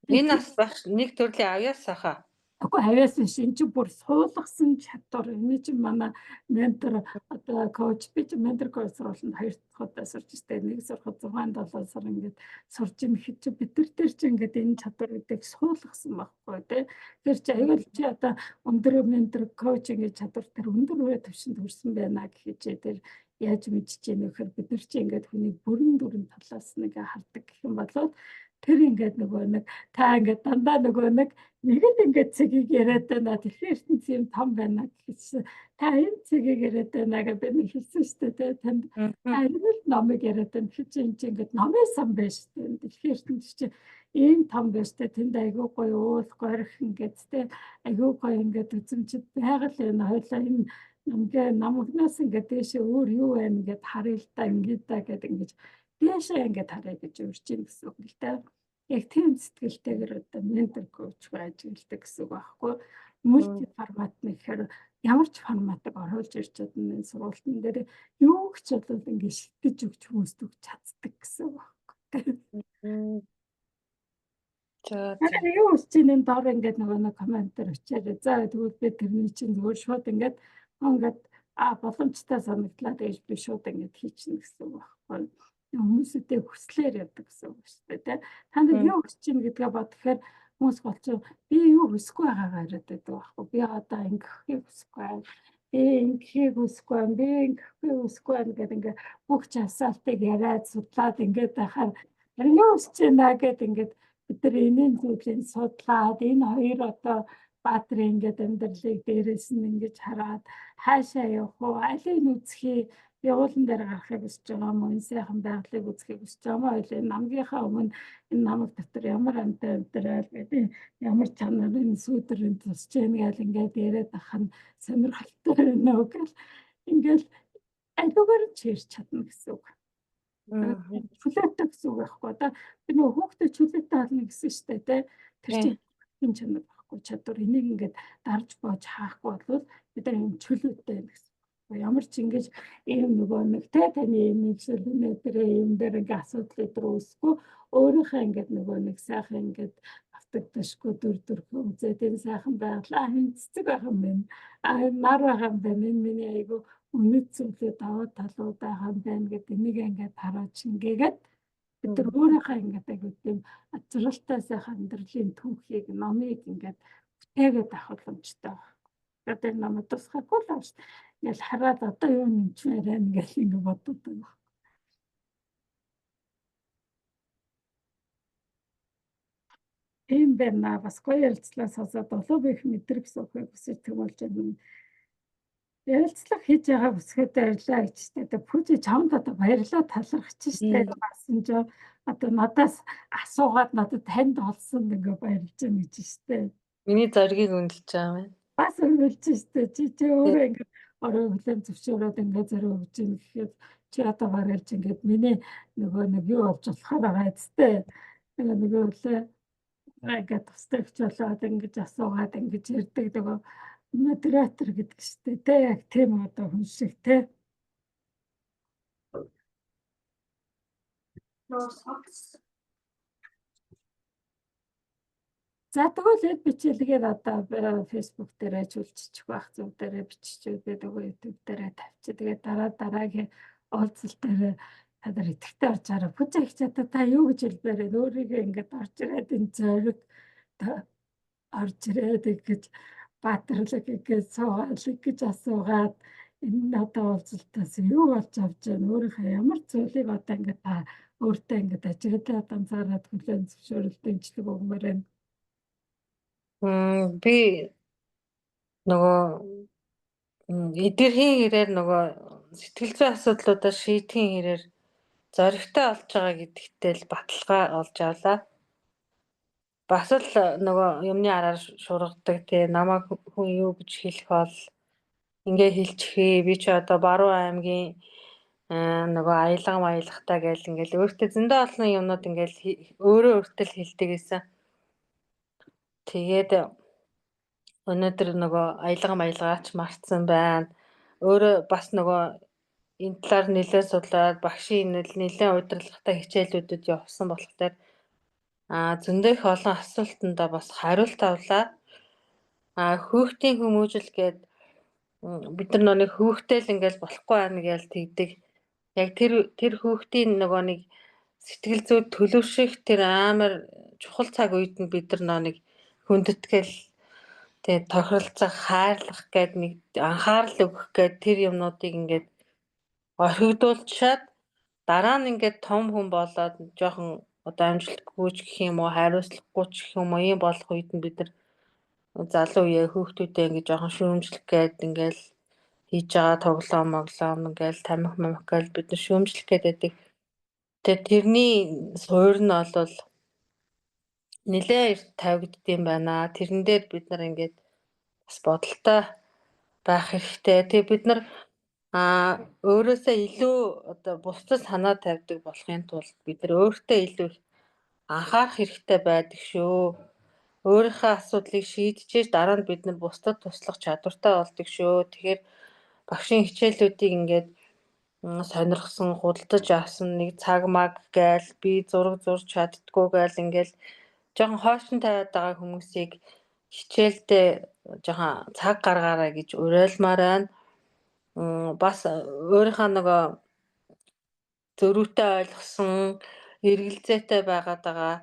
Энэ нас багш нэг төрлийн авьяас хаа. Тэгэхгүй авьяас биш, энэ чинь бүр суулгасан чадвар. Энэ чинь манай ментор одоо коуч би чинь ментор коуч сургалтанд 2 дахь удаа сурч ирсэн. Нэг сурахад 6-7 сар ингээд сурж ийн гэхэд чи бид нар дээр чи ингээд энэ чадваруудыг суулгасан байхгүй тий. Тэр чи аюул чи одоо өндөр ментор коуч ингээд чадвар тэр өндөр төвшөнд хүрсэн байна гэхэд чи тэр яаж мэдчихэж яах вэ гэхээр бид нар чи ингээд хүний бүрэн талаас нэг хардаг гэх юм болоод тэр ингээд нөгөө нэг та ингээд дандаа нөгөө нэг нэгэд ингээд цэгийг яриад байна. Тэгэхээр ертөнц юм том байна гэхээс та энэ цэгийг яриад байна гэж би нэг хэлсэн шүү дээ. Танд энэ л номыг яриад байна. Тэгэхээр чи энэ ингээд номын сан байж шүү дээ. Тэгэхээр ертөнц чи ийм том байж дээ. Тэнд айгүй гоё уул горих ингээд тэ айгүй гоё ингээд үзэмжид байгаль энэ хоёлаа энэ намгнаас ингээд дэшээ өөр юу байна ингээд харъя л та ингээд да гэдэг ингээд дэшээ ингээд харъя гэж урьж ийн гэсэн үг л дээ. Яг тийм сэтгэлтэйгээр одоо ментор коучгүй ажилладаг гэсэн үг байхгүй. Мульти формат нэхэр ямар ч форматыг оруулж ирж чадна энэ сургалтын дээр юу ч бол ингээд шитгэж өгч хүмүүст өгч чаддаг гэсэн үг байхгүй. За юу ч энэ доор ингээд нөгөө комментэр өчөөд за тэгвэл би тэрний чинь зүгээр шууд ингээд боломжтой санагдлаа гэж би шууд ингээд хийчихнэ гэсэн үг байхгүй. Хүмүүстэй хүслээр явдаг гэсэн үг шүү дээ. Та нар юу хүсэж чинь гэдгээ бодохоор хүмүүс болчих би юу хүсэхгүй байгаагаа яриад байдаг байхгүй. Би одоо ингэхийг хүсэхгүй байна. Би ингэхийг хүсэхгүй байна. Би ингэхийг хүсэхгүй байна гэдэг ингээд бүх чавсаалтыг яриад судлаад ингээд байхаар юу хүсэж байна гэдэг ингээд бид нар энийн зүйлийг судлаад энэ хоёр одоо баатрын ингээд амьдралыг дээрээс нь ингэж хараад хаашаа явах уу, алийг үзхий явуулан дээр гарахыг хүсэж байгаа юм уу, энэ сайхан байгалыг үзхийг хүсэж байгаа юм уу, энэ намгийнхаа өмнө энэ намаг дотор ямар амтай амьдрал гэдэг ямар чанарын сүдрийн тусч яана гэл ингээд яриад ах нь сонирхолтой байна уу гэл ингээд айдуугаар чирч чадна гэсэн үг. Чөлөөтэй гэсэн үг байхгүй. Одоо би нөгөө хүүхдэд чөлөөтэй болно гэсэн шүү дээ тий. Тэр чинь чанар байхгүй чадвар энийг ингээд дарж боож хаахгүй бол бид нар юм чөлөөтэй байна гэсэн. Ямар ч ингэж ийм нөгөө нэг те таны эмэгшил өнөөдөр юм дээр ингээ асуудал үүсэхгүй өөрийнхөө ингээд нөгөө нэг сайхан ингээд автагдашгүй дүр үзээд энэ сайхан байглаа хэмцдэг байх юм байна. Нар байгаа юм байна. Энэ миний айгу үнэт зүйлээ даваа талууд байгаа юм байна гэдэг энийг ингээд хараад шингээгээд бид нар өөрийнхөө ингээд айгу тийм ажралтай сайхан амьдралын түүхийг номыг ингээд бүтээгээд авах боломжтой байна. Одоо намайг тусгахгүй л байна шүү дээ. Ингээл хараад одоо юу нэмчмээр байна гэж ингэ бодод байна. Тийм байна. Бас гоё ярилцлаа сонсоод олон их мэдрэг сухыг хүсэж төгөлж байна. Ярилцлага хийж байгаа бүсгээд баярлаа гэж тэ. Пүжи чамд одоо баярлаа талархаж штэ. Бас энэ одоо надаас асуугаад надад танд олсон ингээ баярлж байна гэж штэ. Миний зоригийг үнэлж байгаа юм. Бас үнэлж штэ. Чи өөрөө ингээ орой хүлэн зөвшөөрөөд ингээ зориг өгч ийн гэхэд чи одоо барайлж ингээд миний нөгөө нэг юу болж болохоор байгаа эцтэй. Нөгөө үлээ ингээд тустай өгч болоод ингэж асуугаад ингэж ярьдаг нөгөө модератор гэдэг штэ тэ яг тийм одоо хүн шиг тэ. За тэгвэл бичээлгээд одоо Facebook дээрээ чүүлчих байх зүг дээрээ биччихээд нөгөө YouTube дээрээ тавьчих. Тэгээд дараагийн уулзалт дээр та нар идэвхтэй орж хараа. Бүжиг чадаа та юу гэж хэлбэрээ өөрийгөө ингээд орж ирээд энэ зориг орж ирээд гэж баатарлаг гэж суугаалыг гэж асуугаад энэ одоо уулзалтаас юу болж авч байна? Өөрийнхөө ямар зүйлийг одоо ингээд та өөртөө ингээд ажиглаад анзаараад хүлээн зөвшөөрөл дэмжлэг өгмөр байна. Би нөгөө эдгэрхийн хэрээр нөгөө сэтгэл зүйн асуудлуудаа шийдэхийн хэрээр зоригтой болж байгаа гэдэгтэй л баталгаа олж авлаа. бас л нөгөө юмны араар шургадаг тий намайг хүн юу гэж хэлэх бол ингээ хэлчихээ би чи одоо Баруун аймгийн нөгөө аялга маялгатай гэл ингээл өөртөө зөндөө олон юмнууд ингээл өөрөө өөртөө л хэлдэг гэсэн. Тэгээд өнөөдөр нөгөө аялга маялгаач марцсан байна. Өөрөө бас нөгөө энэ талаар нэлээд судлаад багшийн нэлээд удирдлагатай хичээлүүдэд явсан болохоор зөндөө их олон асуултандаа бас хариулт авлаа. Хүүхдийн хүмүүжил гээд бид нар нэг хүүхдээ л ингээл болохгүй байна гэж тэгдэг. Яг тэр хүүхдийн нөгөө нэг сэтгэл зүйд төлөвшөх тэр амар чухал цаг үед нь бид нар нэг хүндэтгэл тэгээд тохиролцох, хайрлах гээд нэг анхаарал өгөх гээд тэр юмнуудыг ингээд орхигдуулчаад дараа нь ингээд том хүн болоод жоохон одоо амжилтгүй ч гэх юм уу, хариуцлагагүй ч гэх юм уу, ийм болох үед нь бид нар залуу үеэ хүүхдүүдээ ингээд жоохон шүүмжлэх гээд ингээл хийж байгаа тоглоом ингээл тамхи гээл бид нар шүүмжлэх гээд байдаг. Тэгээд тэрний суурь нь бол нэлээ эрт тавигддсан байна. Тэрэн дээр бид нар ингээд бас бодолтой байх хэрэгтэй. Тэгээ бид нар өөрөөсөө илүү одоо бусдад санаа тавьдаг болохын тулд бид нар өөртөө илүү анхаарах хэрэгтэй байдаг шүү. Өөрийнхөө асуудлыг шийдчихэж дараа нь бид нар бусдад туслах чадвартай болдог шүү. Тэгэхээр багшийн хичээлүүдийг ингээд сонирхсон, худалдаж авсан нэг цаг маг гээл би зураг зурж чаддгүй гээл ингээл жоохон хойшин тавиад байгаа хүмүүсийг хичээлдээ жоохон цаг гаргаарай гэж уриалмаар байна. Бас өөрийнхөө нөгөө зөрүүтэй ойлгосон, эргэлзээтэй байгаад байгаа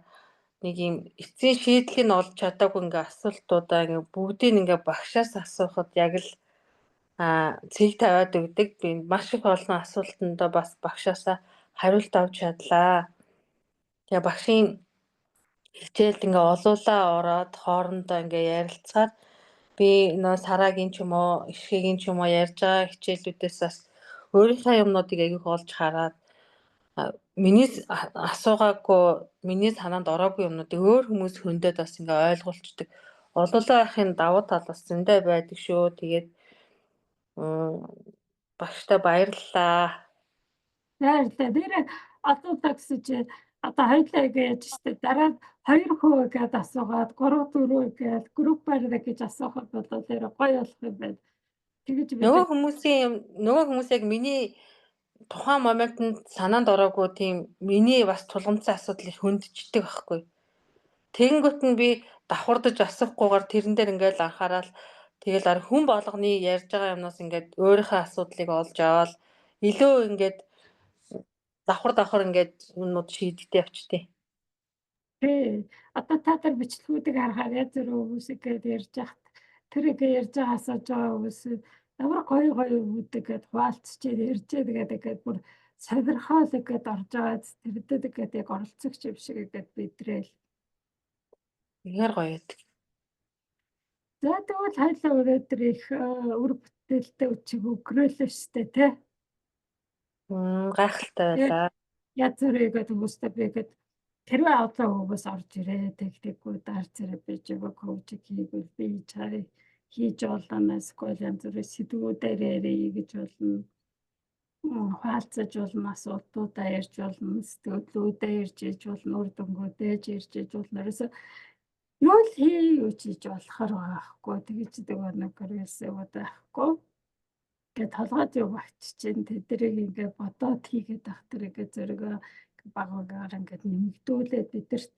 нэг юм эцсийн шийдлийг нь олж чадаагүй ингээ асуултуудаа ингээ бүгдийг ингээ багшаас асуухад яг л цэг тавиад өгдөг. Би маш их олон асуултандаа бас багшаасаа хариулт авч чадлаа. Тэгээ багшийн хичээлд ингээ олуулаа ороод хоорондоо ингээ ярилцахаар би нөө Сарагийн ч юм уу, Ишхэгийн ч юм уу ярьж байгаа хичээлүүдээс бас өөрийнхөө юмнуудыг аяг олж хараад миний асуугаагүй, миний санаанд ороогүй юмнуудыг өөр хүмүүс хөндөд бас ингээ ойлгуулцдаг. Олуулаа байхын давуу тал бас зөндөө байдаг шүү. Тэгээд багштай баярлалаа. Баярлалаа. Тэр асуудаг гэсэн чи одоо хоёулаа гэж штэ дараа 2% гээд асуугаад 3 4 гээд группаар гэж асуухад бол тэр гоё болох юм байна. Тэгэж бид Нөгөө хүмүүс яг миний тухайн моментод санаанд ороогүй тийм миний бас тулгамдсан асуудлыг хөндөждөг байхгүй. Тэгэнгүүт нь би давхардаж асуухгүйгээр тэрэн дээр ингээл анхаарал тэгэл хүн болгоны ярьж байгаа юмнаас ингээд өөрийнхөө асуудлыг олж аваад илүү ингээд давхар ингээд юмнууд шийдэгдээ явчихдээ. Одоо та нар бичлэгүүдийг харахаар янз бүрийн хүмүүсийг гээд ярьж яхад тэр ингээ ярьж байгаа асууж байгаа хүмүүс ямар гоё хүмүүстэй гээд хуваалцчихэд ярьжээд тэгээд бүр сонирхол гээд орж байгаа тэрдэд гээд яг оролцогч юм шиг гээд бидрээл. Ихээр гоё байдаг. За тэгвэл хоёлаа өнөөдөр их үр бүтээлтэй өчиг өгрөөлөө штэ тий. Гайхалтай байлаа. Янз бүрийн хүмүүстэй бигээд тэрвээ одоо хүмүүс орж ирээ тэгтэггүй дарж зэрэг биж байгаа коучинг хийвэл би чарыг хийж болно эсвэл янз бүрийн сэдвүүдээр ярих гэж болно. Хаалцаж болно, асуудлуудаа ярьж болно, сэтгэлдүүдээ ярьж иж болно, үр дүнгуудээ ярьж иж болно. Ерөөсөө юу л хийж болохоор байхгүй. Тэгэж нэг гэрээсээ байхгүй. Ингээд толгойд юу багч чинь тэднийг ингээд бодоод хийгээд ах тэр ингээд зөргөө багаагаар ингээд нэмэгдүүлээд бидэрт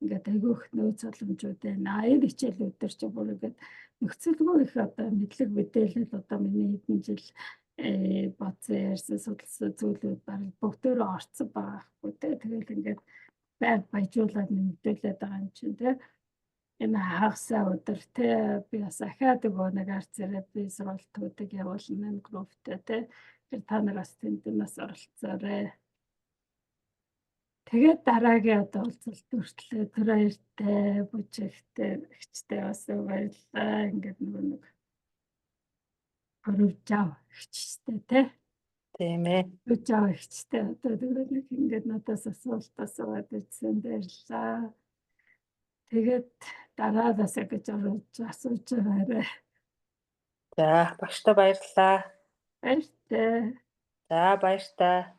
ингээд айгүйх нөөц боломжууд байна. Энэ хичээлүүд төр чи бүр ингээд нөхцөлгүй их одоо мэдлэг мэдээлэл одоо миний хэдэн жил бодсон ярьсан судалсан зүйлүүд бараг бүгдөө орцсон байгаа хгүй тэ. Тэгэл ингээд байг баяжуулаад нэмэгдүүлээд байгаа юм чинь тэ. Энэ хагасаа өдөр те би бас ахаад өгөө нэг арт терапи сургалтуудыг явуулна энэ групптэй те. Тэр та нар бас тэнд нас оролцоорой. Тэгээд дараагийн одоо уулзалт хүртлээ тэр хоёртай бүжигтэй ихчтэй бас баярлалаа. Ингээд нэг өрөвжав ихчтэй те. Тийм ээ. Өрөвжав ихчтэй одоо нэг ингээд надаас асуулт асууад ирсэн баярлалаа. Тэгээд дараадаас гэж асууж байгаарай. За багштай баярлалаа. Баяртай. За баяртай.